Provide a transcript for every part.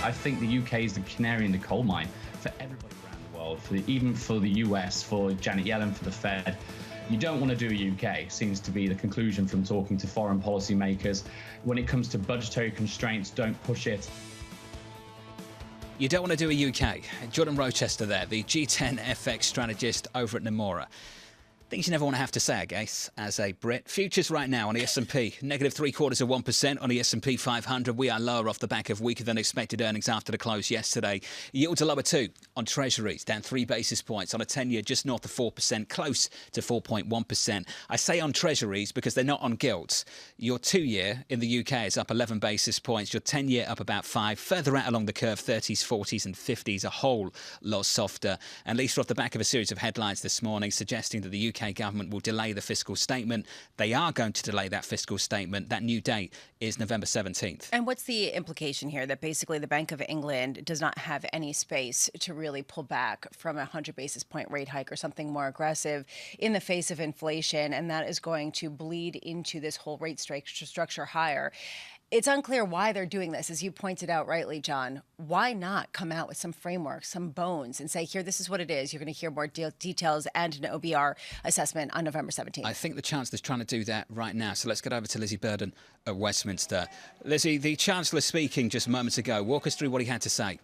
I think the UK is the canary in the coal mine for everybody around the world, even for the US, for Janet Yellen, for the Fed. You don't want to do a UK, seems to be the conclusion from talking to foreign policy makers. When it comes to budgetary constraints, don't push it. You don't want to do a UK. Jordan Rochester there, the G10 FX strategist over at Nomura. Things you never want to have to say, I guess, as a Brit. Futures right now on the S&P, negative 0.75% on the S&P 500. We are lower off the back of weaker than expected earnings after the close yesterday. Yields are lower too on Treasuries, down 3 basis points on a 10-year, just north of 4%, close to 4.1%. I say on Treasuries because they're not on gilts. Your 2-year in the UK is up 11 basis points. Your 10-year up about 5. Further out along the curve, 30s, 40s and 50s, a whole lot softer. And Lisa, off the back of a series of headlines this morning suggesting that the UK government will delay the fiscal statement. They are going to delay that fiscal statement. That new date is November 17th. And what's the implication here? That basically the Bank of England does not have any space to really pull back from a 100 basis point rate hike or something more aggressive in the face of inflation, and that is going to bleed into this whole rate structure higher. It's unclear why they're doing this, as you pointed out rightly, John. Why not come out with some framework, some bones, and say, here, this is what it is. You're going to hear more details and an OBR assessment on November 17th. I think the Chancellor's trying to do that right now. So let's get over to Lizzie Burden at Westminster. Lizzie, the Chancellor speaking just moments ago. Walk us through what he had to say.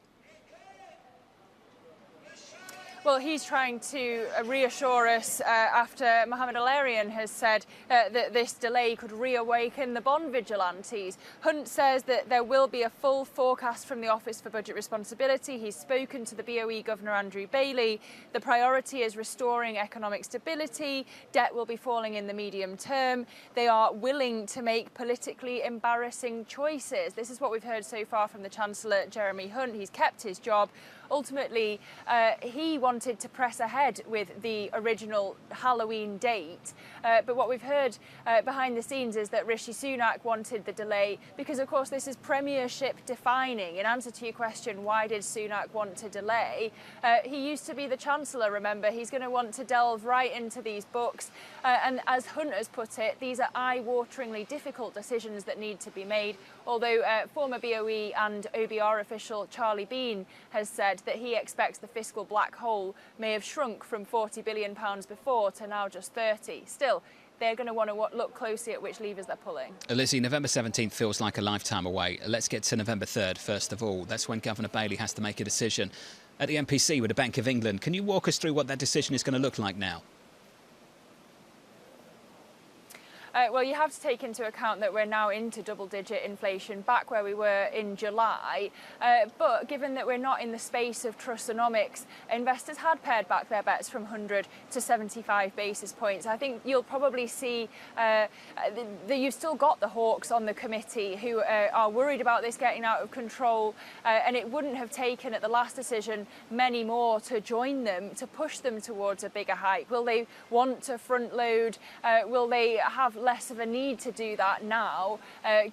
Well, he's trying to reassure us after Mohamed El-Erian has said that this delay could reawaken the bond vigilantes. Hunt says that there will be a full forecast from the Office for Budget Responsibility. He's spoken to the BOE Governor Andrew Bailey. The priority is restoring economic stability. Debt will be falling in the medium term. They are willing to make politically embarrassing choices. This is what we've heard so far from the Chancellor, Jeremy Hunt. He's kept his job. Ultimately, he wanted to press ahead with the original Halloween date. But what we've heard behind the scenes is that Rishi Sunak wanted the delay because, of course, this is premiership defining. In answer to your question, why did Sunak want to delay? He used to be the Chancellor, remember. He's going to want to delve right into these books. And as Hunt has put it, these are eye-wateringly difficult decisions that need to be made. Although former BOE and OBR official Charlie Bean has said that he expects the fiscal black hole may have shrunk from £40 billion before to now just 30. Still, they're going to want to look closely at which levers they're pulling. Lizzie, November 17th feels like a lifetime away. Let's get to November 3rd, first of all. That's when Governor Bailey has to make a decision at the MPC with the Bank of England. Can you walk us through what that decision is going to look like now? Well, you have to take into account that we're now into double-digit inflation, back where we were in July. But given that we're not in the space of trustonomics, investors had pared back their bets from 100 to 75 basis points. I think you'll probably see that you've still got the hawks on the committee who are worried about this getting out of control. And it wouldn't have taken, at the last decision, many more to join them, to push them towards a bigger hike. Will they want to front load? Will they have less of a need to do that now,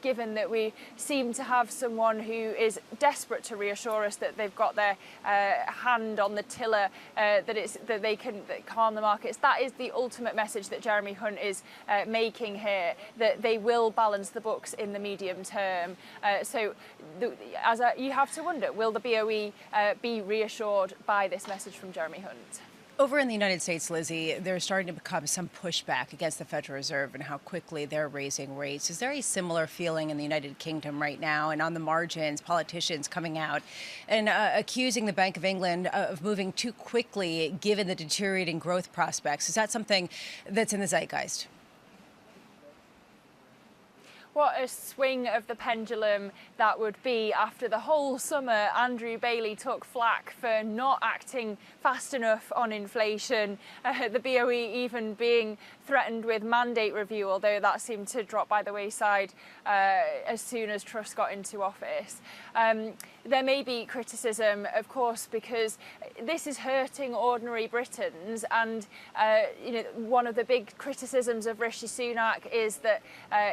given that we seem to have someone who is desperate to reassure us that they've got their hand on the tiller, that they can calm the markets. That is the ultimate message that Jeremy Hunt is making here, that they will balance the books in the medium term. You have to wonder, will the BOE be reassured by this message from Jeremy Hunt? Over in the United States, Lizzie, there's starting to become some pushback against the Federal Reserve and how quickly they're raising rates. Is there a similar feeling in the United Kingdom right now? And on the margins, politicians coming out and accusing the Bank of England of moving too quickly given the deteriorating growth prospects. Is that something that's in the zeitgeist? What a swing of the pendulum that would be. After the whole summer, Andrew Bailey took flack for not acting fast enough on inflation, the BOE even being threatened with mandate review, although that seemed to drop by the wayside as soon as Truss got into office. There may be criticism, of course, because this is hurting ordinary Britons, and one of the big criticisms of Rishi Sunak is that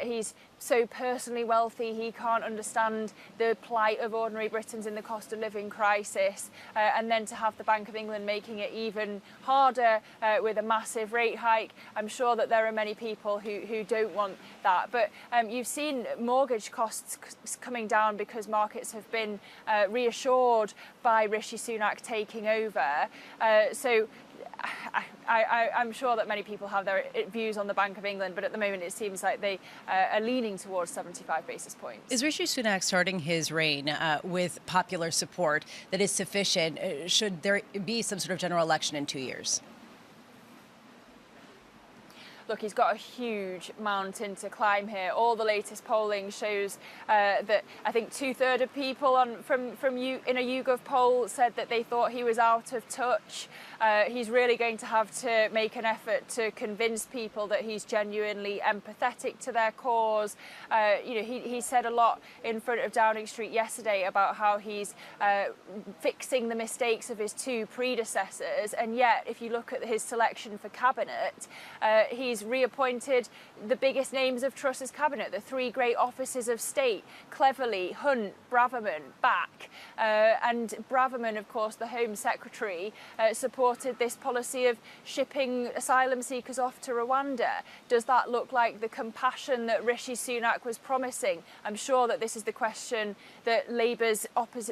he's so personally wealthy he can't understand the plight of ordinary Britons in the cost of living crisis, and then to have the Bank of England making it even harder with a massive rate hike. I'm sure that there are many people who don't want that. But you've seen mortgage costs coming down because markets have been reassured by Rishi Sunak taking over. So I'm sure that many people have their views on the Bank of England, but at the moment it seems like they are leaning towards 75 basis points. Is Rishi Sunak starting his reign with popular support that is sufficient? Should there be some sort of general election in 2 years? Look, he's got a huge mountain to climb here. All the latest polling shows that I think 2/3 of people in a YouGov poll said that they thought he was out of touch. He's really going to have to make an effort to convince people that he's genuinely empathetic to their cause. He said a lot in front of Downing Street yesterday about how he's fixing the mistakes of his two predecessors, and yet if you look at his selection for cabinet, he's reappointed the biggest names of Truss's cabinet, the three great officers of state, Cleverly, Hunt, Braverman, back. And Braverman, of course, the Home Secretary, supported this policy of shipping asylum seekers off to Rwanda. Does that look like the compassion that Rishi Sunak was promising? I'm sure that this is the question that Labour's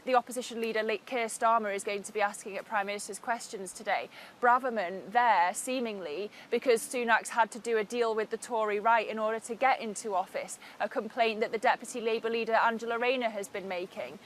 the opposition leader, Keir Starmer, is going to be asking at Prime Minister's questions today. Braverman there, seemingly, because Sunak's had to do a deal with the Tory right in order to get into office, a complaint that the Deputy Labour leader, Angela Rayner, has been making.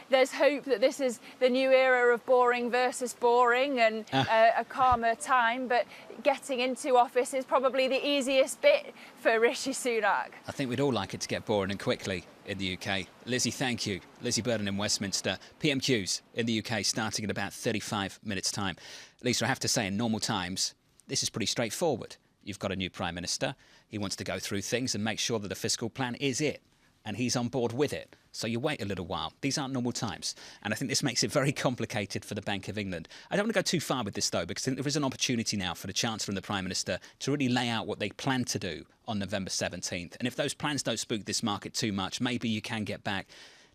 There's hope that this is the new era of boring versus boring and a calmer time, but getting into office is probably the easiest bit for Rishi Sunak. I think we'd all like it to get boring and quickly in the UK. Lizzie, thank you. Lizzie Burden in Westminster. PMQs in the UK starting in about 35 minutes' time. Lisa, I have to say, in normal times, this is pretty straightforward. You've got a new Prime Minister. He wants to go through things and make sure that the fiscal plan is it, and he's on board with it. So you wait a little while. These aren't normal times. And I think this makes it very complicated for the Bank of England. I don't want to go too far with this, though, because I think there is an opportunity now for the Chancellor and the Prime Minister to really lay out what they plan to do on November 17th. And if those plans don't spook this market too much, maybe you can get back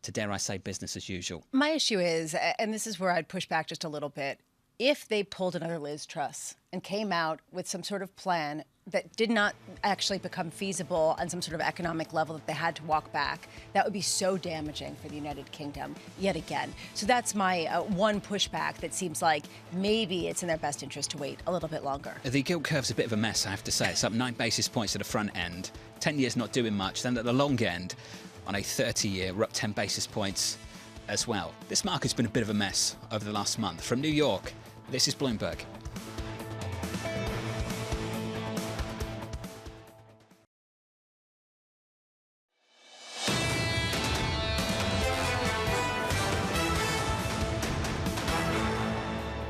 to, dare I say, business as usual. My issue is, and this is where I'd push back just a little bit, if they pulled another Liz Truss and came out with some sort of plan that did not actually become feasible on some sort of economic level that they had to walk back, that would be so damaging for the United Kingdom yet again. So that's my one pushback that seems like maybe it's in their best interest to wait a little bit longer. The gilt curve's a bit of a mess, I have to say. It's up 9 basis points at the front end, 10 years not doing much. Then at the long end, on a 30-year, we're up 10 basis points as well. This market's been a bit of a mess over the last month. From New York, this is Bloomberg.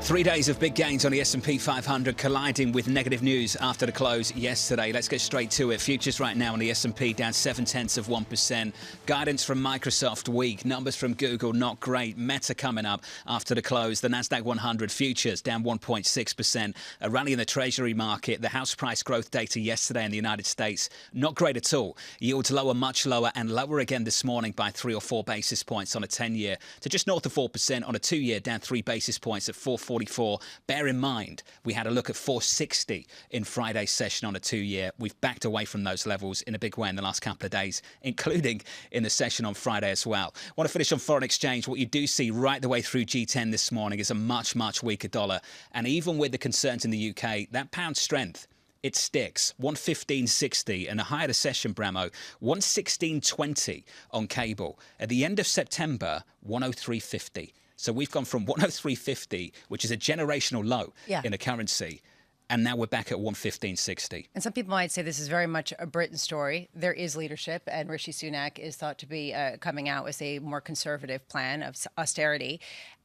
Three days of big gains on the S&P 500 colliding with negative news after the close yesterday. Let's get straight to it. Futures right now on the S&P down 0.7%. Guidance from Microsoft weak. Numbers from Google not great. Meta coming up after the close. The Nasdaq 100 futures down 1.6%. A rally in the Treasury market. The house price growth data yesterday in the United States not great at all. Yields lower, much lower, and lower again this morning by 3 or 4 basis points on a 10-year to just north of 4%. On a 2-year down 3 basis points at 4.44. Bear in mind, we had a look at 460 in Friday's session on a 2-year. We've backed away from those levels in a big way in the last couple of days, including in the session on Friday as well. Want to finish on foreign exchange. What you do see right the way through G10 this morning is a much, much weaker dollar. And even with the concerns in the UK, that pound strength, it sticks. 115.60 and a higher session, Bramo, 116.20 on cable. At the end of September, 103.50. So we've gone from 103.50, which is a generational low in a currency, and now we're back at 115.60. And some people might say this is very much a Britain story. There is leadership, and Rishi Sunak is thought to be coming out with a more conservative plan of austerity.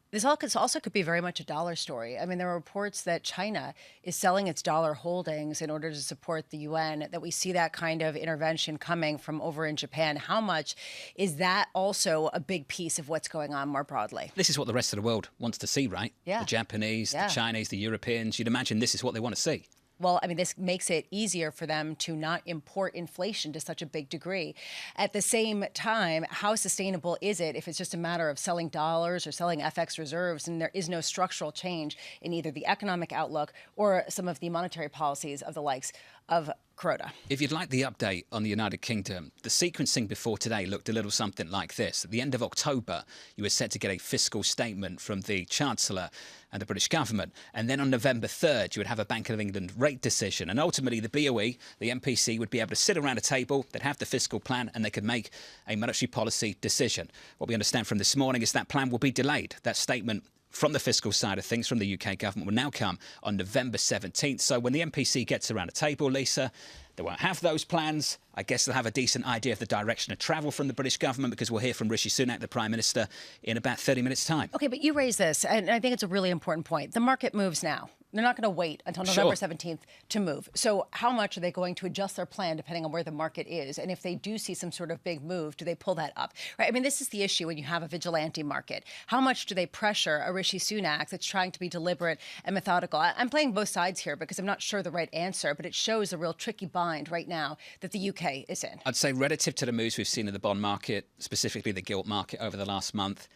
This also could be very much a dollar story. I mean, there are reports that China is selling its dollar holdings in order to support the UN, that we see that kind of intervention coming from over in Japan. How much is that also a big piece of what's going on more broadly? This is what the rest of the world wants to see, right? Yeah. The Japanese, the Chinese, the Europeans. You'd imagine this is what they want to see. Well, I mean, this makes it easier for them to not import inflation to such a big degree. At the same time, how sustainable is it if it's just a matter of selling dollars or selling FX reserves and there is no structural change in either the economic outlook or some of the monetary policies of the likes of Croda? If you'd like the update on the United Kingdom, the sequencing before today looked a little something like this. At the end of October, you were set to get a fiscal statement from the Chancellor and the British government. And then on November 3rd, you would have a Bank of England rate decision. And ultimately, the BOE, the MPC, would be able to sit around a table, they'd have the fiscal plan, and they could make a monetary policy decision. What we understand from this morning is that plan will be delayed. That statement from the fiscal side of things, from the UK government, will now come on November 17th. So when the MPC gets around a table, Lisa, they won't have those plans. I guess they'll have a decent idea of the direction of travel from the British government, because we'll hear from Rishi Sunak, the Prime Minister, in about 30 minutes' time. OK, but you raise this, and I think it's a really important point. The market moves now. They're not going to wait until November 17th to move. So how much are they going to adjust their plan depending on where the market is? And if they do see some sort of big move, do they pull that up? Right? I mean, this is the issue when you have a vigilante market. How much do they pressure a Rishi Sunak that's trying to be deliberate and methodical? I'm playing both sides here because I'm not sure the right answer, but it shows a real tricky bind right now that the UK is in. I'd say relative to the moves we've seen in the bond market, specifically the gilt market over the last month,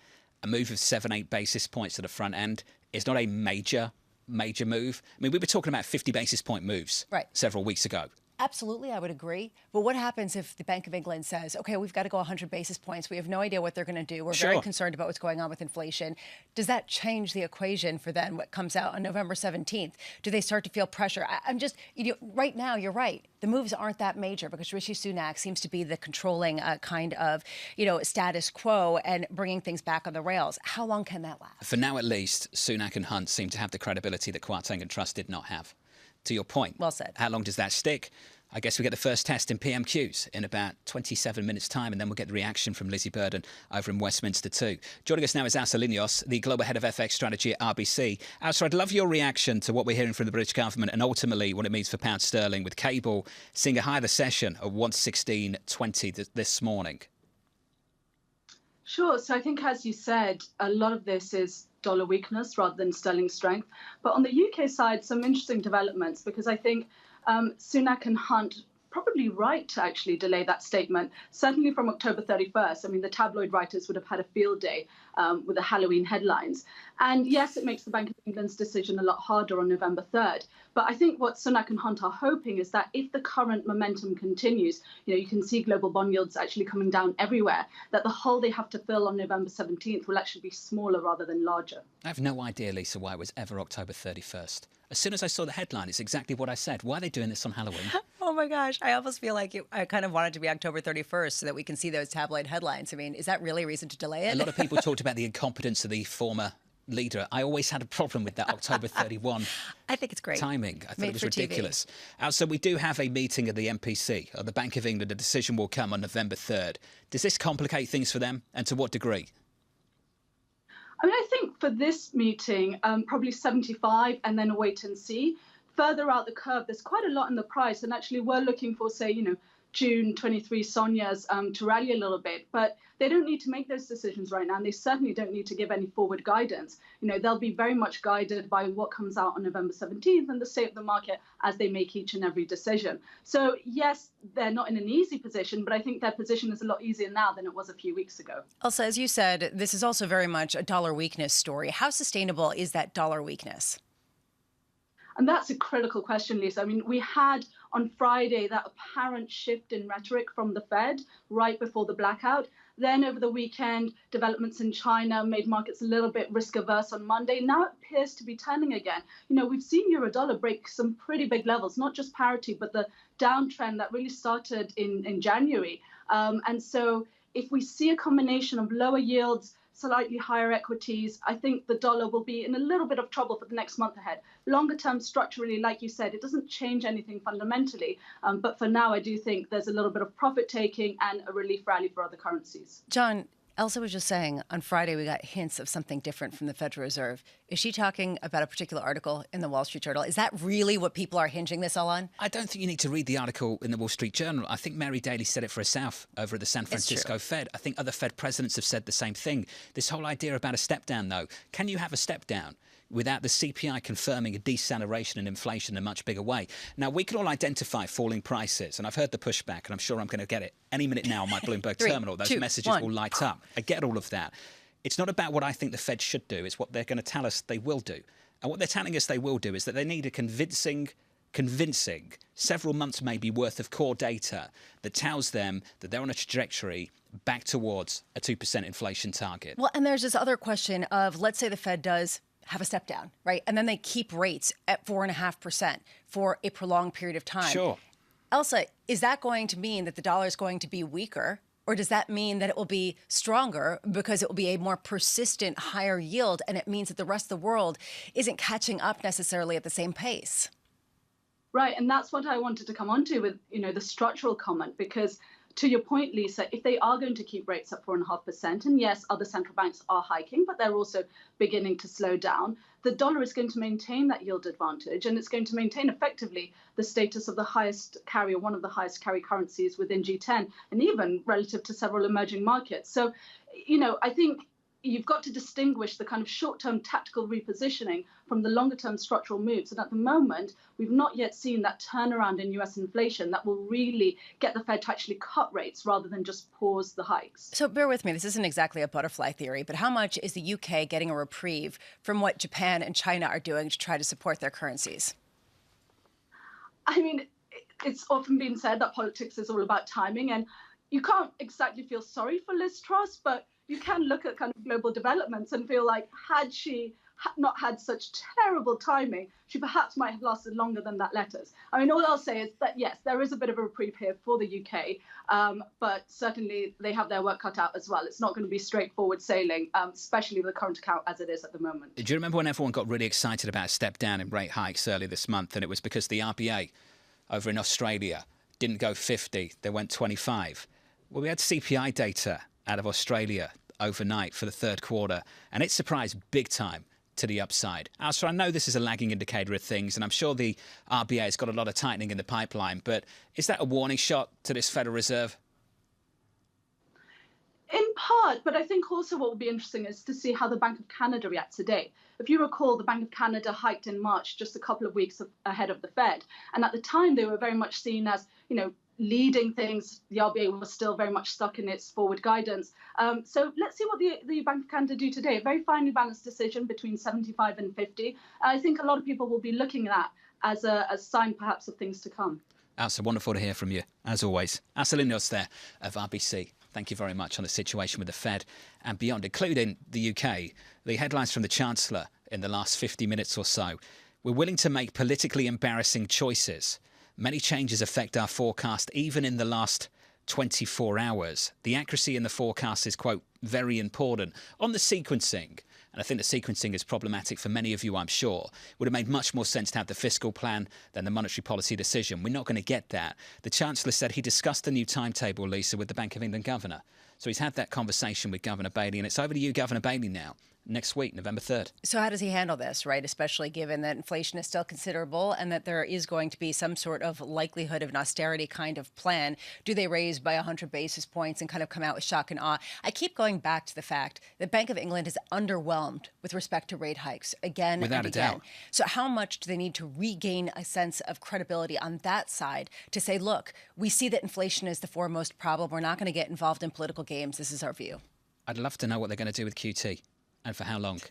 a move of 7-8 basis points at the front end is not a major move. I mean, we were talking about 50 basis point moves several weeks ago. Absolutely, I would agree. But what happens if the Bank of England says, OK, we've got to go 100 basis points. We have no idea what they're going to do. We're very concerned about what's going on with inflation. Does that change the equation for then what comes out on November 17th? Do they start to feel pressure? I'm just, right now, you're right. The moves aren't that major because Rishi Sunak seems to be the controlling kind of, status quo and bringing things back on the rails. How long can that last? For now, at least, Sunak and Hunt seem to have the credibility that Kwarteng and Truss did not have. To your point. Well said. How long does that stick? I guess we get the first test in PMQs in about 27 minutes' time, and then we'll get the reaction from Lizzie Burden over in Westminster too. Joining us now is Asa Linios, the Global Head of FX Strategy at RBC. Asa, I'd love your reaction to what we're hearing from the British government and ultimately what it means for pound sterling, with cable seeing a higher session of 116.20 this morning. Sure. So I think, as you said, a lot of this is dollar weakness rather than sterling strength. But on the UK side, some interesting developments, because I think Sunak and Hunt probably right to actually delay that statement, certainly from October 31st. I mean, the tabloid writers would have had a field day with the Halloween headlines. And yes, it makes the Bank of England's decision a lot harder on November 3rd. But I think what Sunak and Hunt are hoping is that if the current momentum continues, you can see global bond yields actually coming down everywhere, that the hole they have to fill on November 17th will actually be smaller rather than larger. I have no idea, Lisa, why it was ever October 31st. As soon as I saw the headline, it's exactly what I said. Why are they doing this on Halloween? Oh, my gosh. I almost feel like I kind of want it to be October 31st so that we can see those tabloid headlines. I mean, is that really a reason to delay it? A lot of people talked about the incompetence of the former leader. I always had a problem with that October 31 I think it's great. timing. I thought it was ridiculous. So we do have a meeting of the MPC, of the Bank of England. A decision will come on November 3rd. Does this complicate things for them, and to what degree? I mean, I think for this meeting, probably 75 and then a wait and see. Further out the curve, there's quite a lot in the price. And actually, we're looking for, say, June 23 Sonia's to rally a little bit. But they don't need to make those decisions right now. And they certainly don't need to give any forward guidance. They'll be very much guided by what comes out on November 17th and the state of the market as they make each and every decision. So, yes, they're not in an easy position, but I think their position is a lot easier now than it was a few weeks ago. Elsa, as you said, this is also very much a dollar weakness story. How sustainable is that dollar weakness? And that's a critical question, Lisa. I mean, we had on Friday that apparent shift in rhetoric from the Fed right before the blackout. Then over the weekend, developments in China made markets a little bit risk averse on Monday. Now it appears to be turning again. We've seen euro-dollar break some pretty big levels, not just parity, but the downtrend that really started in January. And so if we see a combination of lower yields, slightly higher equities, I think the dollar will be in a little bit of trouble for the next month ahead. Longer term, structurally, like you said, it doesn't change anything fundamentally. But for now, I do think there's a little bit of profit taking and a relief rally for other currencies. John, Elsa was just saying on Friday we got hints of something different from the Federal Reserve. Is she talking about a particular article in the Wall Street Journal? Is that really what people are hinging this all on? I don't think you need to read the article in the Wall Street Journal. I think Mary Daly said it for herself over at the San Francisco Fed. I think other Fed presidents have said the same thing. This whole idea about a step down, though. Can you have a step down? without the CPI confirming a deceleration in inflation in a much bigger way. Now, we can all identify falling prices, and I've heard the pushback, and I'm sure I'm going to get it any minute now on my Bloomberg terminal. Those messages will light up. I get all of that. It's not about what I think the Fed should do. It's what they're going to tell us they will do. And what they're telling us they will do is that they need a convincing, several months maybe worth of core data that tells them that they're on a trajectory back towards a 2% inflation target. Well, and there's this other question of, let's say the Fed does have a step down, right? And then they keep rates at 4.5% for a prolonged period of time. Sure. Elsa, is that going to mean that the dollar is going to be weaker? Or does that mean that it will be stronger because it will be a more persistent, higher yield, and it means that the rest of the world isn't catching up necessarily at the same pace? Right, and that's what I wanted to come on to with, the structural comment, because to your point, Lisa, if they are going to keep rates at 4.5%, and yes, other central banks are hiking, but they're also beginning to slow down, the dollar is going to maintain that yield advantage, and it's going to maintain effectively the status of the highest carry, or one of the highest carry currencies within G10, and even relative to several emerging markets. So, I think you've got to distinguish the kind of short-term tactical repositioning from the longer-term structural moves. And at the moment, we've not yet seen that turnaround in US inflation that will really get the Fed to actually cut rates rather than just pause the hikes. So bear with me, this isn't exactly a butterfly theory, but how much is the UK getting a reprieve from what Japan and China are doing to try to support their currencies? I mean, it's often been said that politics is all about timing, and you can't exactly feel sorry for Liz Truss, but you can look at kind of global developments and feel like had she not had such terrible timing, she perhaps might have lasted longer than that letters. I mean, all I'll say is that, yes, there is a bit of a reprieve here for the UK, but certainly they have their work cut out as well. It's not going to be straightforward sailing, especially with the current account as it is at the moment. Do you remember when everyone got really excited about a step down in rate hikes earlier this month, and it was because the RBA over in Australia didn't go 50, they went 25? Well, we had CPI data out of Australia overnight for the third quarter, and it surprised big time to the upside. So I know this is a lagging indicator of things, and I'm sure the RBA has got a lot of tightening in the pipeline, but is that a warning shot to this Federal Reserve? In part, but I think also what will be interesting is to see how the Bank of Canada reacts today. If you recall, the Bank of Canada hiked in March, just a couple of weeks ahead of the Fed, and at the time they were very much seen as, leading things. The RBA was still very much stuck in its forward guidance. So let's see what the Bank of Canada do today. A very finely balanced decision between 75 and 50. I think a lot of people will be looking at that as a sign perhaps of things to come. Elsa, wonderful to hear from you, as always. Elsa Lindros there of RBC. Thank you very much on the situation with the Fed and beyond, including the UK. The headlines from the Chancellor in the last 50 minutes or so. We're willing to make politically embarrassing choices. Many changes affect our forecast even in the last 24 hours. The accuracy in the forecast is, quote, very important. On the sequencing, and I think the sequencing is problematic for many of you, I'm sure, would have made much more sense to have the fiscal plan than the monetary policy decision. We're not going to get that. The Chancellor said he discussed the new timetable, Lisa, with the Bank of England governor. So he's had that conversation with Governor Bailey, and it's over to you, Governor Bailey, now. Next week, November 3rd. So how does he handle this, right? Especially given that inflation is still considerable and that there is going to be some sort of likelihood of an austerity kind of plan. Do they raise by 100 basis points and kind of come out with shock and awe? I keep going back to the fact that Bank of England is underwhelmed with respect to rate hikes again Without and a again. doubt. So how much do they need to regain a sense of credibility on that side to say, look, we see that inflation is the foremost problem. We're not going to get involved in political games. This is our view. I'd love to know what they're going to do with QT. And for how long?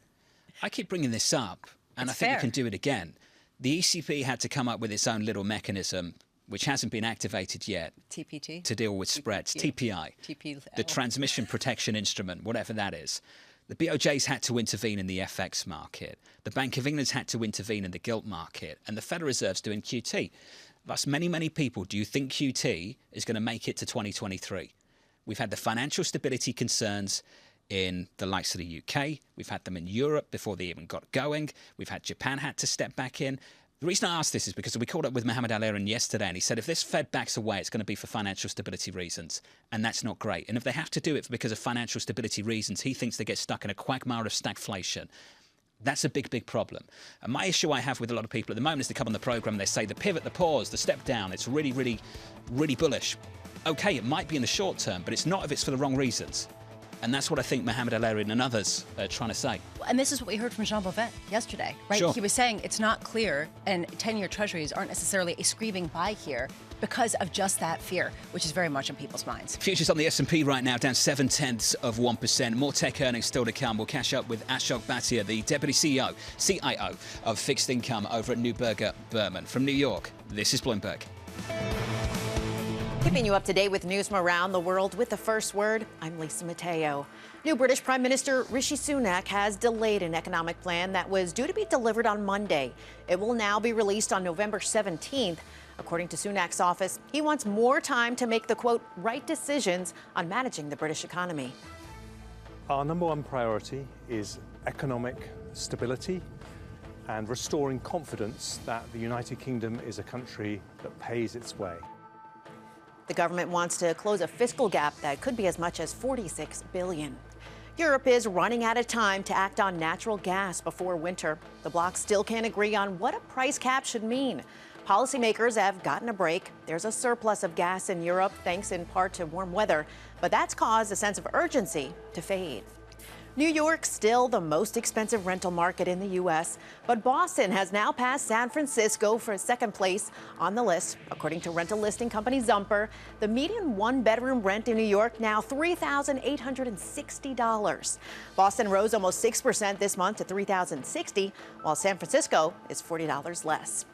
I keep bringing this up, and It's I think fair. we can do it again. The ECB had to come up with its own little mechanism, which hasn't been activated yet, TPT? to deal with spreads. TPI, TPL. the Transmission Protection Instrument, whatever that is. The BOJ's had to intervene in the FX market. The Bank of England's had to intervene in the gilt market. And the Federal Reserve's doing QT. Thus, many, many people, do you think QT is going to make it to 2023? We've had the financial stability concerns in the likes of the UK. We've had them in Europe before they even got going. We've had Japan had to step back in. The reason I ask this is because we caught up with Mohamed Al-Erian yesterday, and he said if this Fed backs away, it's going to be for financial stability reasons, and that's not great. And if they have to do it because of financial stability reasons, he thinks they get stuck in a quagmire of stagflation. That's a big, big problem. And my issue I have with a lot of people at the moment is they come on the programme and they say the pivot, the pause, the step down, it's really, really, really bullish. Okay, it might be in the short term, but it's not if it's for the wrong reasons. And that's what I think Mohamed El-Erian and others are trying to say. And this is what we heard from Jean Beauvais yesterday, right? Sure. He was saying it's not clear, and 10-year treasuries aren't necessarily a screaming buy here because of just that fear, which is very much on people's minds. Futures on the S&P right now down 0.7%. More tech earnings still to come. We'll catch up with Ashok Bhatia, the Deputy CIO of Fixed Income over at Neuberger Berman. From New York, this is Bloomberg. Keeping you up to date with news from around the world with the first word, I'm Lisa Mateo. New British Prime Minister Rishi Sunak has delayed an economic plan that was due to be delivered on Monday. It will now be released on November 17th. According to Sunak's office, he wants more time to make the, quote, right decisions on managing the British economy. Our number one priority is economic stability and restoring confidence that the United Kingdom is a country that pays its way. The government wants to close a fiscal gap that could be as much as $46 billion. Europe is running out of time to act on natural gas before winter. The bloc still can't agree on what a price cap should mean. Policymakers have gotten a break. There's a surplus of gas in Europe, thanks in part to warm weather, but that's caused a sense of urgency to fade. New York's still the most expensive rental market in the U.S., but Boston has now passed San Francisco for second place on the list. According to rental listing company Zumper, the median one-bedroom rent in New York now $3,860. Boston rose almost 6% this month to $3,060, while San Francisco is $40 less.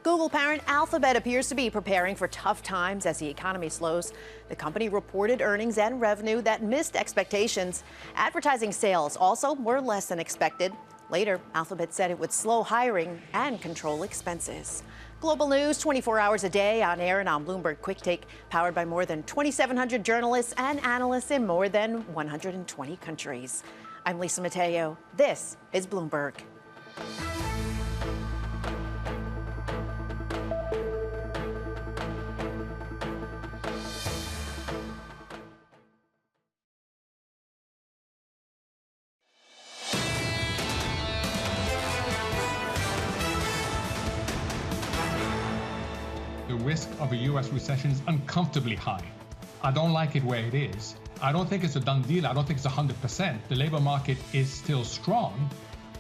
Google parent Alphabet appears to be preparing for tough times as the economy slows. The company reported earnings and revenue that missed expectations. Advertising sales also were less than expected. Later, Alphabet said it would slow hiring and control expenses. Global news 24 hours a day on air and on Bloomberg Quick Take, powered by more than 2,700 journalists and analysts in more than 120 countries. I'm Lisa Mateo. This is Bloomberg. The risk of a U.S. recession is uncomfortably high. I don't like it where it is. I don't think it's a done deal. I don't think it's 100%. The labor market is still strong,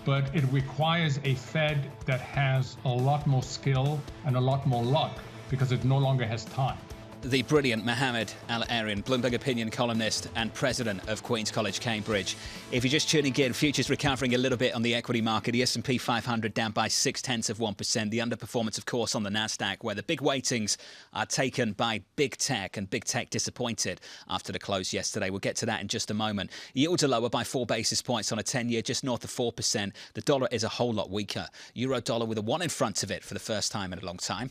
but it requires a Fed that has a lot more skill and a lot more luck because it no longer has time. The brilliant Mohamed El-Erian, Bloomberg opinion columnist and president of Queen's College, Cambridge. If you're just tuning in, futures recovering a little bit on the equity market. The S&P 500 down by 0.6%. The underperformance, of course, on the Nasdaq, where the big weightings are taken by big tech, and big tech disappointed after the close yesterday. We'll get to that in just a moment. Yields are lower by 4 basis points on a 10-year, just north of 4%. The dollar is a whole lot weaker. Euro dollar with a 1 in front of it for the first time in a long time.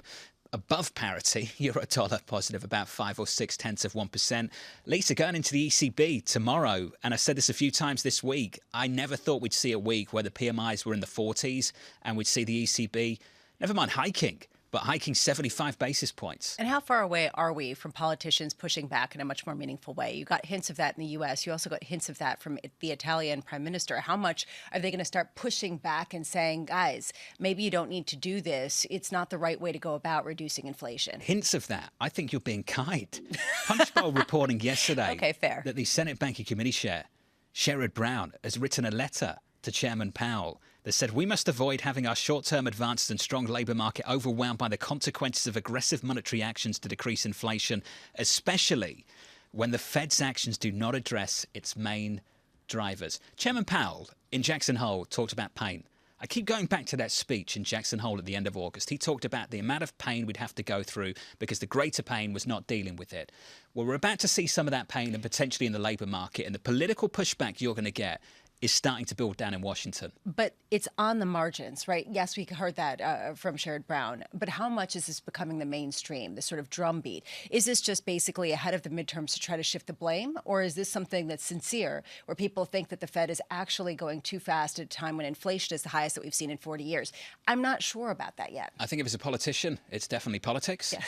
Above parity, euro dollar positive about 5 or 0.6%. Lisa, going into the ECB tomorrow, and I said this a few times this week, I never thought we'd see a week where the PMIs were in the 40s and we'd see the ECB, never mind hiking, but hiking 75 basis points. And how far away are we from politicians pushing back in a much more meaningful way? You got hints of that in the U.S. You also got hints of that from the Italian prime minister. How much are they going to start pushing back and saying, guys, maybe you don't need to do this. It's not the right way to go about reducing inflation. Hints of that. I think you're being kind. Punchbowl reporting yesterday okay, fair. that the Senate Banking Committee chair, Sherrod Brown, has written a letter to Chairman Powell that said we must avoid having our short-term advances and strong labour market overwhelmed by the consequences of aggressive monetary actions to decrease inflation, especially when the Fed's actions do not address its main drivers. Chairman Powell in Jackson Hole talked about pain. I keep going back to that speech in Jackson Hole at the end of August. He talked about the amount of pain we'd have to go through because the greater pain was not dealing with it. Well, we're about to see some of that pain and potentially in the labour market, and the political pushback you're going to get is starting to build down in Washington. But it's on the margins, right? Yes, we heard that from Sherrod Brown. But how much is this becoming the mainstream, this sort of drumbeat? Is this just basically ahead of the midterms to try to shift the blame? Or is this something that's sincere, where people think that the Fed is actually going too fast at a time when inflation is the highest that we've seen in 40 years? I'm not sure about that yet. I think if it's a politician, it's definitely politics. Yeah.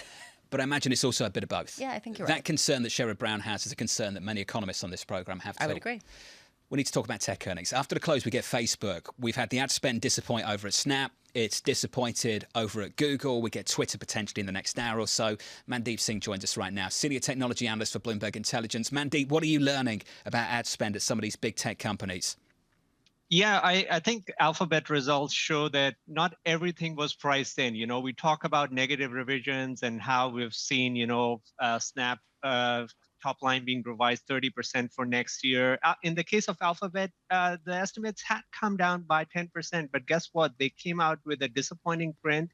But I imagine it's also a bit of both. Yeah, I think you're right. That concern that Sherrod Brown has is a concern that many economists on this programme have too. I would agree. We need to talk about tech earnings. After the close, we get Facebook. We've had the ad spend disappoint over at Snap. It's disappointed over at Google. We get Twitter potentially in the next hour or so. Mandeep Singh joins us right now, Senior Technology Analyst for Bloomberg Intelligence. Mandeep, what are you learning about ad spend at some of these big tech companies? Yeah, I think Alphabet results show that not everything was priced in. You know, we talk about negative revisions and how we've seen, Snap top line being revised 30% for next year. In the case of Alphabet, the estimates had come down by 10%, but guess what? They came out with a disappointing print,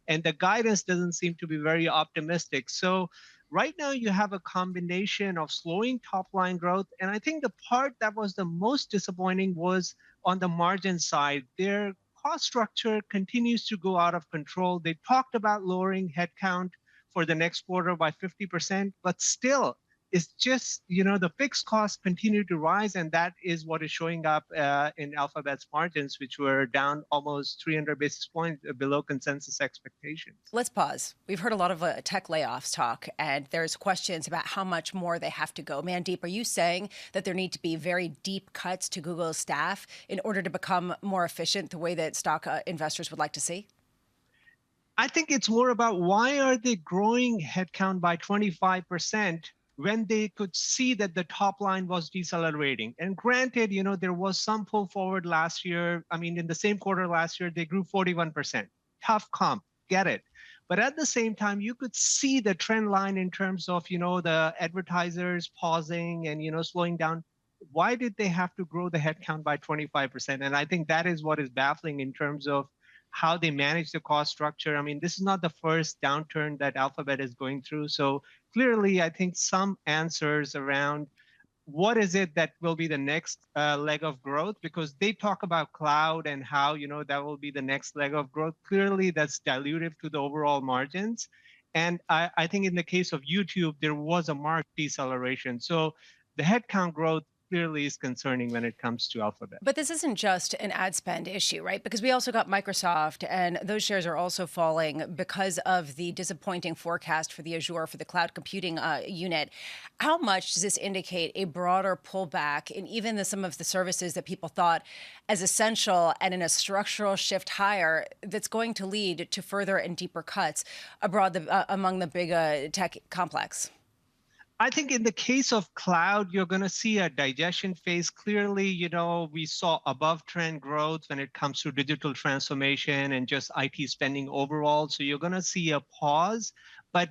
and the guidance doesn't seem to be very optimistic. So right now you have a combination of slowing top line growth, and I think the part that was the most disappointing was on the margin side. Their cost structure continues to go out of control. They talked about lowering headcount for the next quarter by 50%, but still, it's just, the fixed costs continue to rise, and that is what is showing up in Alphabet's margins, which were down almost 300 basis points below consensus expectations. Let's pause. We've heard a lot of tech layoffs talk, and there's questions about how much more they have to go. Mandeep, are you saying that there need to be very deep cuts to Google's staff in order to become more efficient the way that stock investors would like to see? I think it's more about why are they growing headcount by 25%? When they could see that the top line was decelerating. And granted, there was some pull forward last year. I mean, in the same quarter last year, they grew 41%. Tough comp, get it. But at the same time, you could see the trend line in terms of, the advertisers pausing and, slowing down. Why did they have to grow the headcount by 25%? And I think that is what is baffling in terms of how they manage the cost structure. I mean, this is not the first downturn that Alphabet is going through. So clearly, I think some answers around what is it that will be the next leg of growth, because they talk about cloud and how, that will be the next leg of growth. Clearly, that's dilutive to the overall margins. And I think in the case of YouTube, there was a marked deceleration. So the headcount growth clearly is concerning when it comes to Alphabet. But this isn't just an ad spend issue, right? Because we also got Microsoft, and those shares are also falling because of the disappointing forecast for the Azure, for the cloud computing unit. How much does this indicate a broader pullback in even some of the services that people thought as essential and in a structural shift higher that's going to lead to further and deeper cuts abroad among the big tech complex? I think in the case of cloud, you're going to see a digestion phase. Clearly, we saw above trend growth when it comes to digital transformation and just IT spending overall. So you're going to see a pause. But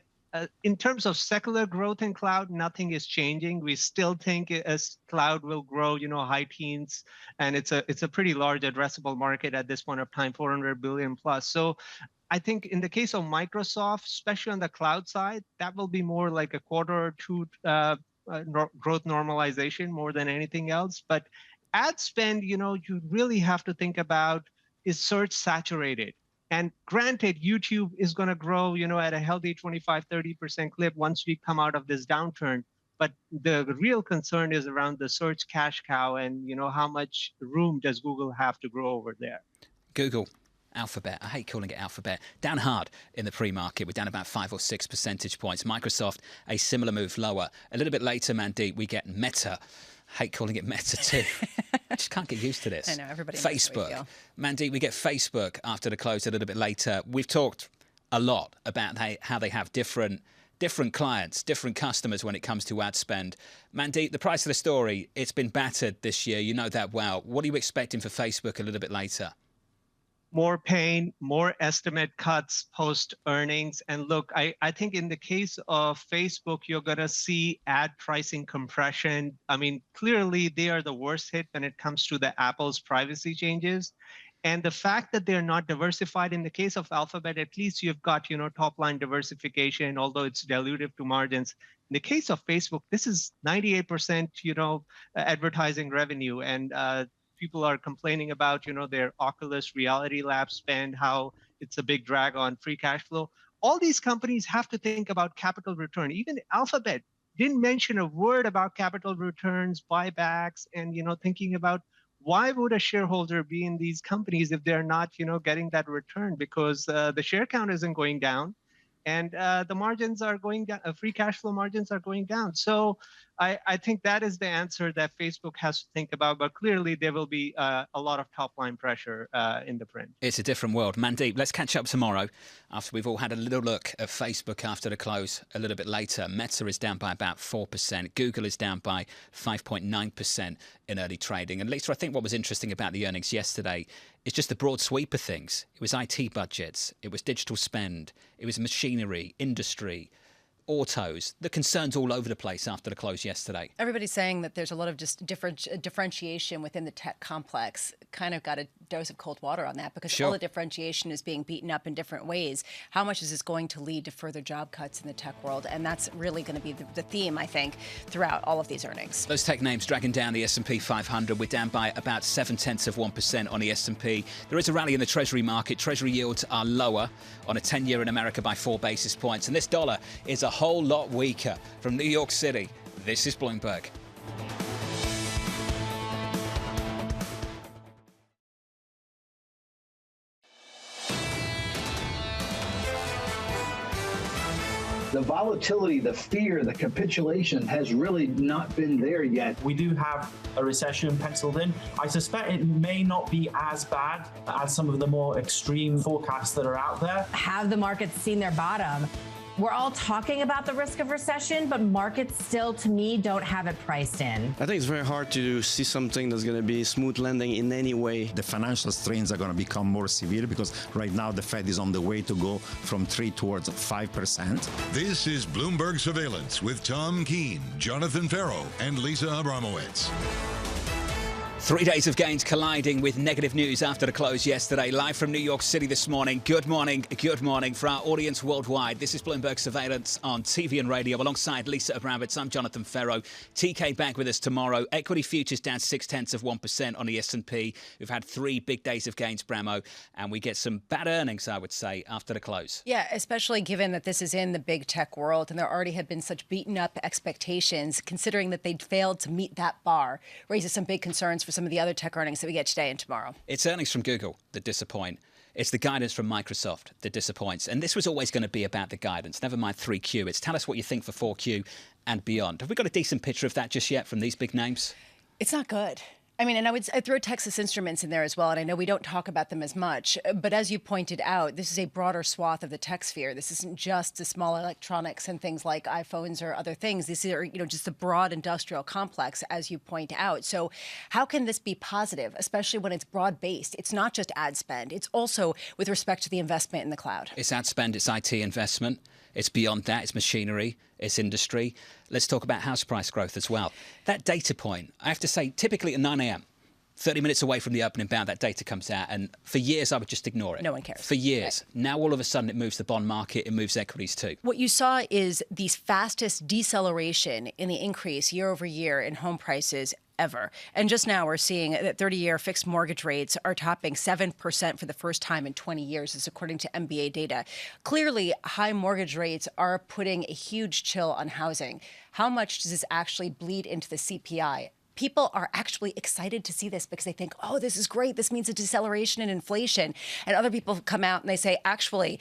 in terms of secular growth in cloud, nothing is changing. We still think as cloud will grow, high teens, and it's a pretty large addressable market at this point of time, 400 billion plus. So I think in the case of Microsoft, especially on the cloud side, that will be more like a quarter or two growth normalization more than anything else. But ad spend, you really have to think about, is search saturated? And granted, YouTube is going to grow, at a healthy 25-30% clip once we come out of this downturn. But the real concern is around the search cash cow and, how much room does Google have to grow over there? Google. Alphabet, I hate calling it Alphabet, down hard in the pre-market. We're down about 5 or 6 percentage points. Microsoft, a similar move lower. A little bit later, Mandeep, we get Meta. I hate calling it Meta too. I just can't get used to this. I know, everybody Facebook. Mandeep, we get Facebook after the close a little bit later. We've talked a lot about how they have different clients, different customers when it comes to ad spend. Mandeep, the price of the story, it's been battered this year. You know that well. What are you expecting for Facebook a little bit later? More pain, more estimate cuts post earnings. And look, I think in the case of Facebook, you're going to see ad pricing compression. I mean, clearly they are the worst hit when it comes to the Apple's privacy changes. And the fact that they're not diversified, in the case of Alphabet, at least you've got, top line diversification, although it's dilutive to margins. In the case of Facebook, this is 98%, advertising revenue. And people are complaining about, their Oculus Reality Lab spend, how it's a big drag on free cash flow. All these companies have to think about capital return. Even Alphabet didn't mention a word about capital returns, buybacks, and, thinking about why would a shareholder be in these companies if they're not, getting that return? Because the share count isn't going down. and the margins are going down. Free cash flow margins are going down. So I think that is the answer that Facebook has to think about. But clearly, there will be a lot of top-line pressure in the print. It's a different world. Mandeep, let's catch up tomorrow after we've all had a little look at Facebook after the close a little bit later. Meta is down by about 4%. Google is down by 5.9% in early trading. And Lisa, I think what was interesting about the earnings yesterday is just the broad sweep of things. It was IT budgets. It was digital spend. It was machinery, industry, autos, the concerns all over the place after the close yesterday. Everybody's saying that there's a lot of just differentiation within the tech complex. Kind of got a dose of cold water on that because all the differentiation is being beaten up in different ways. How much is this going to lead to further job cuts in the tech world? And that's really going to be the theme, I think, throughout all of these earnings. Those tech names dragging down the S&P 500. We're down by about 0.7% on the S&P. There is a rally in the Treasury market. Treasury yields are lower on a 10-year in America by 4 basis points. And this dollar is a whole lot weaker. From New York City, this is Bloomberg. The volatility, the fear, the capitulation has really not been there yet. We do have a recession penciled in. I suspect it may not be as bad as some of the more extreme forecasts that are out there. Have the markets seen their bottom? We're all talking about the risk of recession, but markets still, to me, don't have it priced in. I think it's very hard to see something that's going to be smooth landing in any way. The financial strains are going to become more severe because right now the Fed is on the way to go from 3 towards 5%. This is Bloomberg Surveillance with Tom Keene, Jonathan Ferro, and Lisa Abramowicz. 3 days of gains colliding with negative news after the close yesterday. Live from New York City this morning. Good morning for our audience worldwide. This is Bloomberg Surveillance on TV and radio alongside Lisa Abramowicz. I'm Jonathan Ferro. TK back with us tomorrow. Equity futures down 0.6% on the S&P. We've had 3 big days of gains, Bramo, and we get some bad earnings, I would say, after the close. Yeah, especially given that this is in the big tech world and there already have been such beaten up expectations, considering that they'd failed to meet that bar, raises some big concerns for some of the other tech earnings that we get today and tomorrow. It's earnings from Google that disappoint. It's the guidance from Microsoft that disappoints. And this was always going to be about the guidance. Never mind 3Q. It's tell us what you think for 4Q and beyond. Have we got a decent picture of that just yet from these big names? It's not good. I mean, and I'd throw Texas Instruments in there as well, and I know we don't talk about them as much, but as you pointed out, this is a broader swath of the tech sphere. This isn't just the small electronics and things like iPhones or other things. These are, just the broad industrial complex, as you point out. So how can this be positive, especially when it's broad-based? It's not just ad spend. It's also with respect to the investment in the cloud. It's ad spend, it's IT investment. It's beyond that. It's machinery. It's industry. Let's talk about house price growth as well. That data point, I have to say, typically at 9 a.m., 30 minutes away from the opening bell, that data comes out. And for years, I would just ignore it. No one cares. For years. Right. Now, all of a sudden, it moves the bond market. It moves equities too. What you saw is the fastest deceleration in the increase year over year in home prices ever. And just now we're seeing that 30-year fixed mortgage rates are topping 7% for the first time in 20 years, is according to MBA data. Clearly, high mortgage rates are putting a huge chill on housing. How much does this actually bleed into the CPI? People are actually excited to see this because they think, oh, this is great. This means a deceleration in inflation. And other people come out and they say, actually,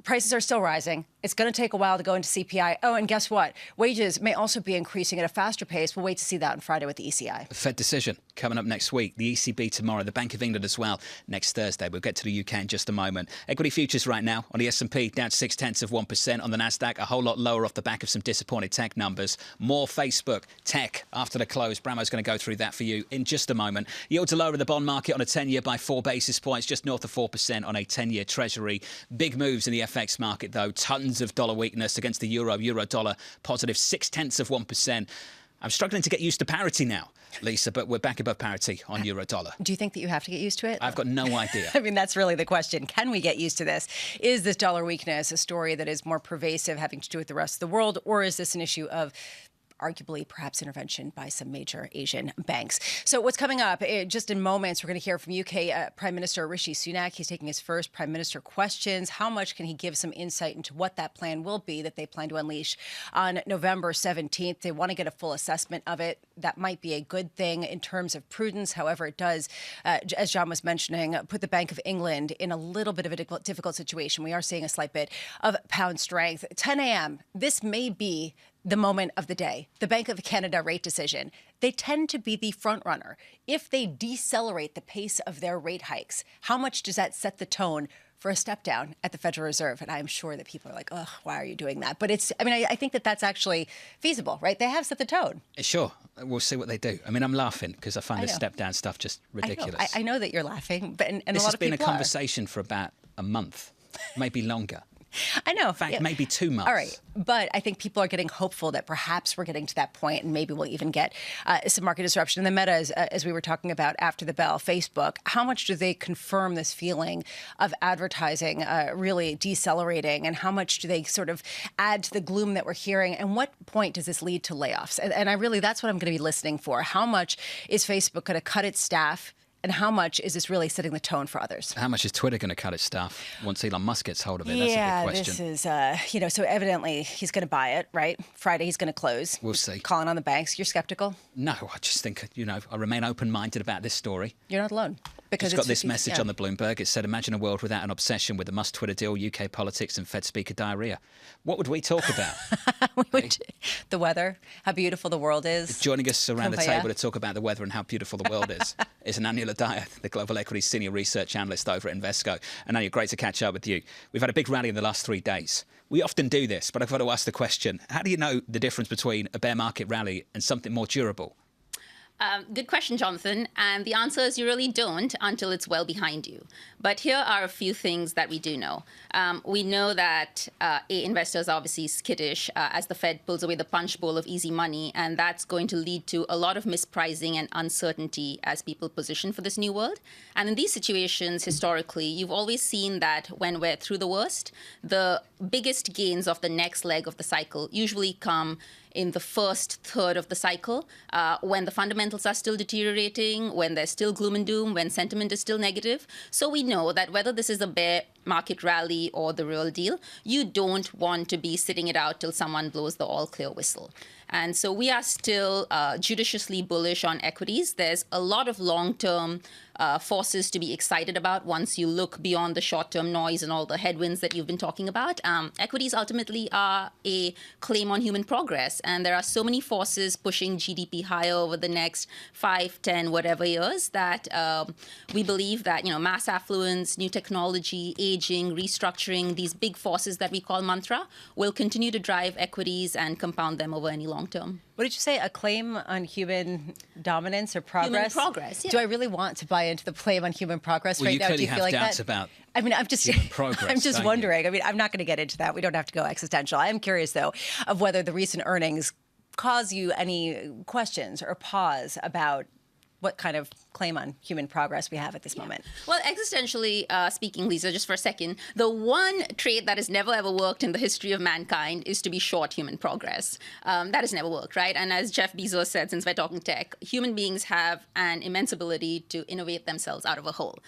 prices are still rising. It's going to take a while to go into CPI. Oh, and guess what? Wages may also be increasing at a faster pace. We'll wait to see that on Friday with the ECI. Fed decision coming up next week. The ECB tomorrow. The Bank of England as well next Thursday. We'll get to the UK in just a moment. Equity futures right now on the S&P down 0.6%. On the Nasdaq, a whole lot lower off the back of some disappointed tech numbers. More Facebook tech after the close. Bramo's going to go through that for you in just a moment. Yields are lower in the bond market on a 10-year by 4 basis points, just north of 4% on a 10-year Treasury. Big moves in the FX market, though. Tons of dollar weakness against the euro. Euro dollar positive 0.6%. I'm struggling to get used to parity now, Lisa, but we're back above parity on euro dollar. Do you think that you have to get used to it? I've got no idea. I mean, that's really the question. Can we get used to this? Is this dollar weakness a story that is more pervasive, having to do with the rest of the world, or is this an issue of arguably perhaps intervention by some major Asian banks. So what's coming up? Just in moments, we're going to hear from UK Prime Minister Rishi Sunak. He's taking his first Prime Minister questions. How much can he give some insight into what that plan will be that they plan to unleash on November 17th? They want to get a full assessment of it. That might be a good thing in terms of prudence. However, it does, as John was mentioning, put the Bank of England in a little bit of a difficult situation. We are seeing a slight bit of pound strength. 10 a.m. This may be the moment of the day. The Bank of Canada rate decision. They tend to be the front runner. If they decelerate the pace of their rate hikes, how much does that set the tone for a step down at the Federal Reserve? And I'm sure that people are like, oh, why are you doing that? But I think that that's actually feasible, right? They have set the tone. Sure. We'll see what they do. I mean, I'm laughing because I find this step down stuff just ridiculous. I know that you're laughing, but and this a lot has of been people a conversation for about a month, maybe longer. I know. In fact, maybe 2 months. All right. But I think people are getting hopeful that perhaps we're getting to that point and maybe we'll even get some market disruption. And the Meta, as we were talking about after the bell, Facebook, how much do they confirm this feeling of advertising really decelerating? And how much do they sort of add to the gloom that we're hearing? And what point does this lead to layoffs? And I really, that's what I'm going to be listening for. How much is Facebook going to cut its staff? And how much is this really setting the tone for others? How much is Twitter going to cut its staff once Elon Musk gets hold of it? That's a big question. This is, so evidently he's going to buy it, right? Friday he's going to close. We'll see. Calling on the banks. You're skeptical? No, I just think, I remain open-minded about this story. You're not alone. Because it's got this message on the Bloomberg. It said, imagine a world without an obsession with the must-Twitter deal, UK politics and Fed speaker diarrhea. What would we talk about? The weather, how beautiful the world is. Joining us around the table to talk about the weather and how beautiful the world is Ananya Daya, the Global Equities Senior Research Analyst over at Invesco. Ananya, great to catch up with you. We've had a big rally in the last 3 days. We often do this, but I've got to ask the question, how do you know the difference between a bear market rally and something more durable? Good question, Jonathan. And the answer is you really don't until it's well behind you. But here are a few things that we do know. We know that investors are obviously skittish as the Fed pulls away the punch bowl of easy money. And that's going to lead to a lot of mispricing and uncertainty as people position for this new world. And in these situations, historically, you've always seen that when we're through the worst, the biggest gains of the next leg of the cycle usually come in the first third of the cycle, when the fundamentals are still deteriorating, when there's still gloom and doom, when sentiment is still negative. So we know that whether this is a bear market rally or the real deal, you don't want to be sitting it out till someone blows the all clear whistle. And so we are still judiciously bullish on equities. There's a lot of long-term forces to be excited about once you look beyond the short-term noise and all the headwinds that you've been talking about. Equities ultimately are a claim on human progress. And there are so many forces pushing GDP higher over the next 5, 10, whatever years that we believe that, mass affluence, new technology, aging, restructuring, these big forces that we call mantra will continue to drive equities and compound them over any long term. What did you say? A claim on human dominance or progress? Human progress, yeah. Do I really want to buy into the claim on human progress right now? Do you have feel like doubts that? about I'm just human progress, I'm just wondering. I mean, I'm not going to get into that. We don't have to go existential. I am curious, though, of whether the recent earnings cause you any questions or pause about what kind of claim on human progress we have at this moment. Well, existentially speaking, Lisa, just for a second, the one trait that has never ever worked in the history of mankind is to be short human progress. That has never worked, right? And as Jeff Bezos said, since we're talking tech, human beings have an immense ability to innovate themselves out of a hole.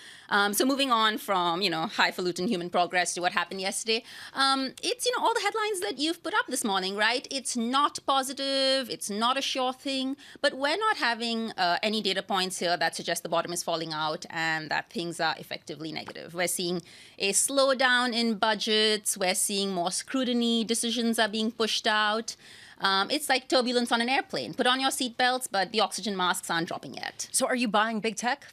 So moving on from, highfalutin human progress to what happened yesterday, it's, all the headlines that you've put up this morning, right? It's not positive. It's not a sure thing. But we're not having any data points here that suggest the bottom is falling out and that things are effectively negative. We're seeing a slowdown in budgets. We're seeing more scrutiny. Decisions are being pushed out. It's like turbulence on an airplane. Put on your seatbelts, but the oxygen masks aren't dropping yet. So are you buying big tech?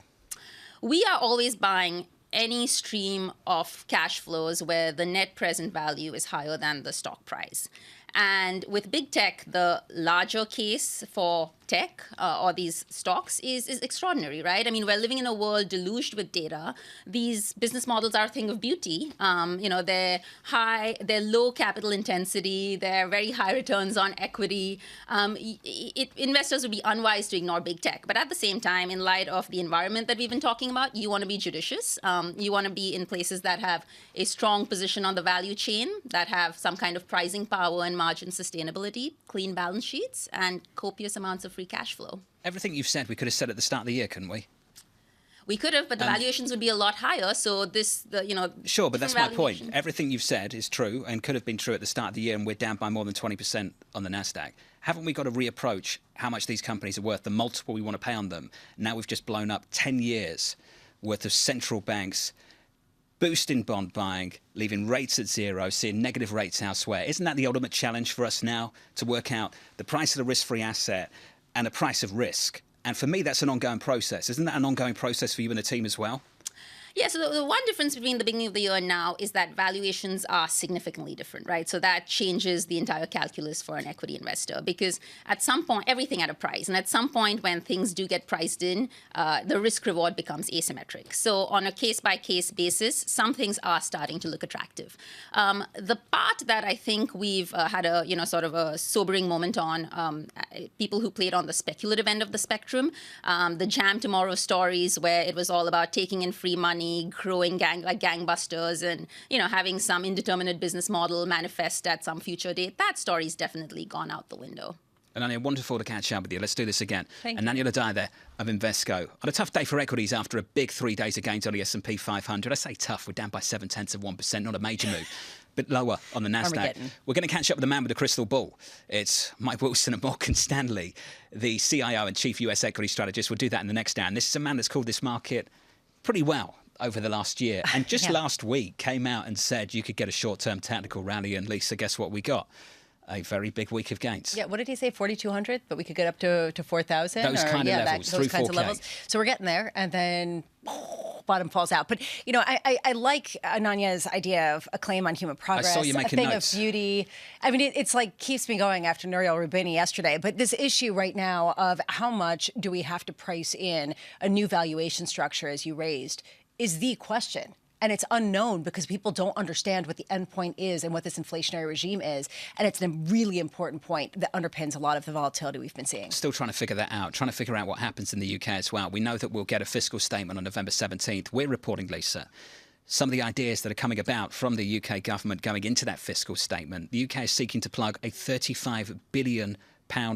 We are always buying any stream of cash flows where the net present value is higher than the stock price. And with big tech, the larger case for tech or these stocks is extraordinary, right? I mean, we're living in a world deluged with data. These business models are a thing of beauty. They're low capital intensity, they're very high returns on equity. Investors would be unwise to ignore big tech. But at the same time, in light of the environment that we've been talking about, you want to be judicious. You want to be in places that have a strong position on the value chain, that have some kind of pricing power and margin sustainability, clean balance sheets, and copious amounts of free cash flow. Everything you've said, we could have said at the start of the year, couldn't we? We could have, but the valuations would be a lot higher. So Sure, but that's my point. Everything you've said is true and could have been true at the start of the year, and we're down by more than 20% on the Nasdaq. Haven't we got to reapproach how much these companies are worth, the multiple we want to pay on them? Now we've just blown up 10 years worth of central banks boosting bond buying, leaving rates at zero, seeing negative rates elsewhere. Isn't that the ultimate challenge for us now, to work out the price of the risk-free asset and the price of risk? And for me, that's an ongoing process. Isn't that an ongoing process for you and the team as well? Yeah, so the one difference between the beginning of the year and now is that valuations are significantly different, right? So that changes the entire calculus for an equity investor, because at some point, everything at a price. And at some point when things do get priced in, the risk reward becomes asymmetric. So on a case-by-case basis, some things are starting to look attractive. The part that I think we've had a, sort of a sobering moment on, people who played on the speculative end of the spectrum, the Jam Tomorrow stories where it was all about taking in free money, growing like gangbusters, and having some indeterminate business model manifest at some future date. That story's definitely gone out the window. Ananya, wonderful to catch up with you. Let's do this again. Thank Ananya Ladai there of Invesco. On a tough day for equities after a big 3 days of gains on the S&P 500. I say tough, we're down by 0.7%, not a major move. Bit lower on the Nasdaq. We're going to catch up with the man with the crystal ball. It's Mike Wilson at Morgan Stanley, the CIO and Chief US Equity Strategist. We'll do that in the next hour. And this is a man that's called this market pretty well over the last year. And just last week came out and said you could get a short-term technical rally, and Lisa, guess what we got? A very big week of gains. Yeah, what did he say, 4,200? But we could get up to 4,000? Those kind of levels, those kinds of levels. So we're getting there, and then bottom falls out. But, I like Ananya's idea of a claim on human progress, I saw you making a thing notes. of beauty. I mean, it's like keeps me going after Nouriel Roubini yesterday. But this issue right now of how much do we have to price in a new valuation structure, as you raised, is the question. And it's unknown because people don't understand what the end point is and what this inflationary regime is. And it's a really important point that underpins a lot of the volatility we've been seeing. Still trying to figure that out, trying to figure out what happens in the UK as well. We know that we'll get a fiscal statement on November 17th. We're reporting, Lisa, some of the ideas that are coming about from the UK government going into that fiscal statement. The UK is seeking to plug a £35 billion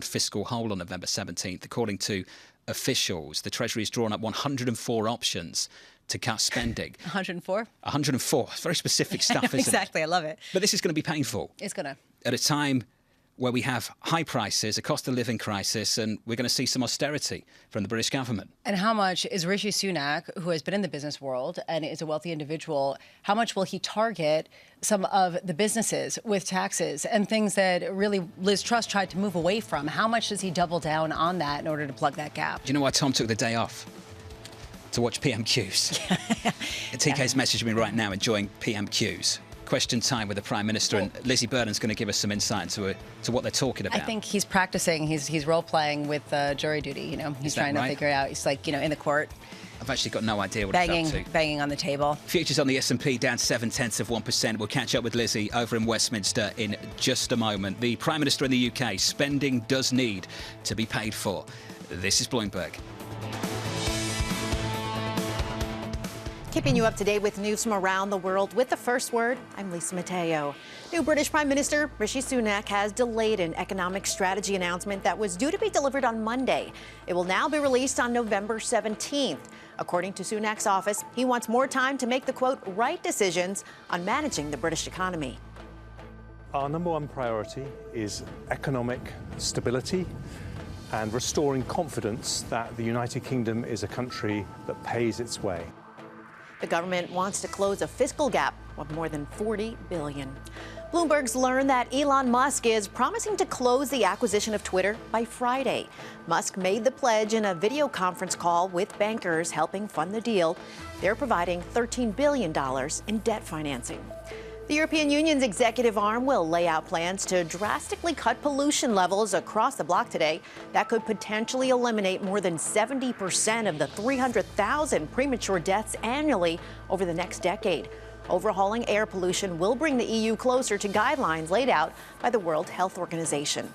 fiscal hole on November 17th, according to officials. The Treasury has drawn up 104 options to cut spending. 104? 104. It's very specific stuff, isn't exactly, it? I love it. But this is going to be painful. It's going to. At a time where we have high prices, a cost of living crisis, and we're going to see some austerity from the British government. And how much is Rishi Sunak, who has been in the business world and is a wealthy individual, how much will he target some of the businesses with taxes and things that really Liz Truss tried to move away from? How much does he double down on that in order to plug that gap? Do you know why Tom took the day off? To watch PMQs. TK's messaging me right now, enjoying PMQs. Question time with the Prime Minister, and Lizzie Burden's going to give us some insight into what they're talking about. I think he's practicing. He's role-playing with jury duty. He's trying to figure it out. He's like, in the court. I've actually got no idea what he's up to. Banging on the table. Futures on the S&P down 0.7%. We'll catch up with Lizzie over in Westminster in just a moment. The Prime Minister in the UK, spending does need to be paid for. This is Bloomberg. Keeping you up to date with news from around the world with the first word, I'm Lisa Mateo. New British Prime Minister Rishi Sunak has delayed an economic strategy announcement that was due to be delivered on Monday. It will now be released on November 17th. According to Sunak's office, he wants more time to make the, quote, right decisions on managing the British economy. Our number one priority is economic stability and restoring confidence that the United Kingdom is a country that pays its way. The government wants to close a fiscal gap of more than $40 billion. Bloomberg's learned that Elon Musk is promising to close the acquisition of Twitter by Friday. Musk made the pledge in a video conference call with bankers helping fund the deal. They're providing $13 billion in debt financing. The European Union's executive arm will lay out plans to drastically cut pollution levels across the bloc today. That could potentially eliminate more than 70% of the 300,000 premature deaths annually over the next decade. Overhauling air pollution will bring the EU closer to guidelines laid out by the World Health Organization.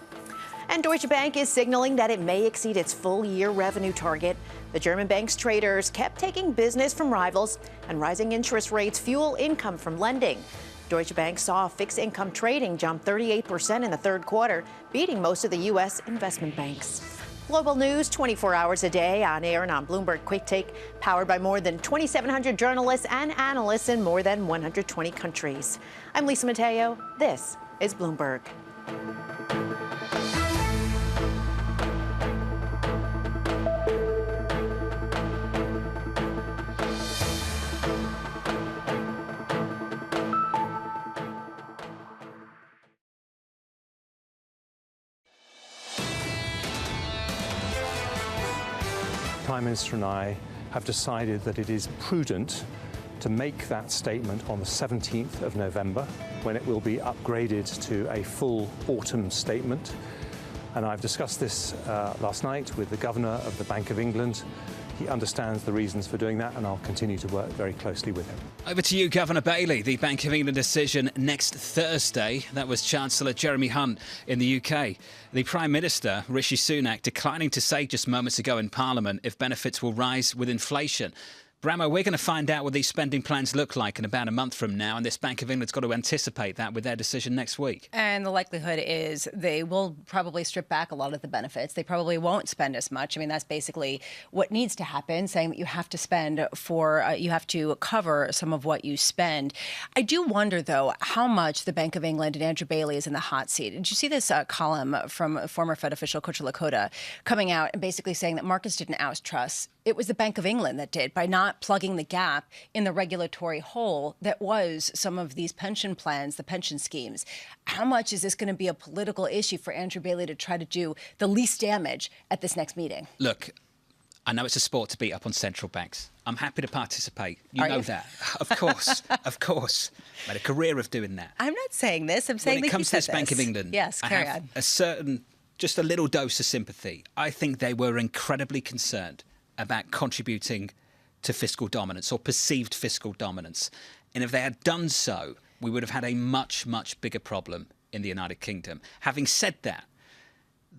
And Deutsche Bank is signaling that it may exceed its full-year revenue target. The German bank's traders kept taking business from rivals, and rising interest rates fuel income from lending. Deutsche Bank saw fixed income trading jump 38% in the third quarter, beating most of the U.S. investment banks. Global news 24 hours a day on air and on Bloomberg Quick Take, powered by more than 2,700 journalists and analysts in more than 120 countries. I'm Lisa Mateo. This is Bloomberg. Prime Minister and I have decided that it is prudent to make that statement on the 17th of November, when it will be upgraded to a full autumn statement. And I've discussed this last night with the Governor of the Bank of England. He understands the reasons for doing that, and I'll continue to work very closely with him. Over to you, Governor Bailey. The Bank of England decision next Thursday. That was Chancellor Jeremy Hunt in the UK. The Prime Minister, Rishi Sunak, declining to say just moments ago in Parliament if benefits will rise with inflation. Bramo, we're going to find out what these spending plans look like in about a month from now, and this Bank of England's got to anticipate that with their decision next week. And the likelihood is they will probably strip back a lot of the benefits. They probably won't spend as much. I mean, that's basically what needs to happen, saying that you have to spend for, you have to cover some of what you spend. I do wonder, though, how much the Bank of England and Andrew Bailey is in the hot seat. Did you see this column from former Fed official Kocha Lakota coming out and basically saying that markets didn't oust trusts? It was the Bank of England that did, by not plugging the gap in the regulatory hole that was some of these pension plans, the pension schemes. How much is this going to be a political issue for Andrew Bailey to try to do the least damage at this next meeting? Look, I know it's a sport to beat up on central banks. I'm happy to participate. You know that. Of course. Of course. Made a career of doing that. I'm not saying this. I'm saying when it comes to this Bank of England, yes, I have a certain, just a little dose of sympathy. I think they were incredibly concerned about contributing to fiscal dominance or perceived fiscal dominance. And if they had done so, we would have had a much, much bigger problem in the United Kingdom. Having said that,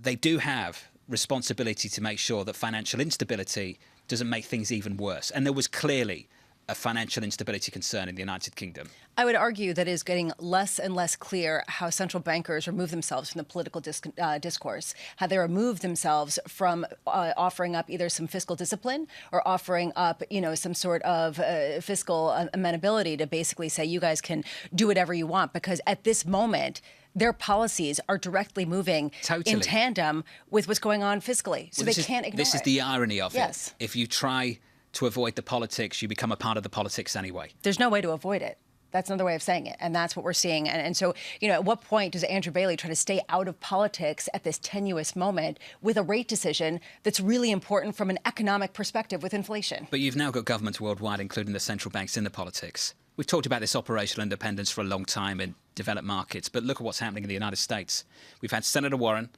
they do have responsibility to make sure that financial instability doesn't make things even worse. And there was clearly a financial instability concern in the United Kingdom. I would argue that it is getting less and less clear how central bankers remove themselves from the political discourse, how they remove themselves from offering up either some fiscal discipline or offering up, some sort of fiscal amenability to basically say you guys can do whatever you want, because at this moment, their policies are directly moving in tandem with what's going on fiscally. So they can't ignore it. This is the irony of it. If you try to avoid the politics, you become a part of the politics anyway. There's no way to avoid it. That's another way of saying it. And that's what we're seeing. And so, at what point does Andrew Bailey try to stay out of politics at this tenuous moment with a rate decision that's really important from an economic perspective with inflation? But you've now got governments worldwide, including the central banks, in the politics. We've talked about this operational independence for a long time in developed markets, but look at what's happening in the United States. We've had Senator Warren,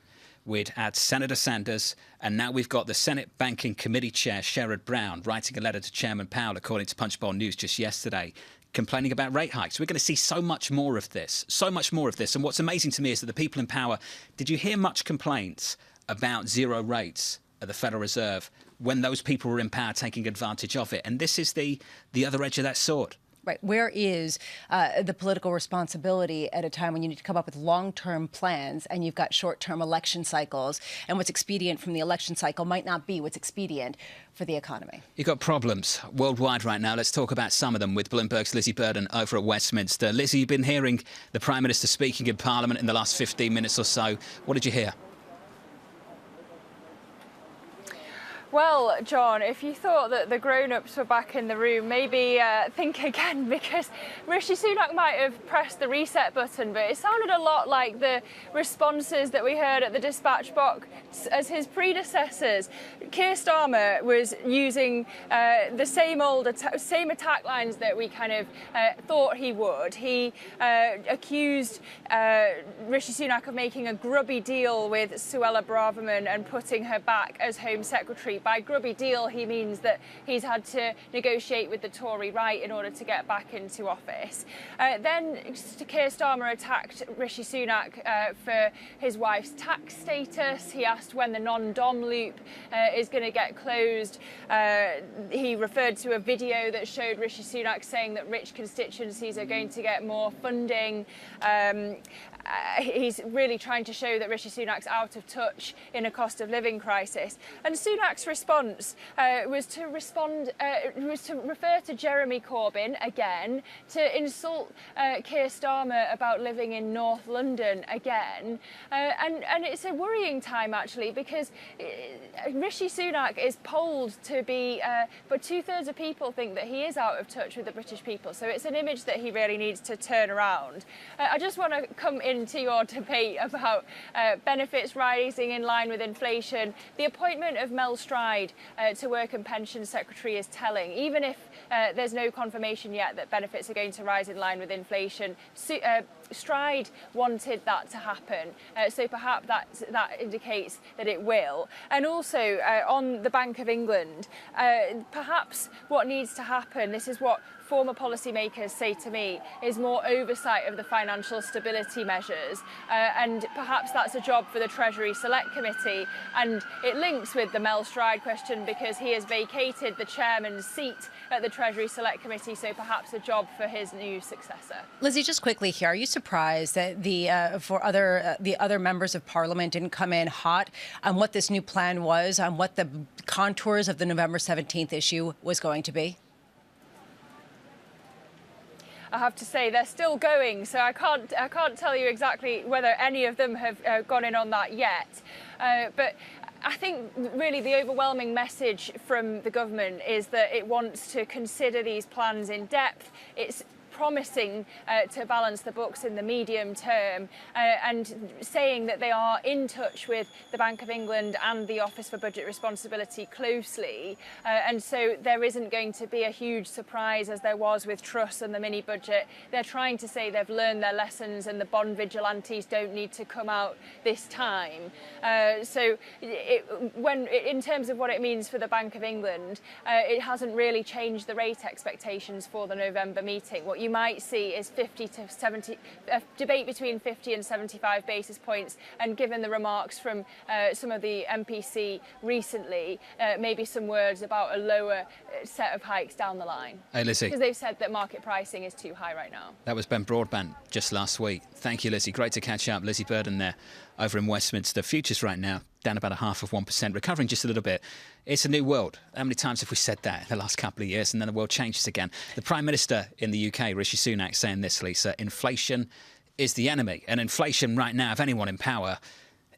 we'd had Senator Sanders, and now we've got the Senate Banking Committee Chair, Sherrod Brown, writing a letter to Chairman Powell, according to Punchbowl News just yesterday, complaining about rate hikes. We're going to see so much more of this. And what's amazing to me is that the people in power, did you hear much complaints about zero rates at the Federal Reserve when those people were in power taking advantage of it? And this is the other edge of that sword. Right. Where is the political responsibility at a time when you need to come up with long-term plans and you've got short-term election cycles, and what's expedient from the election cycle might not be what's expedient for the economy? You've got problems worldwide right now. Let's talk about some of them with Bloomberg's Lizzie Burden over at Westminster. Lizzie, you've been hearing the Prime Minister speaking in Parliament in the last 15 minutes or so. What did you hear? Well, John, if you thought that the grown-ups were back in the room, maybe think again, because Rishi Sunak might have pressed the reset button, but it sounded a lot like the responses that we heard at the dispatch box as his predecessors. Keir Starmer was using the same attack lines that we kind of thought he would. He accused Rishi Sunak of making a grubby deal with Suella Braverman and putting her back as Home Secretary. By grubby deal, he means that he's had to negotiate with the Tory right in order to get back into office. Then Keir Starmer attacked Rishi Sunak for his wife's tax status. He asked when the non-dom loop is going to get closed. He referred to a video that showed Rishi Sunak saying that rich constituencies are going to get more funding. He's really trying to show that Rishi Sunak's out of touch in a cost of living crisis. And Sunak's response was to refer to Jeremy Corbyn again, to insult Keir Starmer about living in North London again. And it's a worrying time, actually, because Rishi Sunak is polled to be, but 2/3 of people think that he is out of touch with the British people. So it's an image that he really needs to turn around. I just want to come into your debate about benefits rising in line with inflation. The appointment of Mel Stride to Work and Pensions Secretary is telling. Even if there's no confirmation yet that benefits are going to rise in line with inflation, Stride wanted that to happen, so perhaps that indicates that it will. And also on the Bank of England, perhaps what needs to happen, this is what former policymakers say to me, is more oversight of the financial stability measures, and perhaps that's a job for the Treasury Select Committee. And it links with the Mel Stride question because he has vacated the chairman's seat at the Treasury Select Committee, so perhaps a job for his new successor. Lizzie, just quickly here, are you surprised that the other members of Parliament didn't come in hot on what this new plan was, on what the contours of the November 17th issue was going to be? I have to say they're still going, so I can't tell you exactly whether any of them have gone in on that yet. But I think really the overwhelming message from the government is that it wants to consider these plans in depth. It's promising to balance the books in the medium term, and saying that they are in touch with the Bank of England and the Office for Budget Responsibility closely, and so there isn't going to be a huge surprise as there was with Truss and the mini budget. They're trying to say they've learned their lessons and the bond vigilantes don't need to come out this time. So in terms of what it means for the Bank of England, it hasn't really changed the rate expectations for the November meeting. What you might see is 50 to 70, a debate between 50 and 75 basis points, and given the remarks from some of the MPC recently, maybe some words about a lower set of hikes down the line. Hey, Lizzie. Because they've said that market pricing is too high right now. That was Ben Broadbent just last week. Thank you, Lizzie. Great to catch up. Lizzie Burden there over in Westminster. Futures right now down about 0.5%, recovering just a little bit. It's a new world. How many times have we said that in the last couple of years, and then the world changes again? The Prime Minister in the UK, Rishi Sunak, saying this, Lisa: inflation is the enemy. And inflation right now, if anyone in power,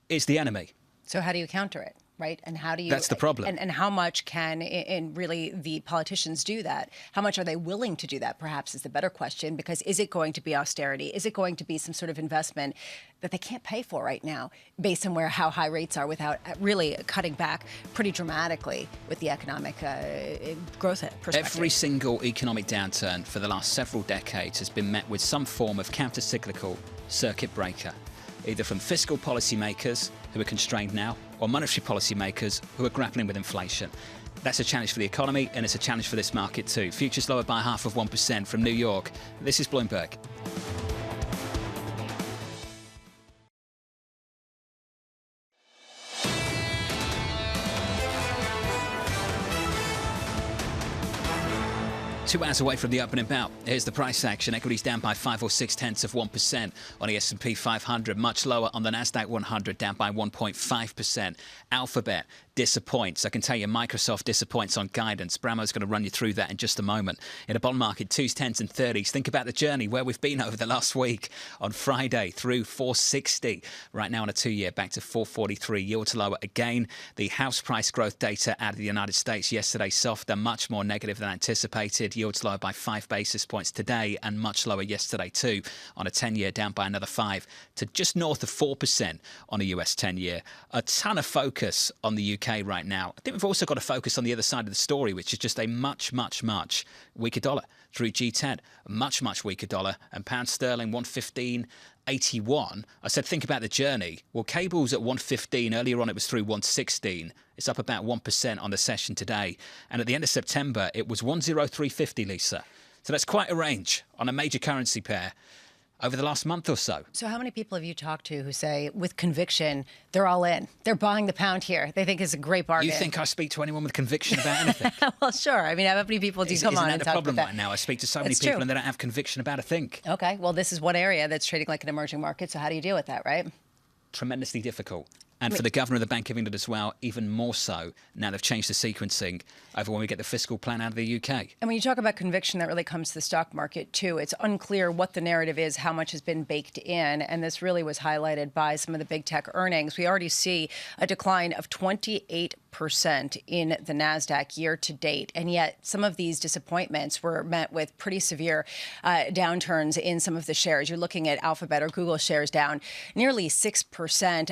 is the enemy. So how do you counter it? Right? And how do you... That's the problem. And how much can really the politicians do that? How much are they willing to do that, perhaps, is the better question, because is it going to be austerity? Is it going to be some sort of investment that they can't pay for right now based on how high rates are, without really cutting back pretty dramatically with the economic growth perspective? Every single economic downturn for the last several decades has been met with some form of counter-cyclical circuit breaker, either from fiscal policymakers who are constrained now, or monetary policymakers who are grappling with inflation. That's a challenge for the economy, and it's a challenge for this market too. Futures lower by 0.5% from New York. This is Bloomberg. 2 hours away from the opening bell. Here's the price action. Equities down by 5 or 0.6% on the S&P 500. Much lower on the Nasdaq 100, down by 1.5%. Alphabet disappoints. I can tell you Microsoft disappoints on guidance. Bramo's going to run you through that in just a moment. In a bond market, 2s, 10s and 30s. Think about the journey where we've been over the last week. On Friday through 460. Right now on a 2-year back to 443. Yields lower again. The house price growth data out of the United States yesterday softer, much more negative than anticipated. Yields lower by 5 basis points today and much lower yesterday too. On a 10-year down by another 5 to just north of 4% on a US 10-year. A ton of focus on the UK right now. I think we've also got to focus on the other side of the story, which is just a much weaker dollar through G10. A much weaker dollar, and pound sterling 115.81. I said think about the journey. Well, cable's at 115. Earlier on it was through 116. It's up about 1% on the session today. And at the end of September, it was 103.50, Lisa. So that's quite a range on a major currency pair over the last month or so. So how many people have you talked to who say, with conviction, they're all in? They're buying the pound here. They think it's a great bargain. You think I speak to anyone with conviction about anything? Well, sure. I mean, how many people do you come on and talk about that? Isn't that the problem right now? I speak to so many people and they don't have conviction about a thing. Okay. Well, this is one area that's trading like an emerging market. So how do you deal with that, right? Tremendously difficult. And for the Governor of the Bank of England as well, even more so. Now they've changed the sequencing over when we get the fiscal plan out of the UK. And when you talk about conviction, that really comes to the stock market, too. It's unclear what the narrative is, how much has been baked in. And this really was highlighted by some of the big tech earnings. We already see a decline of 28% in the NASDAQ year to date. And yet some of these disappointments were met with pretty severe downturns in some of the shares. You're looking at Alphabet or Google shares down nearly 6%.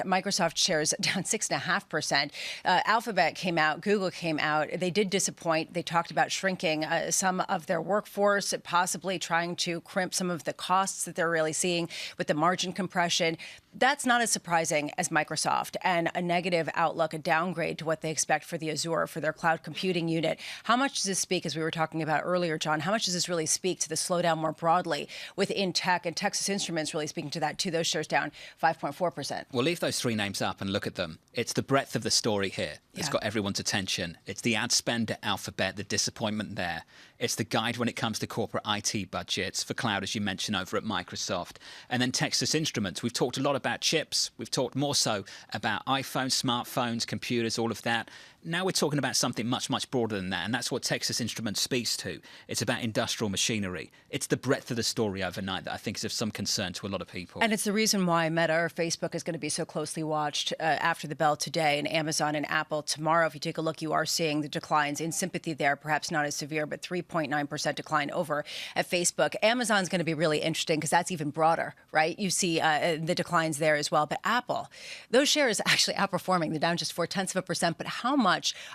Microsoft shares down 6.5%. Alphabet came out, Google came out. They did disappoint. They talked about shrinking some of their workforce, possibly trying to crimp some of the costs that they're really seeing with the margin compression. That's not as surprising as Microsoft, and a negative outlook, a downgrade to what they expect for the Azure, for their cloud computing unit. How much does this speak, as we were talking about earlier, John, how much does this really speak to the slowdown more broadly within tech, and Texas Instruments really speaking to that too? Those shares down 5.4%. We'll leave those 3 names up and look at them. It's the breadth of the story here that's got everyone's attention. It's the ad spend at Alphabet, the disappointment there. It's the guide when it comes to corporate IT budgets for cloud, as you mentioned, over at Microsoft. And then Texas Instruments. We've talked a lot about chips. We've talked more so about iPhones, smartphones, computers, all of that. Now we're talking about something much broader than that, and that's what Texas Instruments speaks to. It's about industrial machinery. It's the breadth of the story overnight that I think is of some concern to a lot of people. And it's the reason why Meta or Facebook is going to be so closely watched after the bell today, and Amazon and Apple tomorrow. If you take a look, you are seeing the declines in sympathy there, perhaps not as severe, but 3.9% decline over at Facebook. Amazon's going to be really interesting because that's even broader, right? You see the declines there as well. But Apple, those shares actually outperforming. They're down just 0.4%. But how much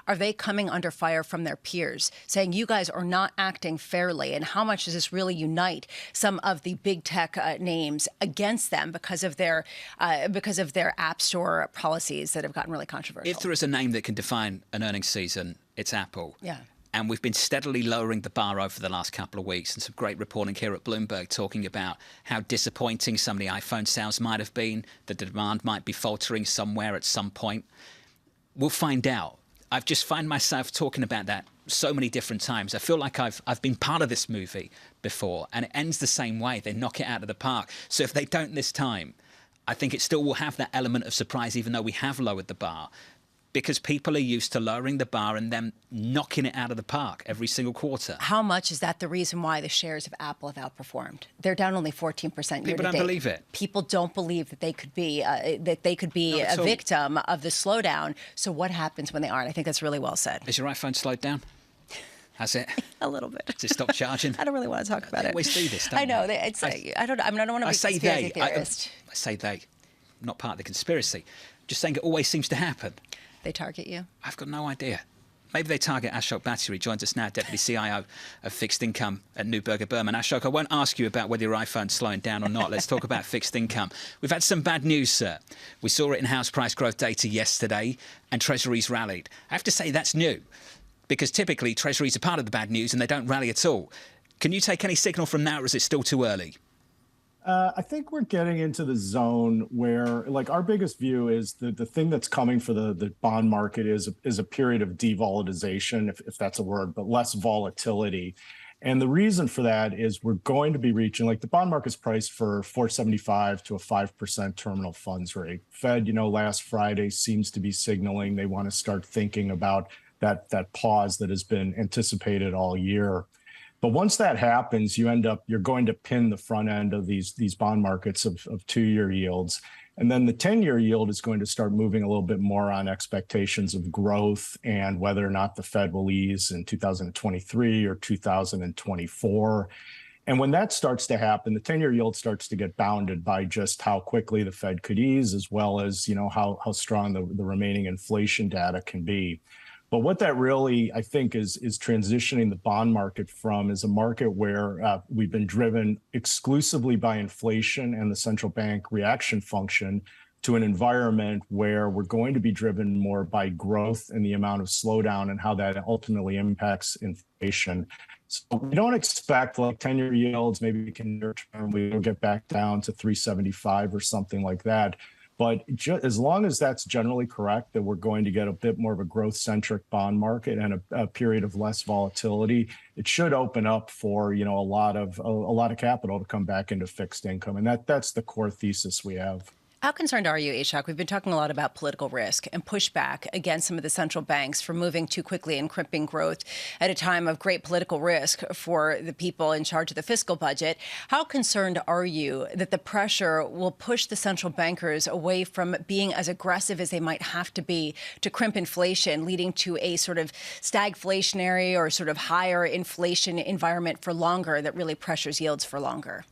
are they coming under fire from their peers, saying you guys are not acting fairly? And how much does this really unite some of the big tech names against them because of their app store policies that have gotten really controversial? If there is a name that can define an earnings season, it's Apple. Yeah. And we've been steadily lowering the bar over the last couple of weeks, and some great reporting here at Bloomberg talking about how disappointing some of the iPhone sales might have been, the demand might be faltering somewhere at some point. We'll find out. I've just find myself talking about that so many different times. I feel like I've been part of this movie before, and it ends the same way. They knock it out of the park. So if they don't this time, I think it still will have that element of surprise, even though we have lowered the bar, because people are used to lowering the bar and then knocking it out of the park every single quarter. How much is that the reason why the shares of Apple have outperformed? They're down only 14% year to date. People don't believe it. People don't believe that they could be a victim of the slowdown. So what happens when they aren't? I think that's really well said. Is your iPhone slowed down? Has it? A little bit. Does it stop charging? I don't really want to talk about it. They always do this, don't I know. they? I don't want to be a conspiracy theorist. I say they. I'm not part of the conspiracy. Just saying it always seems to happen. They target you? I've got no idea. Maybe they target Ashok Bhattacharya. Joins us now, Deputy CIO of Fixed Income at Neuberger Berman. Ashok, I won't ask you about whether your iPhone's slowing down or not. Let's talk about fixed income. We've had some bad news, sir. We saw it in house price growth data yesterday, and Treasuries rallied. I have to say that's new, because typically Treasuries are part of the bad news and they don't rally at all. Can you take any signal from that, or is it still too early? I think we're getting into the zone where, like, our biggest view is the thing that's coming for the bond market is a period of devolatilization, if that's a word, but less volatility. And the reason for that is we're going to be reaching, like the bond market's priced for 4.75 to a 5% terminal funds rate. Fed, last Friday seems to be signaling they want to start thinking about that pause that has been anticipated all year. But once that happens, you're going to pin the front end of these bond markets of 2-year yields. And then the 10-year yield is going to start moving a little bit more on expectations of growth and whether or not the Fed will ease in 2023 or 2024. And when that starts to happen, the 10-year yield starts to get bounded by just how quickly the Fed could ease, as well as how strong the remaining inflation data can be. But what that really, I think, is transitioning the bond market from is a market where we've been driven exclusively by inflation and the central bank reaction function to an environment where we're going to be driven more by growth and the amount of slowdown and how that ultimately impacts inflation. So we don't expect like 10-year yields, maybe we can near term, we'll get back down to 3.75 or something like that. But as long as that's generally correct, that we're going to get a bit more of a growth-centric bond market and a period of less volatility, it should open up for a lot of capital to come back into fixed income, and that's the core thesis we have. How concerned are you, Ashok? We've been talking a lot about political risk and pushback against some of the central banks for moving too quickly and crimping growth at a time of great political risk for the people in charge of the fiscal budget. How concerned are you that the pressure will push the central bankers away from being as aggressive as they might have to be to crimp inflation, leading to a sort of stagflationary or sort of higher inflation environment for longer that really pressures yields for longer?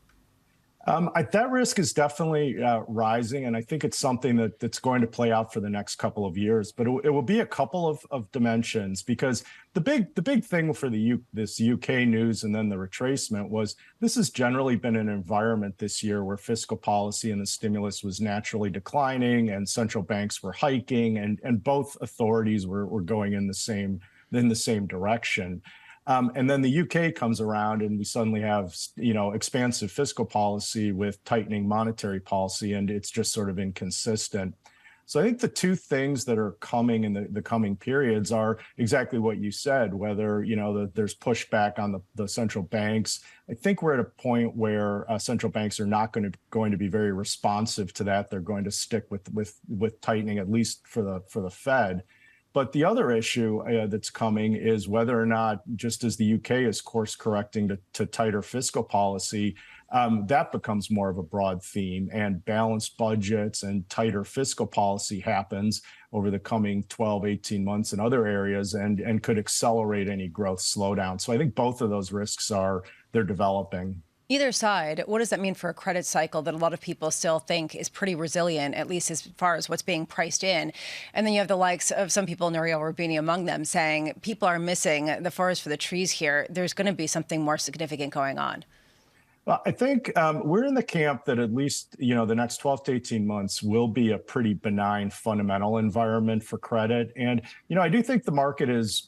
That risk is definitely rising, and I think it's something that's going to play out for the next couple of years. But it will be a couple of dimensions, because the big thing for this UK news and then the retracement was this has generally been an environment this year where fiscal policy and the stimulus was naturally declining, and central banks were hiking, and both authorities were going in the same direction. And then the UK comes around and we suddenly have, expansive fiscal policy with tightening monetary policy, and it's just sort of inconsistent. So I think the two things that are coming in the coming periods are exactly what you said, whether, there's pushback on the central banks. I think we're at a point where central banks are not going to be very responsive to that. They're going to stick with tightening, at least for the Fed. But the other issue that's coming is whether or not, just as the UK is course correcting to tighter fiscal policy, that becomes more of a broad theme, and balanced budgets and tighter fiscal policy happens over the coming 12, 18 months in other areas and could accelerate any growth slowdown. So I think both of those risks they're developing. Either side, what does that mean for a credit cycle that a lot of people still think is pretty resilient, at least as far as what's being priced in? And then you have the likes of some people, Nouriel Roubini among them, saying people are missing the forest for the trees here. There's going to be something more significant going on. Well, I think we're in the camp that at least, the next 12 to 18 months will be a pretty benign fundamental environment for credit. And, I do think the market is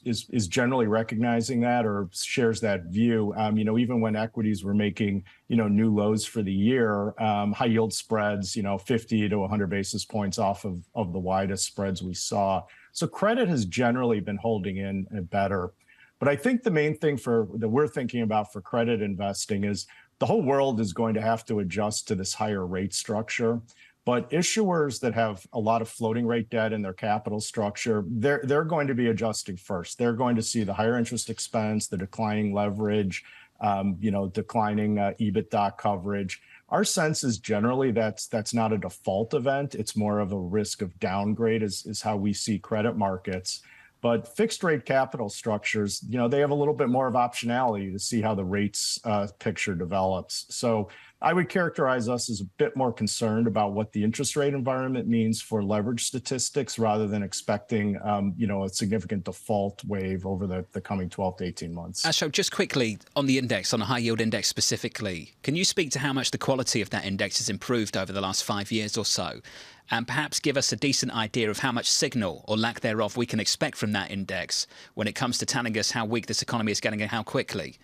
generally recognizing that or shares that view. Even when equities were making, new lows for the year, high yield spreads, 50 to 100 basis points off of the widest spreads we saw. So credit has generally been holding in better. But I think the main thing that we're thinking about for credit investing is the whole world is going to have to adjust to this higher rate structure. But issuers that have a lot of floating rate debt in their capital structure, they're going to be adjusting first. They're going to see the higher interest expense, the declining leverage, declining EBITDA coverage. Our sense is generally that's not a default event. It's more of a risk of downgrade is how we see credit markets. But fixed rate capital structures, they have a little bit more of optionality to see how the rates picture develops. So I would characterize us as a bit more concerned about what the interest rate environment means for leverage statistics rather than expecting, a significant default wave over the coming 12 to 18 months. Ashok, just quickly on the index, on the high yield index specifically, can you speak to how much the quality of that index has improved over the last 5 years or so? And perhaps give us a decent idea of how much signal or lack thereof we can expect from that index when it comes to telling us how weak this economy is getting and how quickly?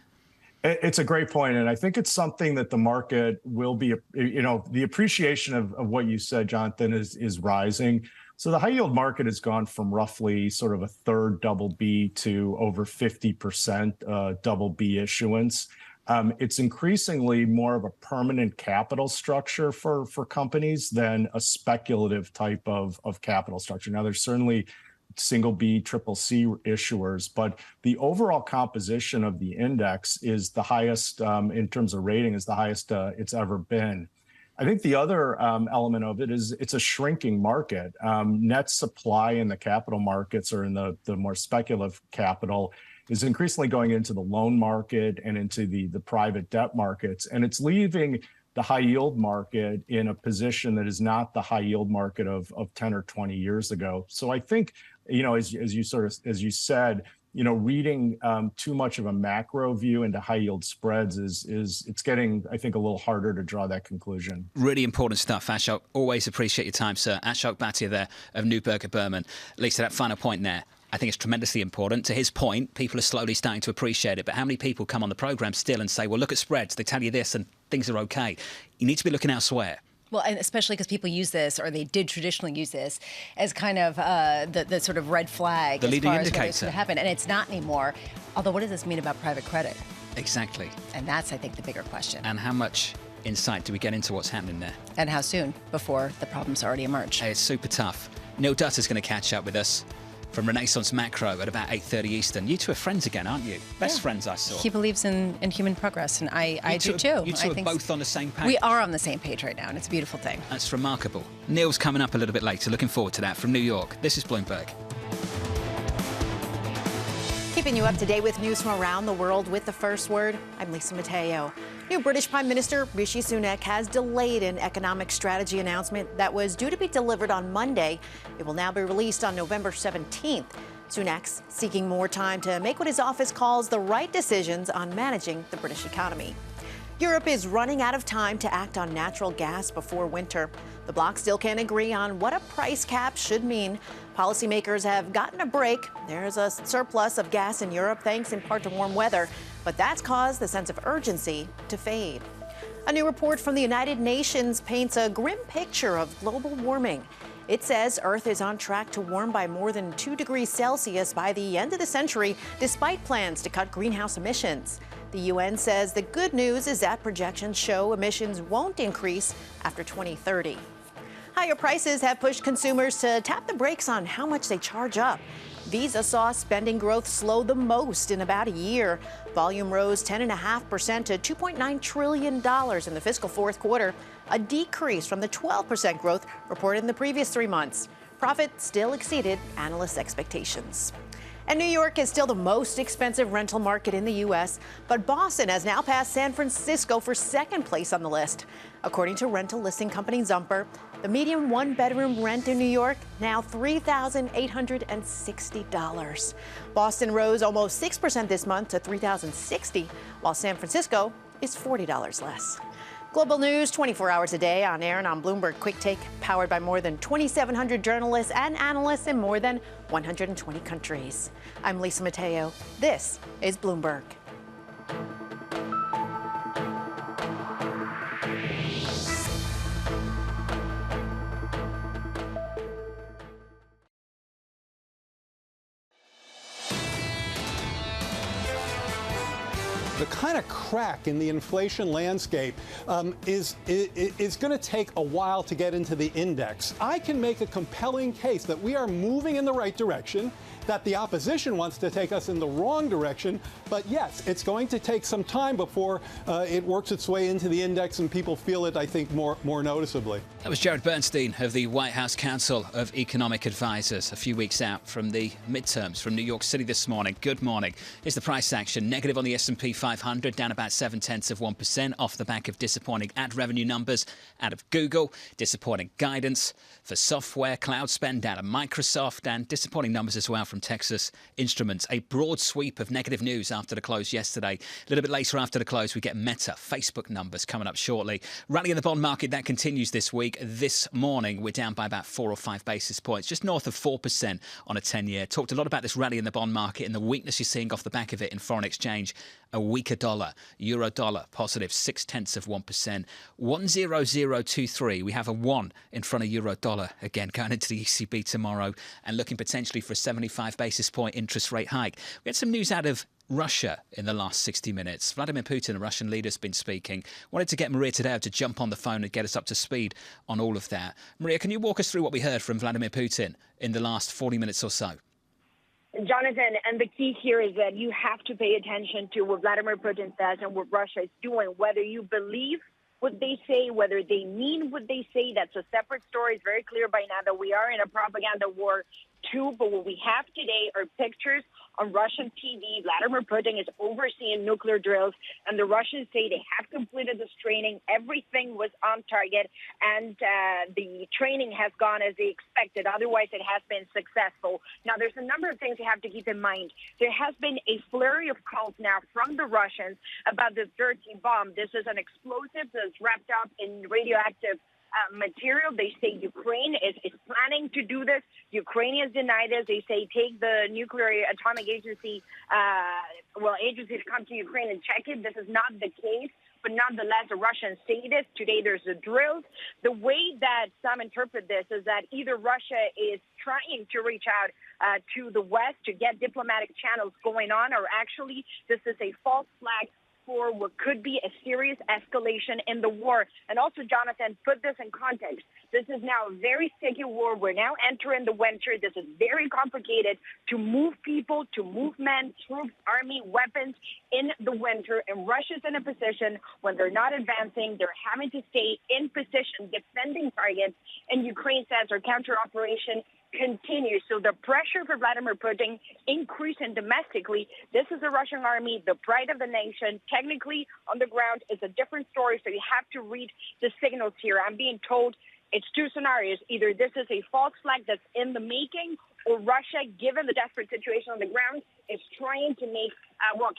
It's a great point, and I think it's something that the market will be, the appreciation of what you said, Jonathan, is rising. So the high yield market has gone from roughly sort of a third double B to over 50% double B issuance. It's increasingly more of a permanent capital structure for companies than a speculative type of capital structure. Now, there's certainly single B, triple C issuers, but the overall composition of the index is the highest in terms of rating, is the highest it's ever been. I think the other element of it is it's a shrinking market. Net supply in the capital markets, or in the more speculative capital, is increasingly going into the loan market and into the private debt markets. And it's leaving the high yield market in a position that is not the high yield market of 10 or 20 years ago. So I think, as you said, reading too much of a macro view into high yield spreads it's getting, I think, a little harder to draw that conclusion. Really important stuff, Ashok. Always appreciate your time, sir. Ashok Bhatia there of Neuberger Berman. Lisa, that final point there, I think it's tremendously important. To his point, people are slowly starting to appreciate it. But how many people come on the programme still and say, well, look at spreads, they tell you this and things are okay? You need to be looking elsewhere. Well, and especially because people use this, or they did traditionally use this, as kind of the sort of red flag. The leading indicator. As far as what's going to happen. And it's not anymore. Although, what does this mean about private credit? Exactly. And that's, I think, the bigger question. And how much insight do we get into what's happening there? And how soon before the problems already emerge? It's super tough. Neil Dutt is going to catch up with us from Renaissance Macro at about 8:30 Eastern. You two are friends again, aren't you? Best friends, I saw. He believes in human progress, and I do too. You two are both on the same page. We are on the same page right now, and it's a beautiful thing. That's remarkable. Neil's coming up a little bit later. Looking forward to that. From New York, this is Bloomberg. Keeping you up to date with news from around the world with the first word, I'm Lisa Mateo. New British Prime Minister Rishi Sunak has delayed an economic strategy announcement that was due to be delivered on Monday. It will now be released on November 17th. Sunak's seeking more time to make what his office calls the right decisions on managing the British economy. Europe is running out of time to act on natural gas before winter. The bloc still can't agree on what a price cap should mean. Policymakers have gotten a break. There's a surplus of gas in Europe, thanks in part to warm weather, but that's caused the sense of urgency to fade. A new report from the United Nations paints a grim picture of global warming. It says Earth is on track to warm by more than 2 degrees Celsius by the end of the century, despite plans to cut greenhouse emissions. The UN says the good news is that projections show emissions won't increase after 2030. Higher prices have pushed consumers to tap the brakes on how much they charge up. Visa saw spending growth slow the most in about a year. Volume rose 10.5% to $2.9 trillion in the fiscal fourth quarter, a decrease from the 12% growth reported in the previous 3 months. Profit still exceeded analysts' expectations. And New York is still the most expensive rental market in the U.S., but Boston has now passed San Francisco for second place on the list. According to rental listing company Zumper, the median one-bedroom rent in New York now $3,860. Boston rose almost 6% this month to $3,060, while San Francisco is $40 less. Global news 24 hours a day on air and on Bloomberg Quick Take, powered by more than 2,700 journalists and analysts in more than 120 countries. I'm Lisa Mateo. This is Bloomberg. The kind of crack in the inflation landscape is going to take a while to get into the index. I can make a compelling case that we are moving in the right direction, that the opposition wants to take us in the wrong direction. But yes, it's going to take some time before it works its way into the index and people feel it, I think, more noticeably. That was Jared Bernstein of the White House Council of Economic Advisors, a few weeks out from the midterms from New York City this morning. Good morning. Here's the price action. Negative on the S&P 500, down about 0.7% off the back of disappointing ad revenue numbers out of Google, disappointing guidance for software, cloud spend down at Microsoft, and disappointing numbers as well from Texas Instruments. A broad sweep of negative news after the close yesterday. A little bit later after the close, we get Meta, Facebook numbers coming up shortly. Rally in the bond market, that continues this week. This morning, we're down by about 4 or 5 basis points, just north of 4% on a 10-year. Talked a lot about this rally in the bond market and the weakness you're seeing off the back of it in foreign exchange a week weaker dollar. Euro dollar positive 0.6%. 1.0023. We have a 1 in front of euro dollar again going into the ECB tomorrow and looking potentially for a 75 basis point interest rate hike. We had some news out of Russia in the last 60 minutes. Vladimir Putin, the Russian leader, has been speaking. Wanted to get Maria Tadeo to jump on the phone and get us up to speed on all of that. Maria, can you walk us through what we heard from Vladimir Putin in the last 40 minutes or so? Jonathan, and the key here is that you have to pay attention to what Vladimir Putin says and what Russia is doing. Whether you believe what they say, whether they mean what they say, that's a separate story. It's very clear by now that we are in a propaganda war too, but what we have today are pictures on Russian TV. Vladimir Putin is overseeing nuclear drills, and the Russians say they have completed this training. Everything was on target, and the training has gone as they expected. Otherwise, it has been successful. Now, there's a number of things you have to keep in mind. There has been a flurry of calls now from the Russians about the dirty bomb. This is an explosive that's wrapped up in radioactive material. They say Ukraine is planning to do this. Ukrainians deny this. They say take the nuclear atomic agency, agency to come to Ukraine and check it. This is not the case. But nonetheless, the Russians say this. Today there's a drill. The way that some interpret this is that either Russia is trying to reach out to the West to get diplomatic channels going on, or actually this is a false flag for what could be a serious escalation in the war. And also, Jonathan, put this in context. This is now a very sticky war. We're now entering the winter. This is very complicated to move people, to move men, troops, army, weapons in the winter. And Russia's in a position when they're not advancing. They're having to stay in position, defending targets. And Ukraine says our counter operation continues. So the pressure for Vladimir Putin increasing domestically. This is the Russian army, the pride of the nation. Technically, on the ground, it's a different story. So you have to read the signals here. I'm being told it's two scenarios. Either this is a false flag that's in the making, or Russia, given the desperate situation on the ground, is trying to make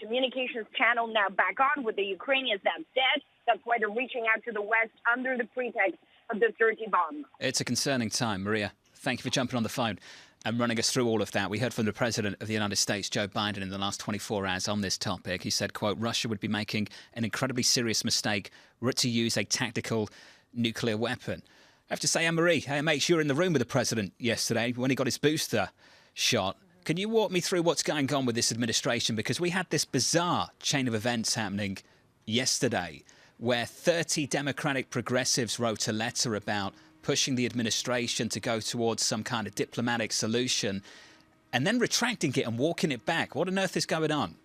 communications channel now back on with the Ukrainians. That's dead. That's why they're reaching out to the West under the pretext of the dirty bomb. It's a concerning time, Maria. Thank you for jumping on the phone and running us through all of that. We heard from the President of the United States, Joe Biden, in the last 24 hours on this topic. He said, quote, Russia would be making an incredibly serious mistake were it to use a tactical nuclear weapon. I have to say, Anne-Marie, hey, mate, you were in the room with the President yesterday when he got his booster shot. Can you walk me through what's going on with this administration? Because we had this bizarre chain of events happening yesterday where 30 Democratic progressives wrote a letter about pushing the administration to go towards some kind of diplomatic solution and then retracting it and walking it back. What on earth is going on?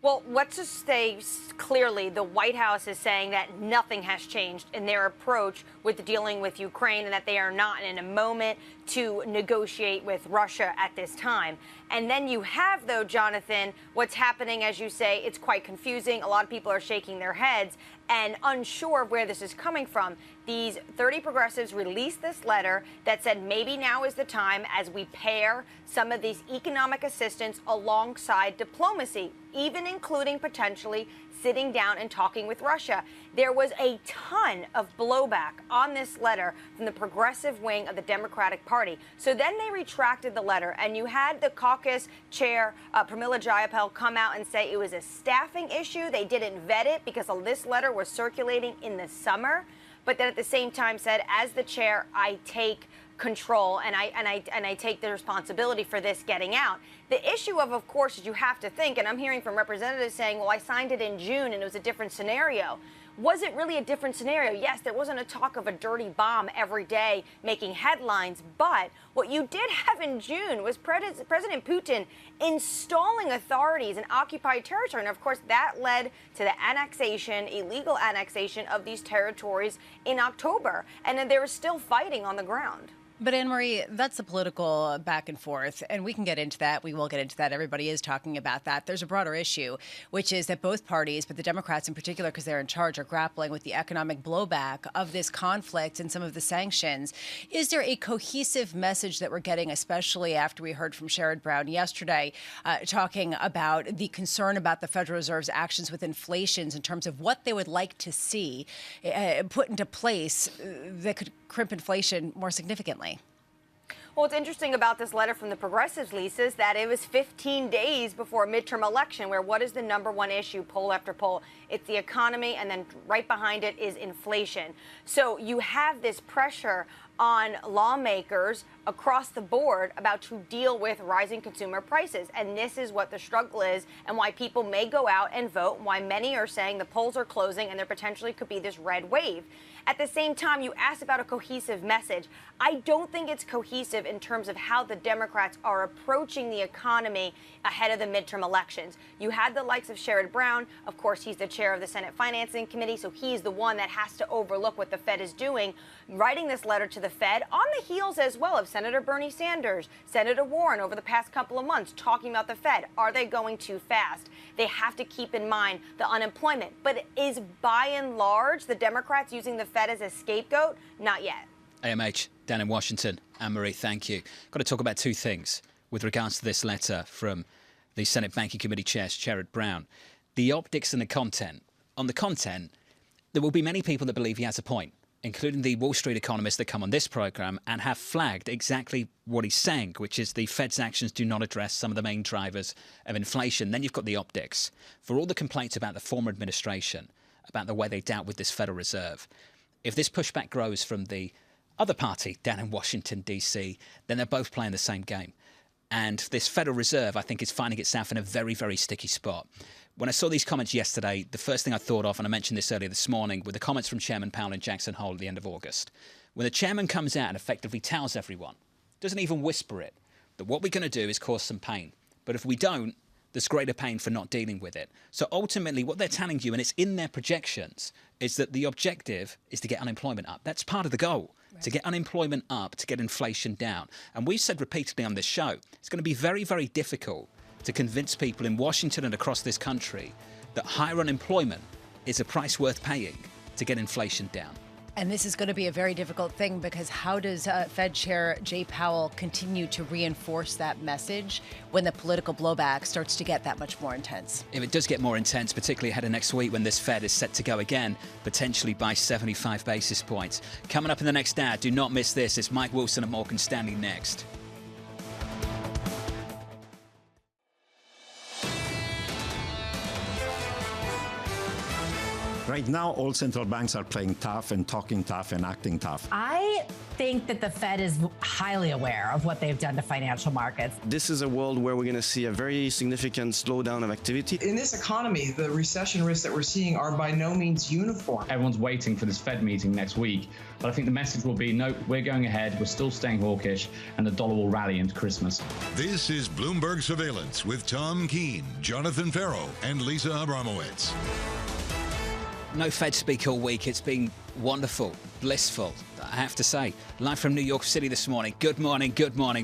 Well, let's just say clearly the White House is saying that nothing has changed in their approach with dealing with Ukraine and that they are not in a moment to negotiate with Russia at this time. And then you have, though, Jonathan, what's happening, as you say, it's quite confusing. A lot of people are shaking their heads and unsure of where this is coming from. These 30 progressives released this letter that said maybe now is the time as we pair some of these economic assistance alongside diplomacy, even including potentially sitting down and talking with Russia. There was a ton of blowback on this letter from the progressive wing of the Democratic Party. So then they retracted the letter, and you had the caucus chair, Pramila Jayapal, come out and say it was a staffing issue. They didn't vet it because this letter was circulating in the summer. But then at the same time said, as the chair, I take control and I take the responsibility for this getting out. The issue of course, is you have to think, and I'm hearing from representatives saying, well, I signed it in June and it was a different scenario. Was it really a different scenario? Yes, there wasn't a talk of a dirty bomb every day making headlines, but what you did have in June was President Putin installing authorities in occupied territory. And of course, that led to the annexation, illegal annexation of these territories in October. And then they were still fighting on the ground. But Anne-Marie, that's a political back and forth, and we can get into that. We will get into that. Everybody is talking about that. There's a broader issue, which is that both parties, but the Democrats in particular, because they're in charge, are grappling with the economic blowback of this conflict and some of the sanctions. Is there a cohesive message that we're getting, especially after we heard from Sherrod Brown yesterday, talking about the concern about the Federal Reserve's actions with inflations in terms of what they would like to see put into place that could crimp inflation more significantly? Well, what's interesting about this letter from the progressives, Lisa, is that it was 15 days before a midterm election, where what is the number one issue, poll after poll? It's the economy, and then right behind it is inflation. So you have this pressure on lawmakers across the board about to deal with rising consumer prices. And this is what the struggle is, and why people may go out and vote, why many are saying the polls are closing and there potentially could be this red wave. At the same time, you asked about a cohesive message. I don't think it's cohesive in terms of how the Democrats are approaching the economy ahead of the midterm elections. You had the likes of Sherrod Brown. Of course, he's the chair of the Senate Financing Committee, so he's the one that has to overlook what the Fed is doing, writing this letter to the Fed on the heels as well of Senator Bernie Sanders, Senator Warren over the past couple of months talking about the Fed. Are they going too fast? They have to keep in mind the unemployment. But is by and large the Democrats using the Fed as a scapegoat? Not yet. AMH, down in Washington. Anne-Marie, thank you. Got to talk about two things with regards to this letter from the Senate Banking Committee Chair, Sherrod Brown. The optics and the content. On the content, there will be many people that believe he has a point, including the Wall Street economists that come on this programme and have flagged exactly what he's saying, which is the Fed's actions do not address some of the main drivers of inflation. Then you've got the optics. For all the complaints about the former administration, about the way they dealt with this Federal Reserve, if this pushback grows from the other party down in Washington, D.C., then they're both playing the same game. And this Federal Reserve, I think, is finding itself in a very, very sticky spot. When I saw these comments yesterday, the first thing I thought of, and I mentioned this earlier this morning, were the comments from Chairman Powell in Jackson Hole at the end of August. When the chairman comes out and effectively tells everyone, doesn't even whisper it, that what we're going to do is cause some pain. But if we don't, there's greater pain for not dealing with it. So ultimately, what they're telling you, and it's in their projections, is that the objective is to get unemployment up. That's part of the goal, to get unemployment up, to get inflation down. And we've said repeatedly on this show, it's going to be very, very difficult to convince people in Washington and across this country that higher unemployment is a price worth paying to get inflation down. And this is going to be a very difficult thing, because how does Fed Chair Jay Powell continue to reinforce that message when the political blowback starts to get that much more intense? If it does get more intense, particularly ahead of next week when this Fed is set to go again, potentially by 75 basis points. Coming up in the next hour, do not miss this. It's Mike Wilson at Morgan Stanley next. Right now, all central banks are playing tough and talking tough and acting tough. I think that the Fed is highly aware of what they've done to financial markets. This is a world where we're going to see a very significant slowdown of activity. In this economy, the recession risks that we're seeing are by no means uniform. Everyone's waiting for this Fed meeting next week, but I think the message will be, no, we're going ahead, we're still staying hawkish, and the dollar will rally into Christmas. This is Bloomberg Surveillance with Tom Keene, Jonathan Ferro, and Lisa Abramowicz. No Fed speak all week. It's been wonderful, blissful, I have to say. Live from New York City this morning. Good morning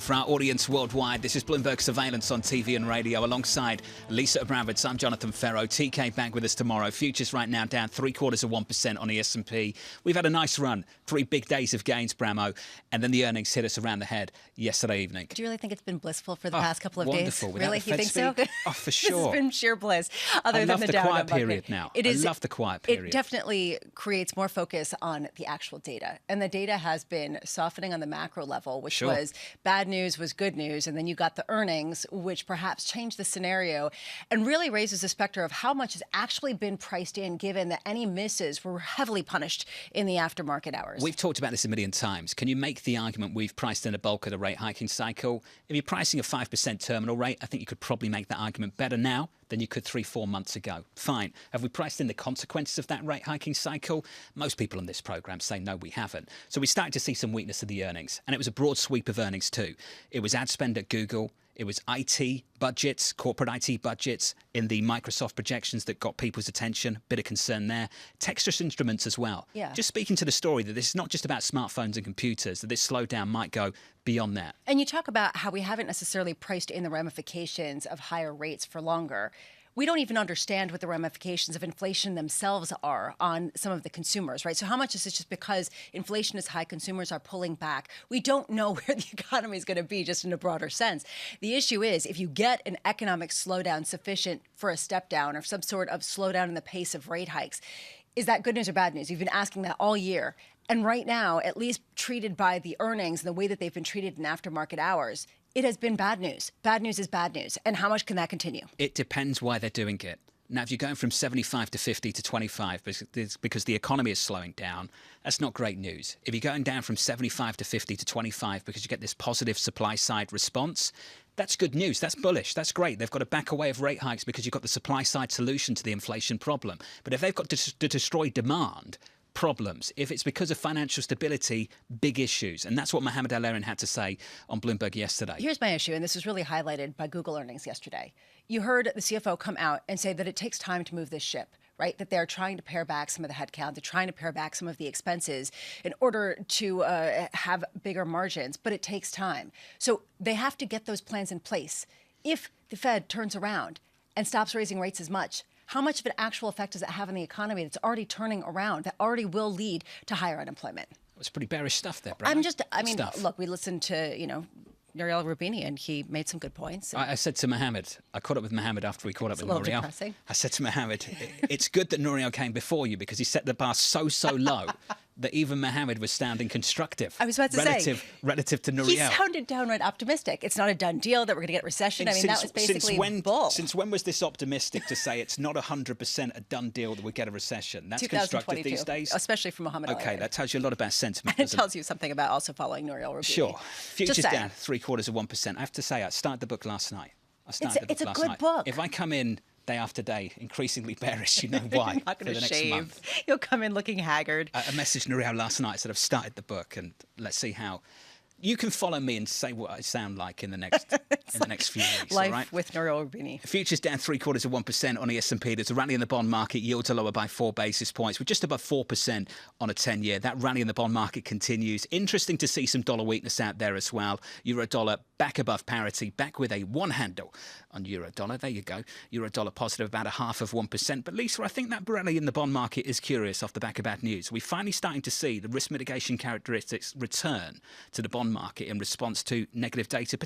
for our audience worldwide. This is Bloomberg Surveillance on TV and radio alongside Lisa Abramowicz. I'm Jonathan Ferro. TK back with us tomorrow. Futures right now down 0.75% on the S&P. We've had a nice run. 3 big days of gains, Bramo. And then the earnings hit us around the head yesterday evening. Do you really think it's been blissful for the past couple of wonderful. days? Really? You think so? Oh, for sure. This has been sheer bliss. Other than the down quiet market. period now. I love the quiet period. It definitely creates more focus on the actual data. And the data has been softening on the macro level, which was bad news was good news. And then you got the earnings, which perhaps changed the scenario and really raises the specter of how much has actually been priced in, given that any misses were heavily punished in the aftermarket hours. We've talked about this a million times. Can you make the argument we've priced in a bulk of the rate hiking cycle? If you're pricing a 5% terminal rate, I think you could probably make that argument better now than you could 3-4 months ago. Fine. Have we priced in the consequences of that rate hiking cycle? Most people on this programme say no, we haven't. So we started to see some weakness of the earnings. And it was a broad sweep of earnings too. It was ad spend at Google. It was IT budgets, corporate IT budgets in the Microsoft projections that got people's attention. Bit of concern there. Texas Instruments as well. Yeah. Just speaking to the story that this is not just about smartphones and computers, that this slowdown might go beyond that. And you talk about how we haven't necessarily priced in the ramifications of higher rates for longer. We don't even understand what the ramifications of inflation themselves are on some of the consumers, right? So how much is this just because inflation is high, consumers are pulling back? We don't know where the economy is going to be just in a broader sense. The issue is if you get an economic slowdown sufficient for a step down or some sort of slowdown in the pace of rate hikes, is that good news or bad news? You've been asking that all year. And right now, at least treated by the earnings and the way that they've been treated in aftermarket hours, it has been bad news. Bad news is bad news. And how much can that continue? It depends why they're doing it. Now, if you're going from 75 to 50 to 25 because the economy is slowing down, that's not great news. If you're going down from 75 to 50 to 25 because you get this positive supply side response, that's good news. That's bullish. That's great. They've got to back away of rate hikes because you've got the supply side solution to the inflation problem. But if they've got to destroy demand, problems. If it's because of financial stability, big issues. And that's what Mohamed El-Erian had to say on Bloomberg yesterday. Here's my issue, and this was really highlighted by Google earnings yesterday. You heard the CFO come out and say that it takes time to move this ship, right? That they're trying to pare back some of the headcount. They're trying to pare back some of the expenses in order to have bigger margins, but it takes time. So they have to get those plans in place. If the Fed turns around and stops raising rates as much, how much of an actual effect does it have on the economy that's already turning around, that already will lead to higher unemployment? It was pretty bearish stuff there, Brian. Look, we listened to, Nouriel Roubini, and he made some good points. I said to Mohamed, I caught up with Mohamed after we caught up with Nouriel. Depressing. I said to Mohamed, it's good that Nouriel came before you because he set the bar so low that even Mohamed was sounding constructive. I was about to say. Relative to Nouriel. He sounded downright optimistic. It's not a done deal that we're going to get recession. That was basically bull. Since when was this optimistic to say it's not 100% a done deal that we get a recession? That's 2022, constructive these days? Especially from Mohamed El-Erian. Okay, that tells you a lot about sentiment. And it tells you something about also following Nouriel Roubini. Sure. Futures down 0.75%. I have to say, I started the book last night. It's a good book. If I come in day after day, increasingly bearish, you know why. You're not going to shave. Month. You'll come in looking haggard. I messaged Nouriel last night, said I've started the book, and let's see how. You can follow me and say what I sound like in the next few weeks. Life all right? with Nouriel Roubini. Futures down 0.75% on the S&P. There's a rally in the bond market. Yields are lower by 4 basis points. We're just above 4% on a 10-year. That rally in the bond market continues. Interesting to see some dollar weakness out there as well. Euro dollar back above parity, back with a one handle on euro dollar. There you go. Euro dollar positive about 0.5%. But Lisa, I think that rally in the bond market is curious off the back of bad news. We're finally starting to see the risk mitigation characteristics return to the bond market in response to negative data,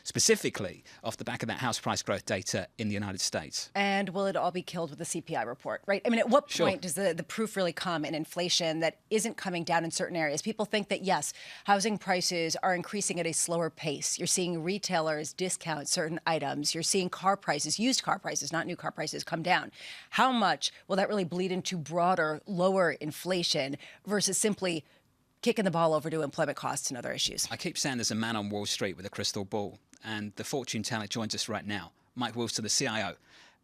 specifically off the back of that house price growth data in the United States. And will it all be killed with the CPI report, right? I mean, at what point does the proof really come in inflation that isn't coming down in certain areas? People think that, yes, housing prices are increasing at a slower pace. You're seeing retailers discount certain items. You're seeing car prices, used car prices, not new car prices, come down. How much will that really bleed into broader, lower inflation versus simply kicking the ball over to employment costs and other issues? I keep saying there's a man on Wall Street with a crystal ball, and the fortune teller joins us right now. Mike Wilson, the CIO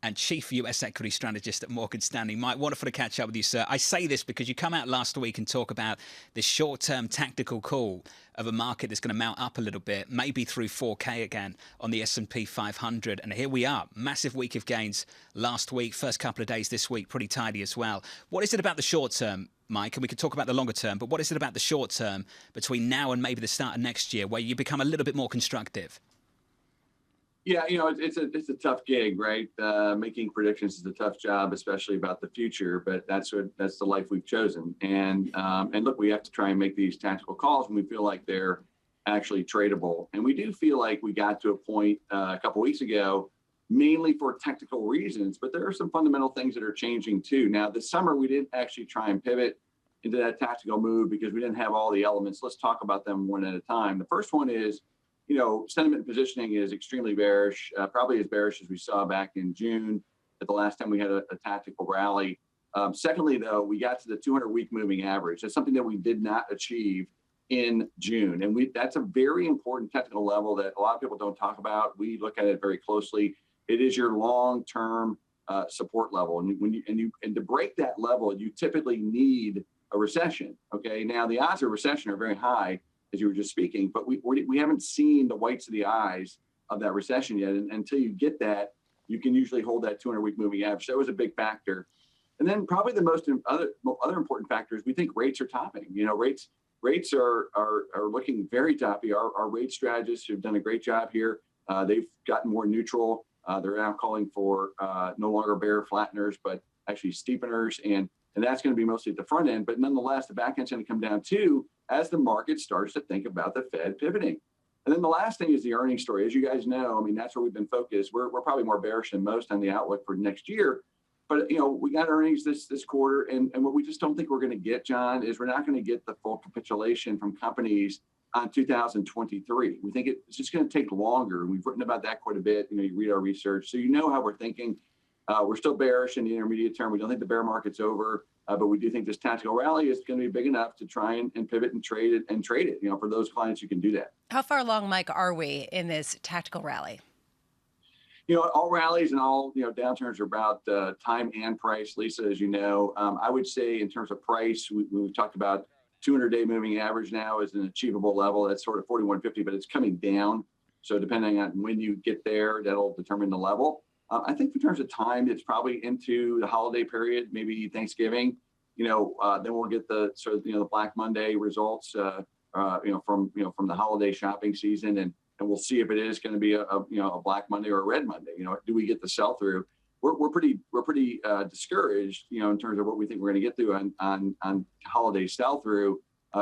and Chief US Equity Strategist at Morgan Stanley. Mike, wonderful to catch up with you, sir. I say this because you come out last week and talk about this short-term tactical call of a market that's going to mount up a little bit, maybe through 4K again on the S&P 500. And here we are, massive week of gains last week, first couple of days this week, pretty tidy as well. What is it about the short term, Mike? And we could talk about the longer term, but what is it about the short term between now and maybe the start of next year where you become a little bit more constructive? Yeah, it's a tough gig, right? Making predictions is a tough job, especially about the future. But that's the life we've chosen. And look, we have to try and make these tactical calls when we feel like they're actually tradable. And we do feel like we got to a point a couple weeks ago, mainly for technical reasons. But there are some fundamental things that are changing too. Now, this summer we didn't actually try and pivot into that tactical move because we didn't have all the elements. Let's talk about them one at a time. The first one is, sentiment and positioning is extremely bearish, probably as bearish as we saw back in June at the last time we had a tactical rally. Secondly, though, we got to the 200-week moving average. That's something that we did not achieve in June. And that's a very important technical level that a lot of people don't talk about. We look at it very closely. It is your long-term support level. And to break that level, you typically need a recession. Okay. Now, the odds of recession are very high, as you were just speaking, but we haven't seen the whites of the eyes of that recession yet. And until you get that, you can usually hold that 200-week moving average. That was a big factor. And then probably the most other important factor is we think rates are topping. Rates are looking very toppy. Our rate strategists have done a great job here. They've gotten more neutral. They're now calling for no longer bear flatteners, but actually steepeners. And that's going to be mostly at the front end. But nonetheless, the back end's going to come down too as the market starts to think about the Fed pivoting. And then the last thing is the earnings story. As you guys know, that's where we've been focused. We're probably more bearish than most on the outlook for next year. But, we got earnings this quarter, and what we just don't think we're going to get, John, is we're not going to get the full capitulation from companies on 2023. We think it's just going to take longer. We've written about that quite a bit. You read our research, so how we're thinking. We're still bearish in the intermediate term. We don't think the bear market's over, but we do think this tactical rally is going to be big enough to try and pivot and trade it. For those clients who can do that. How far along, Mike, are we in this tactical rally? All rallies and all, downturns are about time and price, Lisa, as you know. I would say in terms of price, we've talked about 200-day moving average now is an achievable level. That's sort of 4150, but it's coming down. So depending on when you get there, that'll determine the level. I think in terms of time, it's probably into the holiday period, maybe Thanksgiving. Then we'll get the sort of, the Black Monday results, from the holiday shopping season, and we'll see if it is going to be a Black Monday or a Red Monday. Do we get the sell through? We're pretty discouraged, in terms of what we think we're going to get through on holiday sell through,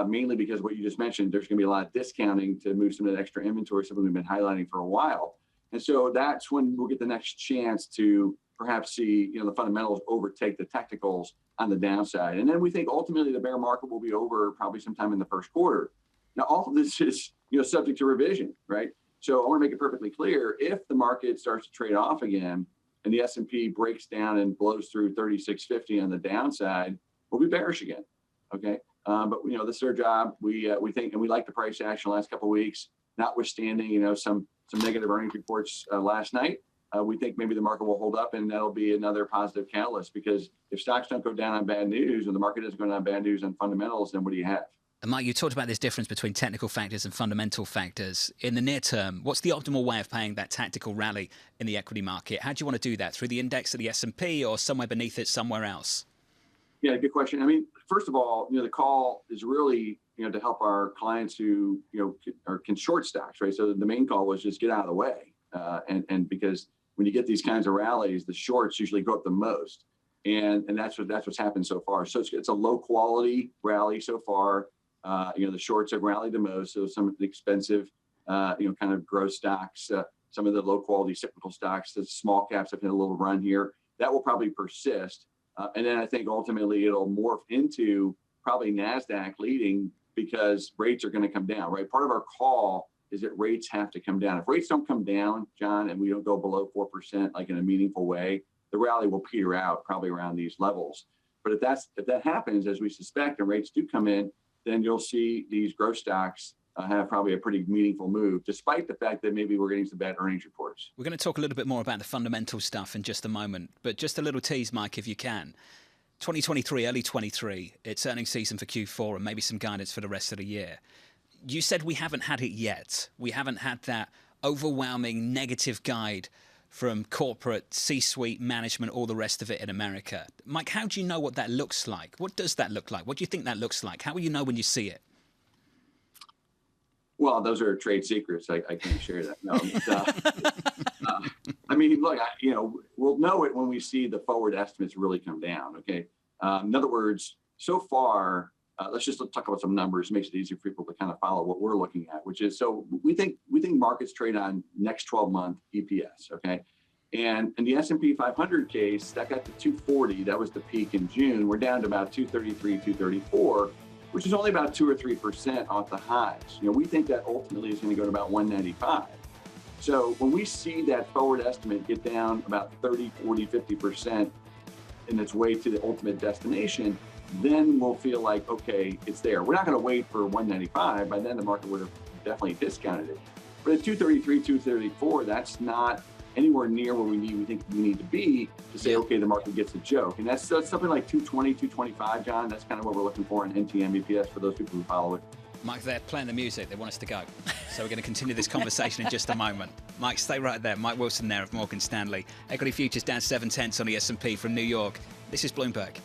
mainly because what you just mentioned, there's going to be a lot of discounting to move some of that extra inventory, something we've been highlighting for a while. And so that's when we'll get the next chance to perhaps see, the fundamentals overtake the technicals on the downside. And then we think ultimately the bear market will be over probably sometime in the first quarter. Now, all of this is, subject to revision, right? So I want to make it perfectly clear, if the market starts to trade off again and the S&P breaks down and blows through 3650 on the downside, we'll be bearish again, okay? But, this is our job. We think, and we like the price action the last couple of weeks, notwithstanding, some negative earnings reports last night. We think maybe the market will hold up, and that'll be another positive catalyst, because if stocks don't go down on bad news or the market isn't going down on bad news on fundamentals, then what do you have? And Mike, you talked about this difference between technical factors and fundamental factors. In the near term, what's the optimal way of paying that tactical rally in the equity market? How do you want to do that? Through the index of the S&P or somewhere beneath it, somewhere else? Yeah, good question. I mean, first of all, the call is really, to help our clients who, can short stocks, right? So the main call was just get out of the way. And because when you get these kinds of rallies, the shorts usually go up the most. And that's what's happened so far. So it's a low quality rally so far. The shorts have rallied the most. So some of the expensive, kind of growth stocks, some of the low quality cyclical stocks, the small caps have hit a little run here. That will probably persist. And then I think ultimately it'll morph into probably NASDAQ leading, because rates are going to come down, right? Part of our call is that rates have to come down. If rates don't come down, John, and we don't go below 4%, like in a meaningful way, the rally will peter out probably around these levels. But if that happens, as we suspect, and rates do come in, then you'll see these growth stocks have probably a pretty meaningful move, despite the fact that maybe we're getting some bad earnings reports. We're going to talk a little bit more about the fundamental stuff in just a moment, but just a little tease, Mike, if you can. 2023, early 23, it's earnings season for Q4 and maybe some guidance for the rest of the year. You said we haven't had it yet. We haven't had that overwhelming negative guide from corporate, C-suite management, all the rest of it in America. Mike, how do you know what that looks like? What does that look like? What do you think that looks like? How will you know when you see it? Well, those are trade secrets. I can't share that. No, I mean, look, we'll know it when we see the forward estimates really come down. Okay. In other words, so far, let's just talk about some numbers. It makes it easier for people to kind of follow what we're looking at, which is, so we think markets trade on next 12-month EPS. Okay. And in the S&P 500 case, that got to 240. That was the peak in June. We're down to about 233, 234. Which is only about 2 or 3% off the highs. We think that ultimately is going to go to about 195. So when we see that forward estimate get down about 30, 40, 50% in its way to the ultimate destination, then we'll feel like, okay, it's there. We're not going to wait for 195. By then the market would have definitely discounted it. But at 233, 234, that's not anywhere near where we think we need to be to say, okay, the market gets a joke. And that's something like 220, 225, John. That's kind of what we're looking for in NTM EPS for those people who follow it. Mike, they're playing the music. They want us to go. So we're going to continue this conversation in just a moment. Mike, stay right there. Mike Wilson there of Morgan Stanley. Equity futures down 0.7 on the S&P from New York. This is Bloomberg.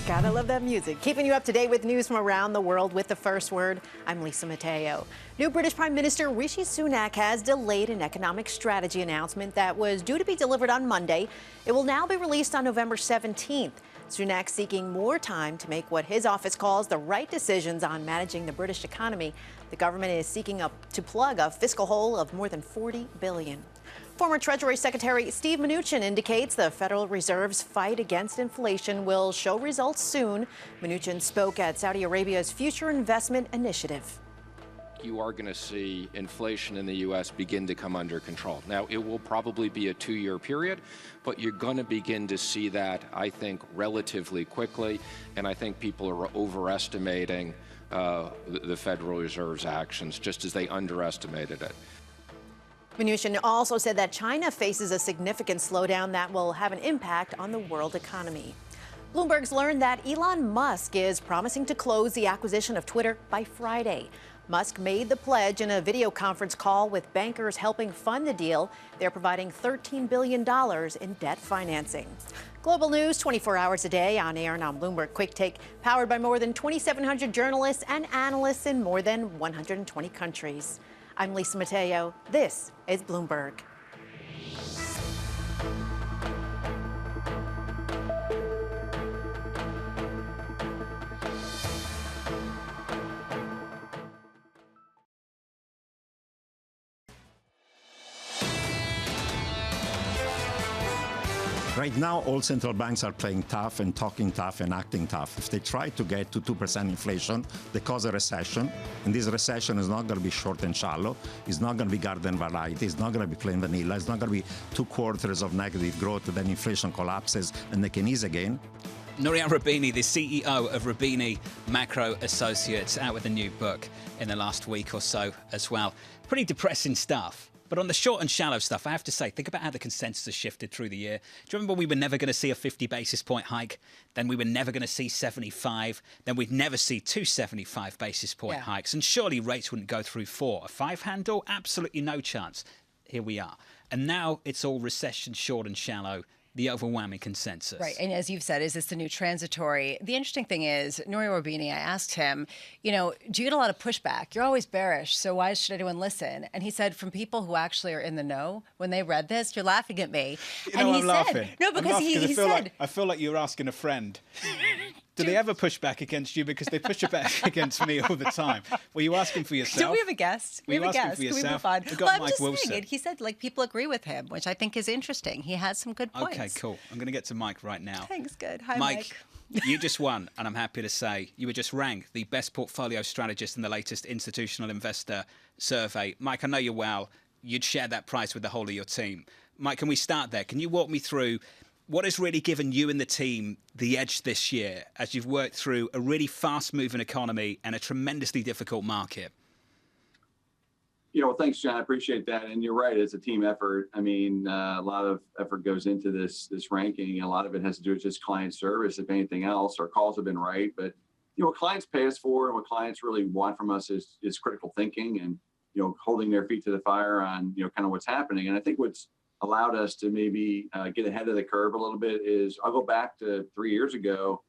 Gotta love that music. Keeping you up to date with news from around the world with The First Word, I'm Lisa Mateo. New British Prime Minister Rishi Sunak has delayed an economic strategy announcement that was due to be delivered on Monday. It will now be released on November 17th. Sunak seeking more time to make what his office calls the right decisions on managing the British economy. The government is seeking to plug a fiscal hole of more than $40 billion. Former Treasury Secretary Steve Mnuchin indicates the Federal Reserve's fight against inflation will show results soon. Mnuchin spoke at Saudi Arabia's Future Investment Initiative. You are going to see inflation in the U.S. begin to come under control. Now, it will probably be a 2-year period, but you're going to begin to see that, I think, relatively quickly. And I think people are overestimating the Federal Reserve's actions, just as they underestimated it. Mnuchin also said that China faces a significant slowdown that will have an impact on the world economy. Bloomberg's learned that Elon Musk is promising to close the acquisition of Twitter by Friday. Musk made the pledge in a video conference call with bankers helping fund the deal. They're providing $13 billion in debt financing. Global news 24 hours a day on air and on Bloomberg Quick Take, powered by more than 2,700 journalists and analysts in more than 120 countries. I'm Lisa Mateo. This is Bloomberg. Right now, all central banks are playing tough and talking tough and acting tough. If they try to get to 2% inflation, they cause a recession. And this recession is not going to be short and shallow. It's not going to be garden variety. It's not going to be plain vanilla. It's not going to be 2 quarters of negative growth, then inflation collapses and they can ease again. Nouriel Roubini, the CEO of Roubini Macro Associates, out with a new book in the last week or so as well. Pretty depressing stuff. But on the short and shallow stuff, I have to say, think about how the consensus has shifted through the year. Do you remember we were never going to see a 50 basis point hike? Then we were never going to see 75. Then we'd never see 2 75 basis point hikes. And surely rates wouldn't go through 4. A 5 handle? Absolutely no chance. Here we are. And now it's all recession, short and shallow. The overwhelming consensus. Right. And as you've said, is this the new transitory? The interesting thing is, Nouriel Roubini, I asked him, do you get a lot of pushback? You're always bearish, so why should anyone listen? And he said, from people who actually are in the know, when they read this, you're laughing at me. And he said, laughing. No, because he said... I feel like you're asking a friend. Do they ever push back against you? Because they push back against me all the time. Were you asking for yourself? Do we have a guest? We have a guest. Can we move on? We've got Mike Wilson. Saying, he said, people agree with him, which I think is interesting. He has some good points. Okay, cool. I'm going to get to Mike right now. Thanks, good. Hi, Mike. You just won, and I'm happy to say you were just ranked the best portfolio strategist in the latest institutional investor survey. Mike, I know you well. You'd share that prize with the whole of your team. Mike, can we start there? Can you walk me through what has really given you and the team the edge this year as you've worked through a really fast-moving economy and a tremendously difficult market? Thanks, John. I appreciate that. And you're right, it's a team effort. I mean, a lot of effort goes into this ranking. A lot of it has to do with just client service, if anything else. Our calls have been right. But, what clients pay us for and what clients really want from us is critical thinking and, holding their feet to the fire on, kind of what's happening. And I think what's allowed us to maybe get ahead of the curve a little bit is I'll go back to 3 years ago,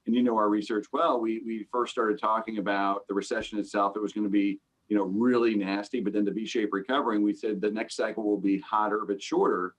and our research well. We first started talking about the recession itself. It was going to be really nasty, but then the V-shaped recovery. And we said the next cycle will be hotter but shorter.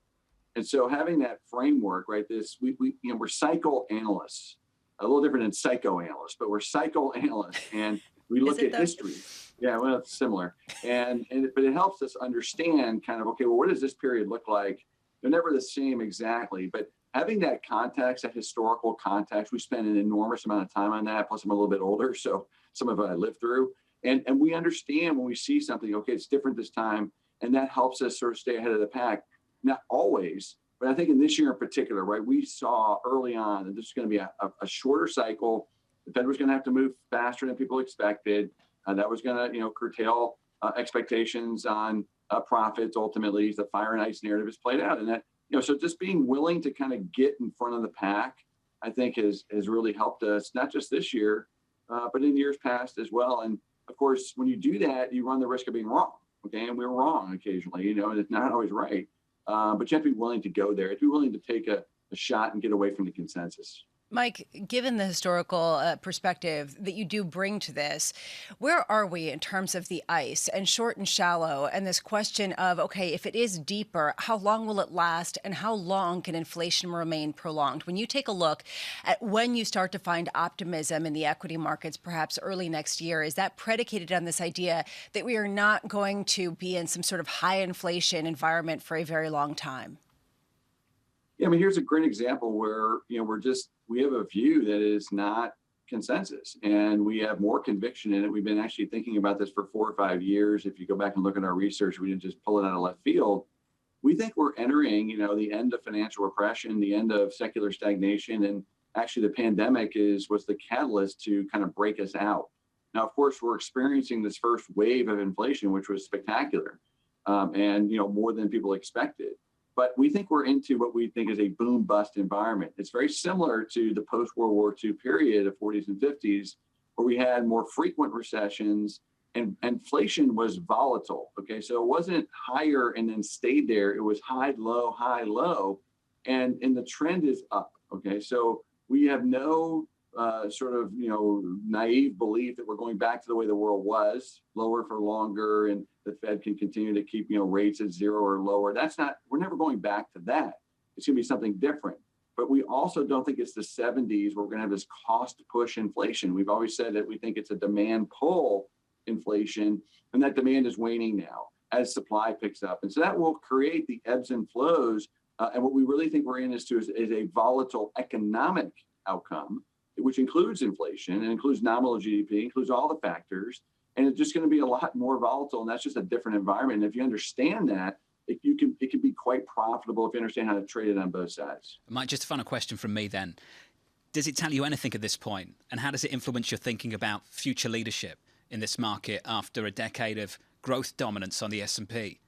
And so having that framework, right? We're cycle analysts, a little different than psychoanalysts, but we're cycle analysts, and we look at history. Yeah, well, it's similar. But it helps us understand kind of, okay, well, what does this period look like? They're never the same exactly, but having that context, that historical context, we spend an enormous amount of time on that. Plus I'm a little bit older, so some of it I lived through. And we understand when we see something, okay, it's different this time. And that helps us sort of stay ahead of the pack. Not always, but I think in this year in particular, right, we saw early on that this is going to be a shorter cycle. The Fed was going to have to move faster than people expected. That was going to, curtail expectations on profits. Ultimately, the fire and ice narrative is played out. And that, so just being willing to kind of get in front of the pack, I think has really helped us, not just this year, but in years past as well. And of course, when you do that, you run the risk of being wrong. Okay. And we're wrong occasionally, and it's not always right. But you have to be willing to go there. You have to be willing to take a shot and get away from the consensus. Mike, given the historical perspective that you do bring to this, where are we in terms of the ice and short and shallow, and this question of, okay, if it is deeper, how long will it last, and how long can inflation remain prolonged? When you take a look at when you start to find optimism in the equity markets, perhaps early next year, is that predicated on this idea that we are not going to be in some sort of high inflation environment for a very long time? Yeah, I mean, here's a great example where, we have a view that is not consensus, and we have more conviction in it. We've been actually thinking about this for 4 or 5 years. If you go back and look at our research, we didn't just pull it out of left field. We think we're entering, the end of financial repression, the end of secular stagnation, and actually the pandemic was the catalyst to kind of break us out. Now, of course, we're experiencing this first wave of inflation, which was spectacular, and more than people expected. But we think we're into what we think is a boom-bust environment. It's very similar to the post-World War II period of 40s and 50s, where we had more frequent recessions and inflation was volatile. Okay, so it wasn't higher and then stayed there. It was high, low, and the trend is up. Okay, so we have no naive belief that we're going back to the way the world was, lower for longer, and the Fed can continue to keep, rates at 0 or lower. We're never going back to that. It's going to be something different. But we also don't think it's the 70s where we're going to have this cost push inflation. We've always said that we think it's a demand pull inflation, and that demand is waning now as supply picks up. And so that will create the ebbs and flows. And what we really think we're in is a volatile economic outcome, which includes inflation and includes nominal GDP, includes all the factors, and it's just going to be a lot more volatile, and that's just a different environment. And if you understand that, it can be quite profitable if you understand how to trade it on both sides. Mike, just a final question from me then. Does it tell you anything at this point, and how does it influence your thinking about future leadership in this market after a decade of growth dominance on the S&P?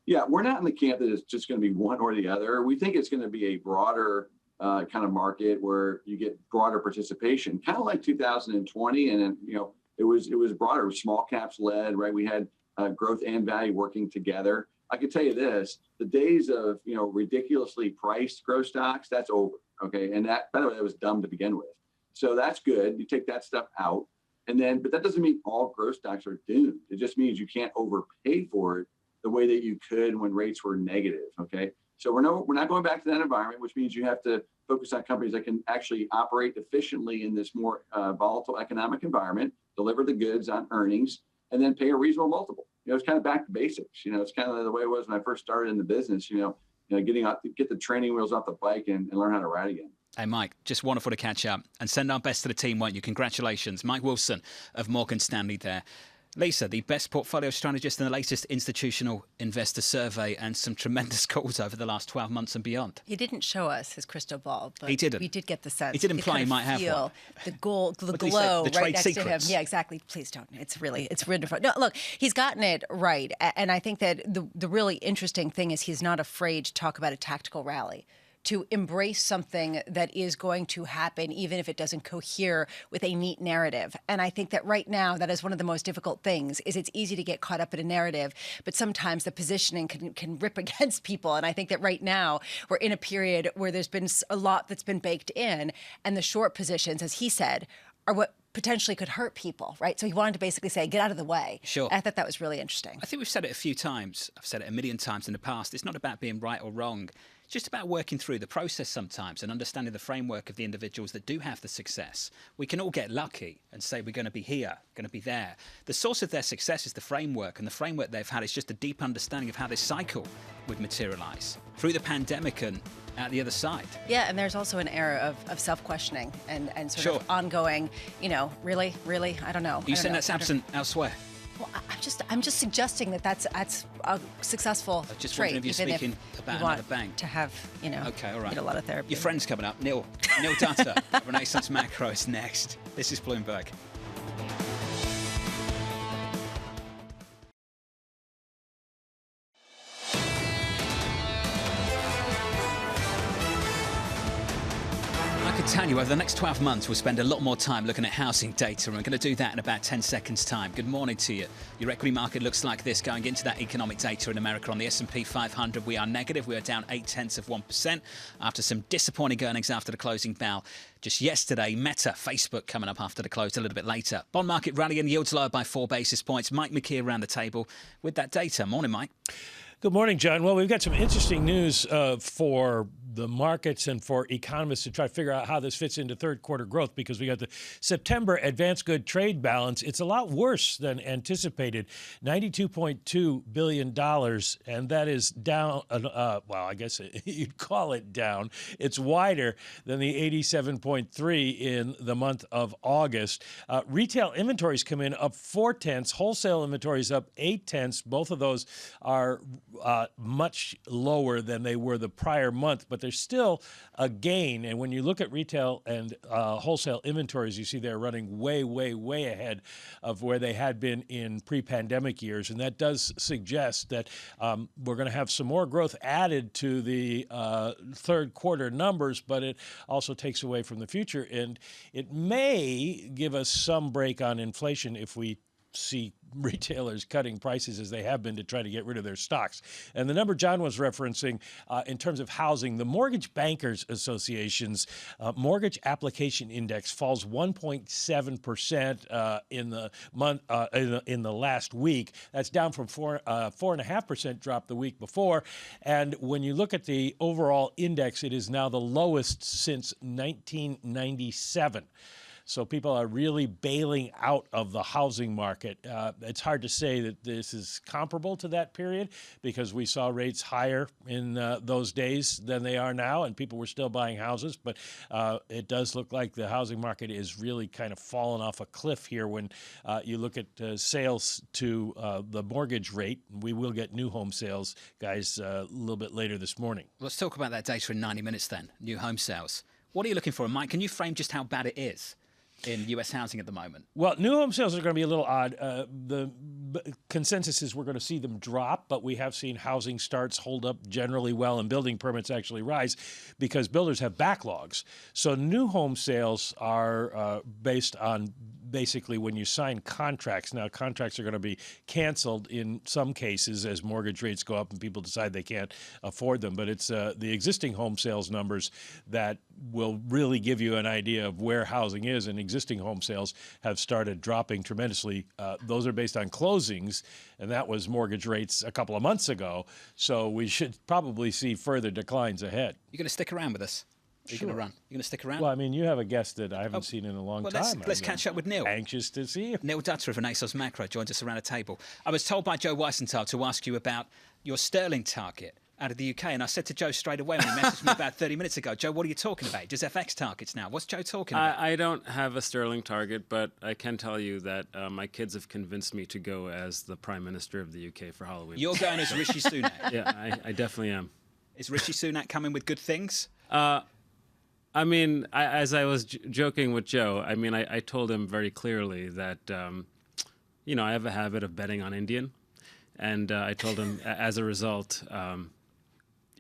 Yeah, we're not in the camp that it's just going to be one or the other. We think it's going to be a broader kind of market where you get broader participation, kind of like 2020. And then, it was broader. It was small caps led, right? We had growth and value working together. I can tell you this, the days of, ridiculously priced growth stocks, that's over. Okay. And that, by the way, that was dumb to begin with. So that's good. You take that stuff out. And then, but that doesn't mean all growth stocks are doomed. It just means you can't overpay for it the way that you could when rates were negative. Okay. So we're not going back to that environment, which means you have to focus on companies that can actually operate efficiently in this more volatile economic environment, deliver the goods on earnings, and then pay a reasonable multiple. It's kind of back to basics. It's kind of the way it was when I first started in the business. Get the training wheels off the bike and learn how to ride again. Hey, Mike, just wonderful to catch up, and send our best to the team, won't you? Congratulations, Mike Wilson of Morgan Stanley there. Lisa, the best portfolio strategist in the latest institutional investor survey, and some tremendous calls over the last 12 months and beyond. He didn't show us his crystal ball, but he didn't. We did get the sense. He did imply he might have one. The glow right next secrets? to him. Yeah, exactly. Please don't. It's wonderful. No, look, he's gotten it right. And I think that the really interesting thing is he's not afraid to talk about a tactical rally, to embrace something that is going to happen, even if it doesn't cohere with a neat narrative. And I think that right now, that is one of the most difficult things, is it's easy to get caught up in a narrative, but sometimes the positioning can rip against people. And I think that right now, we're in a period where there's been a lot that's been baked in, and the short positions, as he said, are what potentially could hurt people, right? So he wanted to basically say, get out of the way. Sure. I thought that was really interesting. I think we've said it a few times. I've said it a million times in the past. It's not about being right or wrong. It's just about working through the process sometimes and understanding the framework of the individuals that do have the success. We can all get lucky and say we're going to be here, going to be there. The source of their success is the framework, and the framework they've had is just a deep understanding of how this cycle would materialize through the pandemic and out the other side. Yeah, and there's also an era of self-questioning and sort of ongoing, really, I don't know. You saying that's absent elsewhere? Well, I'm just suggesting that's a successful I just trait. wondering if you're speaking about another bank. To have, okay, all right. Need a lot of therapy. Your friend's coming up. Neil Dutta, Renaissance Macro is next. This is Bloomberg. I could tell telling you, over the next 12 months, we'll spend a lot more time looking at housing data, and we're going to do that in about 10 seconds' time. Good morning to you. Your equity market looks like this going into that economic data in America. On the S&P 500, we are negative. We are down 0.8% after some disappointing earnings after the closing bell just yesterday. Meta, Facebook coming up after the close a little bit later. Bond market rallying, yields lower by 4 basis points. Mike McKee around the table with that data. Morning, Mike. Good morning, John. Well, we've got some interesting news for the markets and for economists to try to figure out how this fits into third quarter growth, because we got the September advanced good trade balance. It's a lot worse than anticipated, $92.2 billion, and that is down, well, I guess you'd call it down. It's wider than the 87.3 in the month of August. Retail inventories come in up 0.4, wholesale inventories up 0.8. Both of those are much lower than they were the prior month, but there's still a gain. And when you look at retail and wholesale inventories, you see they're running way, way, way ahead of where they had been in pre-pandemic years. And that does suggest that we're going to have some more growth added to the third quarter numbers, but it also takes away from the future. And it may give us some break on inflation if we see retailers cutting prices as they have been to try to get rid of their stocks. And the number John was referencing in terms of housing, the Mortgage Bankers Association's mortgage application index falls 1.7% in the month in the last week. That's down from 4.5% drop the week before. And when you look at the overall index, it is now the lowest since 1997. So people are really bailing out of the housing market. It's hard to say that this is comparable to that period because we saw rates higher in those days than they are now, and people were still buying houses. But it does look like the housing market is really kind of fallen off a cliff here when you look at sales to the mortgage rate. We will get new home sales, guys, a little bit later this morning. Let's talk about that data in 90 minutes then, new home sales. What are you looking for? Mike, can you frame just how bad it is in U.S. housing at the moment? Well, new home sales are going to be a little odd. The consensus is we're going to see them drop, but we have seen housing starts hold up generally well and building permits actually rise because builders have backlogs. So new home sales are based on basically when you sign contracts. Now, contracts are going to be canceled in some cases as mortgage rates go up and people decide they can't afford them. But it's the existing home sales numbers that will really give you an idea of where housing is. And existing home sales have started dropping tremendously. Those are based on closings, and that was mortgage rates a couple of months ago. So we should probably see further declines ahead. You're going to stick around with us? Are you going to run? You're going to stick around? Well, I mean, you have a guest that I haven't seen in a long time. Let's catch up with Neil. Anxious to see you. Neil Dutzer of ASOS Macro joins us around a table. I was told by Joe Weisenthal to ask you about your sterling target out of the UK, and I said to Joe straight away when he messaged me about 30 minutes ago, Joe, what are you talking about? Just FX targets now. What's Joe talking about? I don't have a sterling target, but I can tell you that my kids have convinced me to go as the Prime Minister of the UK for Halloween. You're going as Rishi Sunak? Yeah, I definitely am. Is Rishi Sunak coming with good things? I mean, as I was joking with Joe, I mean, I told him very clearly that, you know, I have a habit of betting on Indian. And I told him, as a result,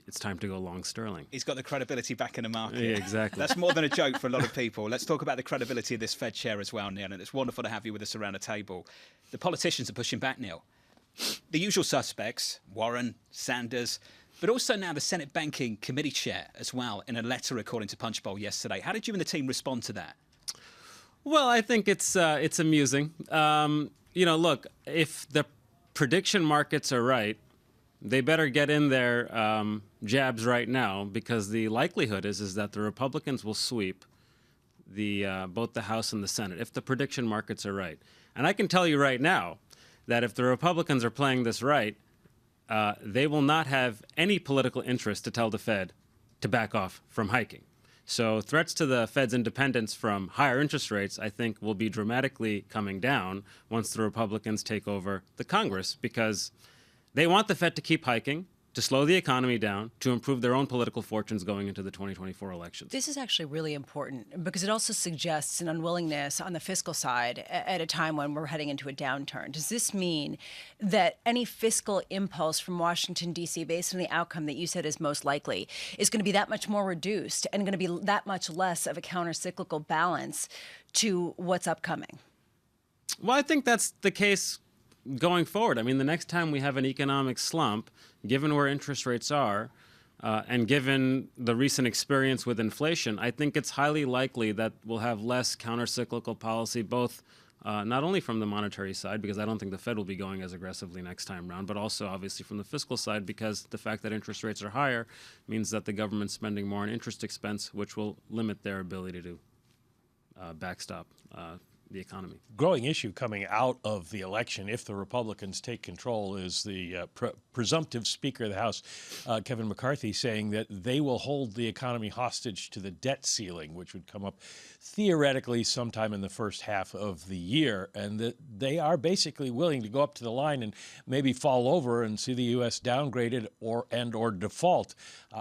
it's time to go long sterling. He's got the credibility back in the market. Yeah, exactly. That's more than a joke for a lot of people. Let's talk about the credibility of this Fed chair as well, Neil. And it's wonderful to have you with us around the table. The politicians are pushing back, Neil. The usual suspects, Warren, Sanders, but also now the Senate Banking Committee chair as well, in a letter according to Punchbowl yesterday. How did you and the team respond to that? Well, I think it's amusing. You know, look, if the prediction markets are right, they better get in their jabs right now, because the likelihood is that the Republicans will sweep both the House and the Senate if the prediction markets are right. And I can tell you right now that if the Republicans are playing this right, they will not have any political interest to tell the Fed to back off from hiking. So threats to the Fed's independence from higher interest rates, I think, will be dramatically coming down once the Republicans take over the Congress, because they want the Fed to keep hiking. to slow the economy down, to improve their own political fortunes going into the 2024 elections. This is actually really important because it also suggests an unwillingness on the fiscal side at a time when we're heading into a downturn. Does this mean that any fiscal impulse from Washington, D.C., based on the outcome that you said is most likely, is going to be that much more reduced and going to be that much less of a counter-cyclical balance to what's upcoming? Well, I think that's the case going forward. I mean, the next time we have an economic slump, given where interest rates are, and given the recent experience with inflation, I think it's highly likely that we'll have less countercyclical policy, both not only from the monetary side, because I don't think the Fed will be going as aggressively next time around, but also obviously from the fiscal side, because the fact that interest rates are higher means that the government's spending more on interest expense, which will limit their ability to backstop the economy. Growing issue coming out of the election, if the Republicans take control, is the presumptive Speaker of the House, Kevin McCarthy, saying that they will hold the economy hostage to the debt ceiling, which would come up theoretically sometime in the first half of the year, and that they are basically willing to go up to the line and maybe fall over and see the U.S. downgraded or default.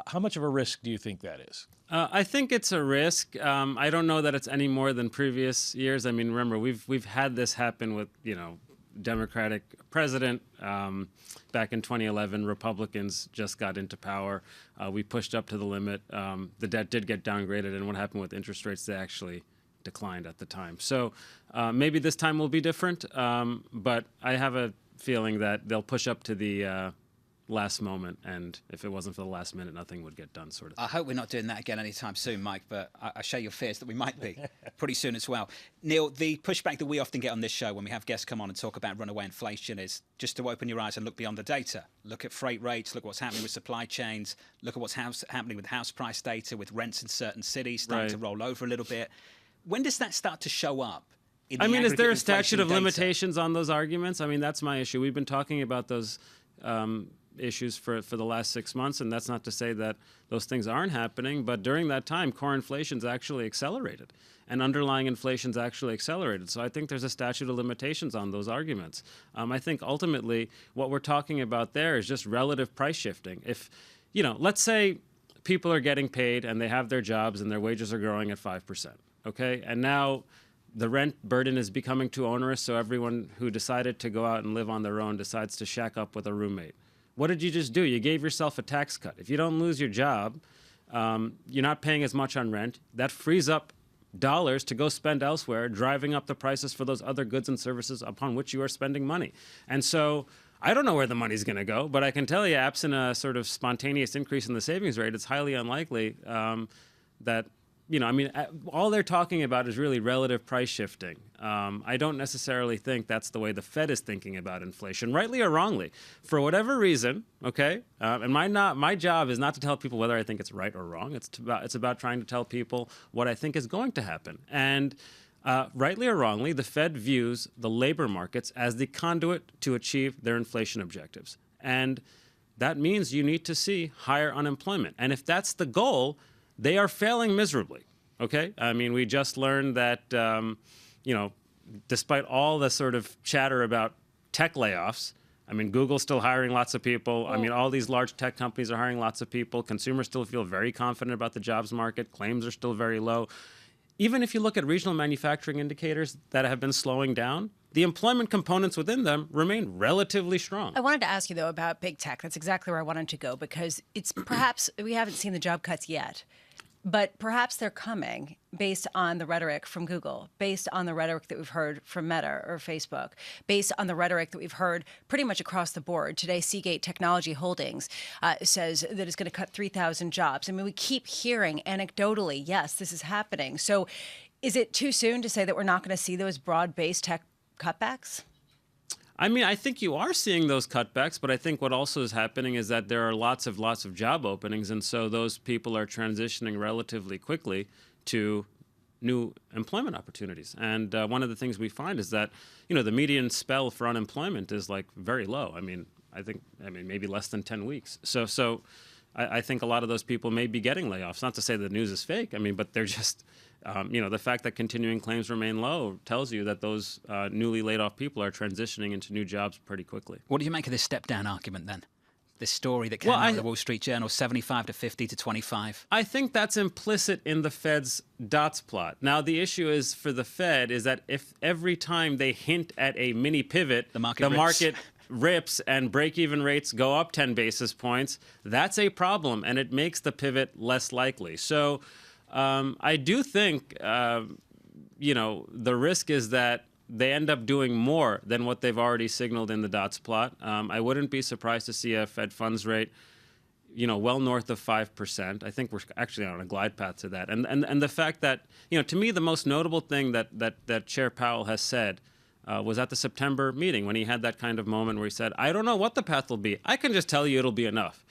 How much of a risk do you think that is? I think it's a risk. I don't know that it's any more than previous years. I mean, remember, we've had this happen with, Democratic president. Back in 2011, Republicans just got into power. We pushed up to the limit. The debt did get downgraded, and what happened with interest rates? They actually declined at the time. So maybe this time will be different, but I have a feeling that they'll push up to the last moment, and if it wasn't for the last minute, nothing would get done, sort of. I hope we're not doing that again anytime soon, Mike, but I share your fears that we might be pretty soon as well. Neil, the pushback that we often get on this show when we have guests come on and talk about runaway inflation is just to open your eyes and look beyond the data. Look at freight rates, look what's happening with supply chains, look at what's happening with house price data, with rents in certain cities starting to roll over a little bit. When does that start to show up? I mean, is there a statute of limitations on those arguments? I mean, that's my issue. We've been talking about those issues for the last 6 months, and that's not to say that those things aren't happening, but during that time, core inflation's actually accelerated, and underlying inflation's actually accelerated. So I think there's a statute of limitations on those arguments. I think ultimately what we're talking about there is just relative price shifting. If, let's say people are getting paid and they have their jobs and their wages are growing at 5%, okay? And now the rent burden is becoming too onerous, so everyone who decided to go out and live on their own decides to shack up with a roommate. What did you just do? You gave yourself a tax cut. If you don't lose your job, you're not paying as much on rent. That frees up dollars to go spend elsewhere, driving up the prices for those other goods and services upon which you are spending money. And so I don't know where the money's going to go, but I can tell you, absent a sort of spontaneous increase in the savings rate, it's highly unlikely that, all they're talking about is really relative price shifting. I don't necessarily think that's the way the Fed is thinking about inflation, rightly or wrongly. For whatever reason, okay, and my job is not to tell people whether I think it's right or wrong. It's about trying to tell people what I think is going to happen. And rightly or wrongly, the Fed views the labor markets as the conduit to achieve their inflation objectives. And that means you need to see higher unemployment. And if that's the goal, they are failing miserably, okay? I mean, we just learned that, despite all the sort of chatter about tech layoffs, I mean, Google's still hiring lots of people. I mean, all these large tech companies are hiring lots of people. Consumers still feel very confident about the jobs market. Claims are still very low. Even if you look at regional manufacturing indicators that have been slowing down, the employment components within them remain relatively strong. I wanted to ask you, though, about big tech. That's exactly where I wanted to go, because it's perhaps we haven't seen the job cuts yet, but perhaps they're coming based on the rhetoric from Google, based on the rhetoric that we've heard from Meta or Facebook, based on the rhetoric that we've heard pretty much across the board. Today, Seagate Technology Holdings says that it's going to cut 3,000 jobs. I mean, we keep hearing anecdotally, yes, this is happening. So is it too soon to say that we're not going to see those broad-based tech cutbacks? I mean, I think you are seeing those cutbacks, but I think what also is happening is that there are lots of job openings, and so those people are transitioning relatively quickly to new employment opportunities. And one of the things we find is that, the median spell for unemployment is like very low. I mean, maybe less than 10 weeks. So I think a lot of those people may be getting layoffs. Not to say the news is fake. I mean, but they're just, the fact that continuing claims remain low tells you that those newly laid off people are transitioning into new jobs pretty quickly. What do you make of this step down argument then? This story that came out of the Wall Street Journal, 75 to 50 to 25. I think that's implicit in the Fed's dots plot. Now, the issue is for the Fed is that if every time they hint at a mini pivot, the market rips and break-even rates go up 10 basis points, that's a problem, and it makes the pivot less likely. So I do think, the risk is that they end up doing more than what they've already signaled in the dots plot. I wouldn't be surprised to see a Fed funds rate, well north of 5%. I think we're actually on a glide path to that. And the fact that, to me, the most notable thing that Chair Powell has said was at the September meeting when he had that kind of moment where he said, I don't know what the path will be. I can just tell you it'll be enough.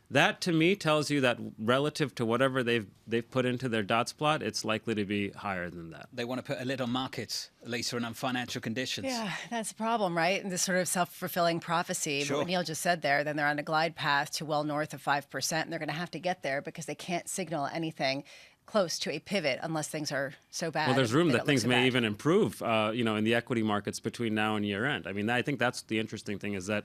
That, to me, tells you that relative to whatever they've put into their dots plot, it's likely to be higher than that. They want to put a lid on markets, Lisa, and on financial conditions. Yeah, that's the problem, right? This sort of self-fulfilling prophecy. Sure. But what Neil just said there, then they're on a glide path to well north of 5%, and they're going to have to get there because they can't signal anything close to a pivot unless things are so bad. Well, there's room that things may bad. even improve, in the equity markets between now and year end. I mean, I think that's the interesting thing is that,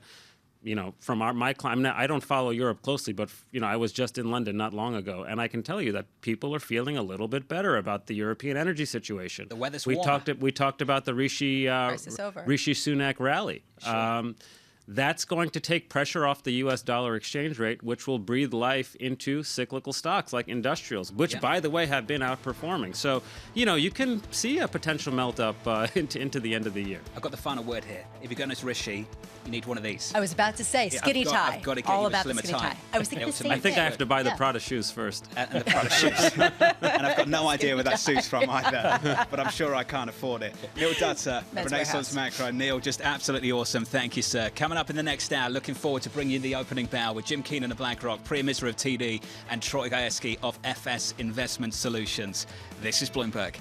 from my climate, I don't follow Europe closely, but, I was just in London not long ago, and I can tell you that people are feeling a little bit better about the European energy situation. The weather's we warmer. We talked about the Rishi Sunak rally. Sure. That's going to take pressure off the U.S. dollar exchange rate, which will breathe life into cyclical stocks like industrials, which, by the way, have been outperforming. So, you can see a potential melt up into the end of the year. I've got the final word here. If you're going as Rishi, you need one of these. I was about to say, skinny tie. I've got to get all you about a slimmer the skinny tie. I was thinking the same I think thing. I have to buy the Prada shoes first. And the Prada shoes. And I've got no idea where that suit's from either, but I'm sure I can't afford it. Neil Dutta, Renaissance Macro. Neil, just absolutely awesome. Thank you, sir. Coming up in the next hour, looking forward to bringing you the opening bell with Jim Keene of BlackRock, Priya Misra of TD, and Troy Gajewski of FS Investment Solutions. This is Bloomberg.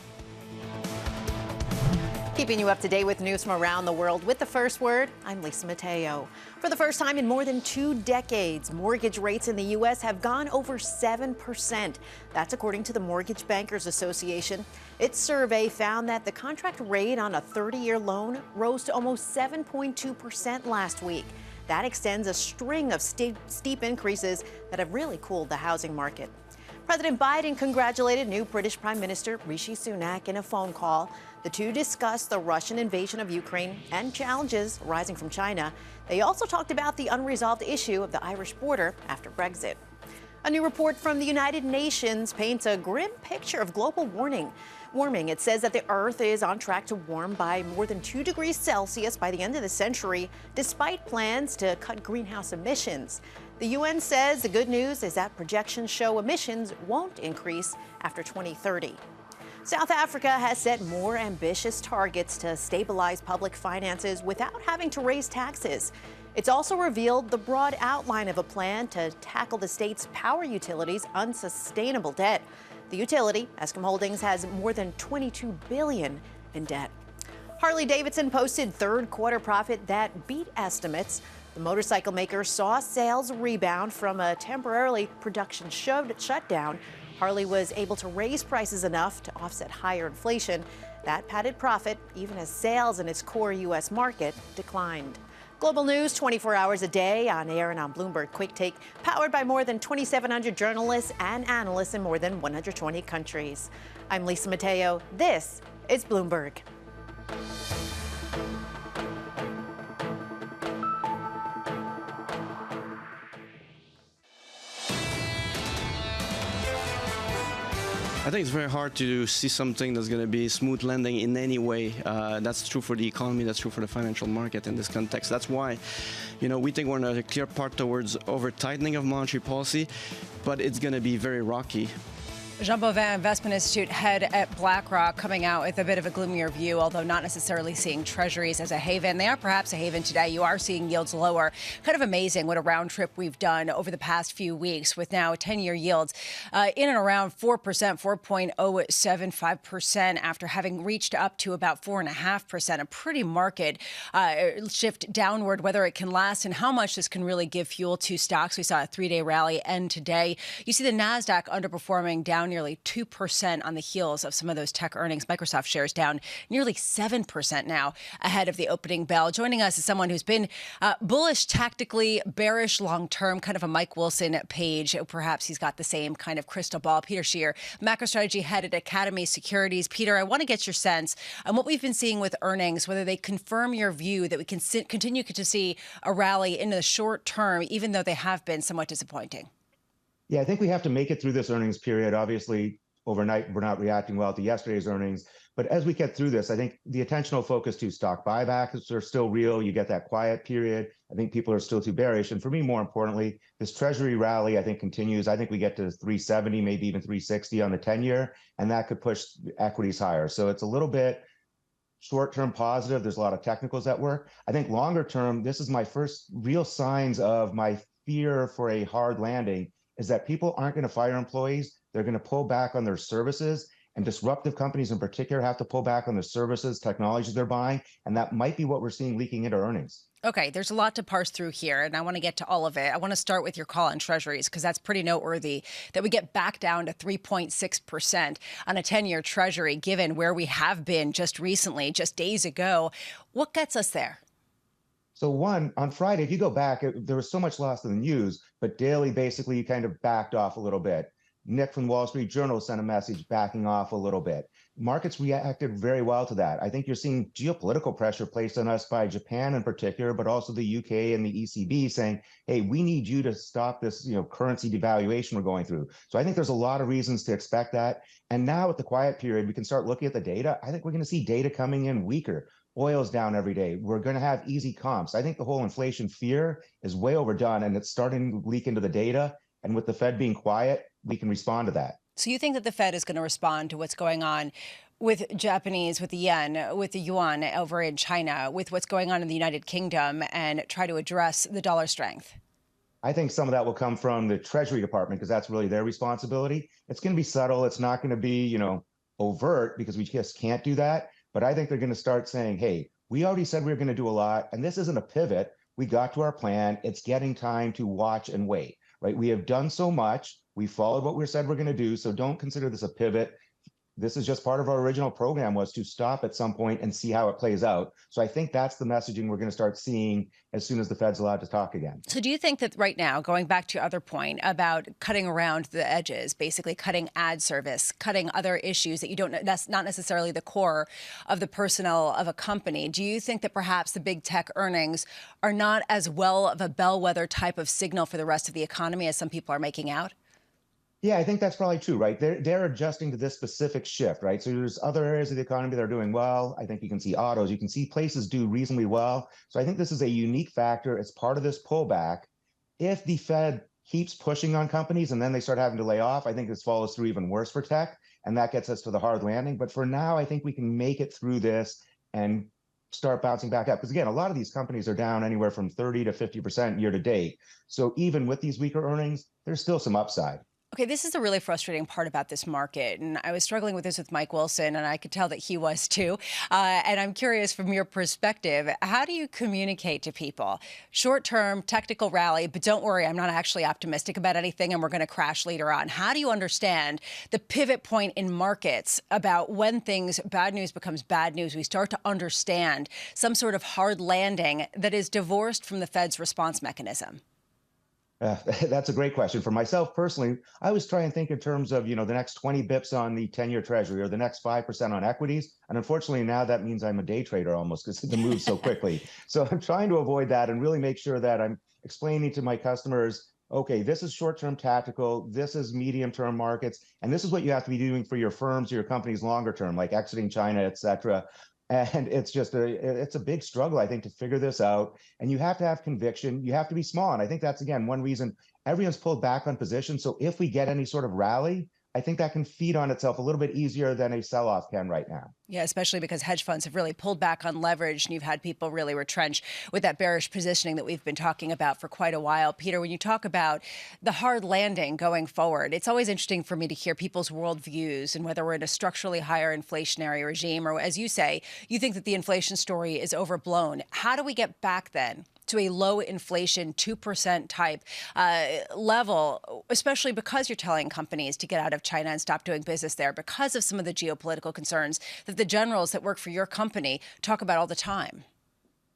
Keeping you up to date with news from around the world with the first word, I'm Lisa Mateo. For the first time in more than 2 decades, mortgage rates in the U.S. have gone over 7%. That's according to the Mortgage Bankers Association. Its survey found that the contract rate on a 30-year loan rose to almost 7.2% last week. That extends a string of steep increases that have really cooled the housing market. President Biden congratulated new British Prime Minister Rishi Sunak in a phone call. The two discussed the Russian invasion of Ukraine and challenges arising from China. They also talked about the unresolved issue of the Irish border after Brexit. A new report from the United Nations paints a grim picture of global warming. It says that the Earth is on track to warm by more than 2 degrees Celsius by the end of the century, despite plans to cut greenhouse emissions. The UN says the good news is that projections show emissions won't increase after 2030. South Africa has set more ambitious targets to stabilize public finances without having to raise taxes. It's also revealed the broad outline of a plan to tackle the state's power utilities' unsustainable debt. The utility, Eskom Holdings, has more than $22 billion in debt. Harley-Davidson posted third-quarter profit that beat estimates. The motorcycle maker saw sales rebound from a temporarily production shutdown. Harley was able to raise prices enough to offset higher inflation. That padded profit, even as sales in its core U.S. market declined. Global news 24 hours a day on air and on Bloomberg Quick Take, powered by more than 2,700 journalists and analysts in more than 120 countries. I'm Lisa Mateo. This is Bloomberg. I think it's very hard to see something that's going to be smooth landing in any way. That's true for the economy. That's true for the financial market in this context. That's why, we think we're on a clear path towards over-tightening of monetary policy, but it's going to be very rocky. Jean Bovin, Investment Institute head at BlackRock, coming out with a bit of a gloomier view, although not necessarily seeing treasuries as a haven. They are perhaps a haven today. You are seeing yields lower. Kind of amazing what a round trip we've done over the past few weeks with now 10-year yields in and around 4%, 4.075% after having reached up to about 4.5%. A pretty marked shift downward, whether it can last and how much this can really give fuel to stocks. We saw a 3-day rally end today. You see the NASDAQ underperforming, down down nearly 2% on the heels of some of those tech earnings. Microsoft shares down nearly 7% now ahead of the opening bell. Joining us is someone who's been bullish tactically, bearish long-term, kind of a Mike Wilson page. Perhaps he's got the same kind of crystal ball. Peter Scheer, macro strategy head at Academy Securities. Peter, I want to get your sense on what we've been seeing with earnings, whether they confirm your view that we can continue to see a rally in the short term, even though they have been somewhat disappointing. Yeah, I think we have to make it through this earnings period. Obviously, overnight, we're not reacting well to yesterday's earnings. But as we get through this, I think the attention will focus to stock buybacks are still real. You get that quiet period. I think people are still too bearish. And for me, more importantly, this Treasury rally, I think, continues. I think we get to 370, maybe even 360 on the 10-year, and that could push equities higher. So it's a little bit short-term positive. There's a lot of technicals at work. I think longer term, this is my first real signs of my fear for a hard landing, is that people aren't going to fire employees. They're going to pull back on their services, and disruptive companies in particular have to pull back on the services, technologies they're buying, and that might be what we're seeing leaking into earnings. Okay, there's a lot to parse through here, and I want to get to all of it. I want to start with your call on treasuries, because that's pretty noteworthy that we get back down to 3.6% on a 10-year treasury, given where we have been just recently, just days ago. What gets us there? So one, on Friday, if you go back, there was so much lost in the news, but daily, basically, you kind of backed off a little bit. Nick from the Wall Street Journal sent a message backing off a little bit. Markets reacted very well to that. I think you're seeing geopolitical pressure placed on us by Japan in particular, but also the UK and the ECB saying, hey, we need you to stop this, currency devaluation we're going through. So I think there's a lot of reasons to expect that. And now at the quiet period, we can start looking at the data. I think we're going to see data coming in weaker. Oil's down every day. We're going to have easy comps. I think the whole inflation fear is way overdone, and it's starting to leak into the data. And with the Fed being quiet, we can respond to that. So you think that the Fed is going to respond to what's going on with Japanese, with the yen, with the yuan over in China, with what's going on in the United Kingdom, and try to address the dollar strength? I think some of that will come from the Treasury Department, because that's really their responsibility. It's going to be subtle. It's not going to be, overt, because we just can't do that. But I think they're going to start saying, hey, we already said we were going to do a lot, and this isn't a pivot. We got to our plan. It's getting time to watch and wait, right? We have done so much. We followed what we said we're going to do. So don't consider this a pivot. This is just part of our original program, was to stop at some point and see how it plays out. So I think that's the messaging we're going to start seeing as soon as the Fed's allowed to talk again. So do you think that right now, going back to your other point about cutting around the edges, basically cutting ad service, cutting other issues that you don't, that's not necessarily the core of the personnel of a company. Do you think that perhaps the big tech earnings are not as well of a bellwether type of signal for the rest of the economy as some people are making out? Yeah, I think that's probably true, right? They're adjusting to this specific shift, right? So there's other areas of the economy that are doing well. I think you can see autos, you can see places do reasonably well. So I think this is a unique factor. It's part of this pullback. If the Fed keeps pushing on companies and then they start having to lay off, I think this follows through even worse for tech, and that gets us to the hard landing. But for now, I think we can make it through this and start bouncing back up. Because again, a lot of these companies are down anywhere from 30 to 50% year to date. So even with these weaker earnings, there's still some upside. Okay, this is the really frustrating part about this market. And I was struggling with this with Mike Wilson, and I could tell that he was too. And I'm curious from your perspective, how do you communicate to people? Short-term, technical rally, but don't worry, I'm not actually optimistic about anything, and we're going to crash later on. How do you understand the pivot point in markets about when bad news becomes bad news? We start to understand some sort of hard landing that is divorced from the Fed's response mechanism. That's a great question. For myself personally, I was trying to think in terms of, the next 20 bips on the 10-year treasury or the next 5% on equities. And unfortunately, now that means I'm a day trader almost, because it moves so quickly. So I'm trying to avoid that and really make sure that I'm explaining to my customers, okay, this is short-term tactical, this is medium-term markets, and this is what you have to be doing for your firms or your companies longer term, like exiting China, et cetera. And it's just it's a big struggle, I think, to figure this out. And you have to have conviction. You have to be small. And I think that's, again, one reason everyone's pulled back on position. So if we get any sort of rally, I think that can feed on itself a little bit easier than a sell-off can right now. Yeah, especially because hedge funds have really pulled back on leverage, and you've had people really retrench with that bearish positioning that we've been talking about for quite a while. Peter, when you talk about the hard landing going forward, it's always interesting for me to hear people's worldviews and whether we're in a structurally higher inflationary regime, or as you say, you think that the inflation story is overblown. How do we get back then to a low inflation 2% type level, especially because you're telling companies to get out of China and stop doing business there because of some of the geopolitical concerns that the generals that work for your company talk about all the time?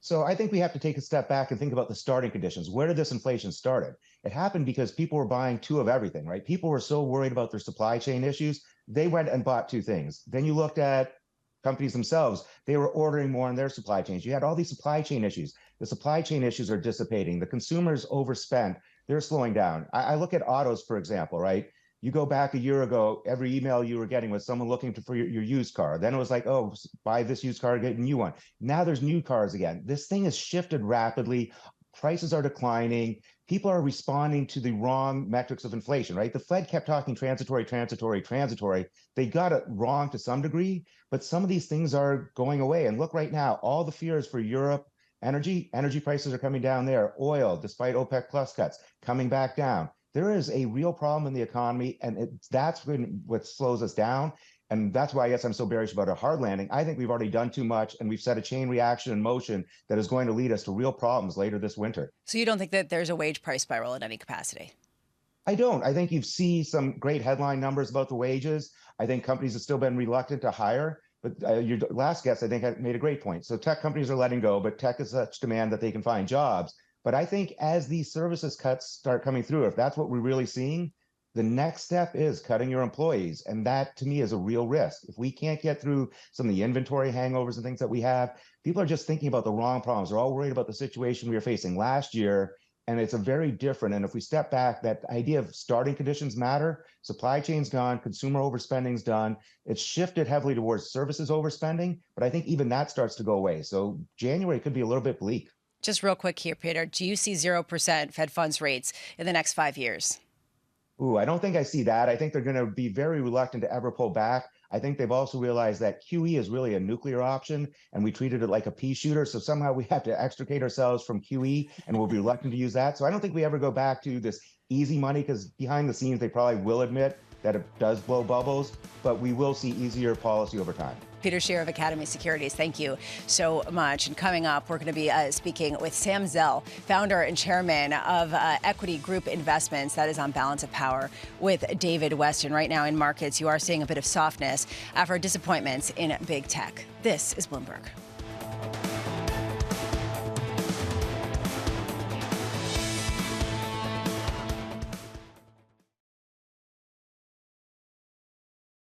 So I think we have to take a step back and think about the starting conditions. Where did this inflation start? It happened because people were buying two of everything, right? People were so worried about their supply chain issues, they went and bought two things. Then you looked at companies themselves, they were ordering more in their supply chains. You had all these supply chain issues. The supply chain issues are dissipating. The consumers overspent. They're slowing down. I look at autos, for example, right? You go back a year ago, every email you were getting was someone looking for your used car. Then it was like, oh, buy this used car, get a new one. Now there's new cars again. This thing has shifted rapidly. Prices are declining. People are responding to the wrong metrics of inflation, right? The Fed kept talking transitory. They got it wrong to some degree, but some of these things are going away. And look right now, all the fears for Europe, energy prices are coming down there. Oil, despite OPEC plus cuts, coming back down. There is a real problem in the economy, and that's what slows us down. And that's why I guess I'm so bearish about a hard landing. I think we've already done too much, and we've set a chain reaction in motion that is going to lead us to real problems later this winter. So you don't think that there's a wage price spiral in any capacity? I don't. I think you see some great headline numbers about the wages. I think companies have still been reluctant to hire. But your last guest, I think, made a great point. So tech companies are letting go, but tech is such demand that they can find jobs. But I think as these services cuts start coming through, if that's what we're really seeing, the next step is cutting your employees. And that, to me, is a real risk. If we can't get through some of the inventory hangovers and things that we have, people are just thinking about the wrong problems. They're all worried about the situation we were facing last year. And it's a very different. And if we step back, that idea of starting conditions matter. Supply chain's gone, consumer overspending's done. It's shifted heavily towards services overspending. But I think even that starts to go away. So January could be a little bit bleak. Just real quick here, Peter, do you see 0% Fed funds rates in the next 5 years? Ooh, I don't think I see that. I think they're going to be very reluctant to ever pull back. I think they've also realized that QE is really a nuclear option, and we treated it like a pea shooter. So somehow we have to extricate ourselves from QE, and we'll be reluctant to use that. So I don't think we ever go back to this easy money, because behind the scenes, they probably will admit that it does blow bubbles, but we will see easier policy over time. Peter Scheer of Academy Securities, thank you so much. And coming up, we're going to be speaking with Sam Zell, founder and chairman of Equity Group Investments, that is on Balance of Power, with David Weston. Right now in markets, you are seeing a bit of softness after disappointments in big tech. This is Bloomberg.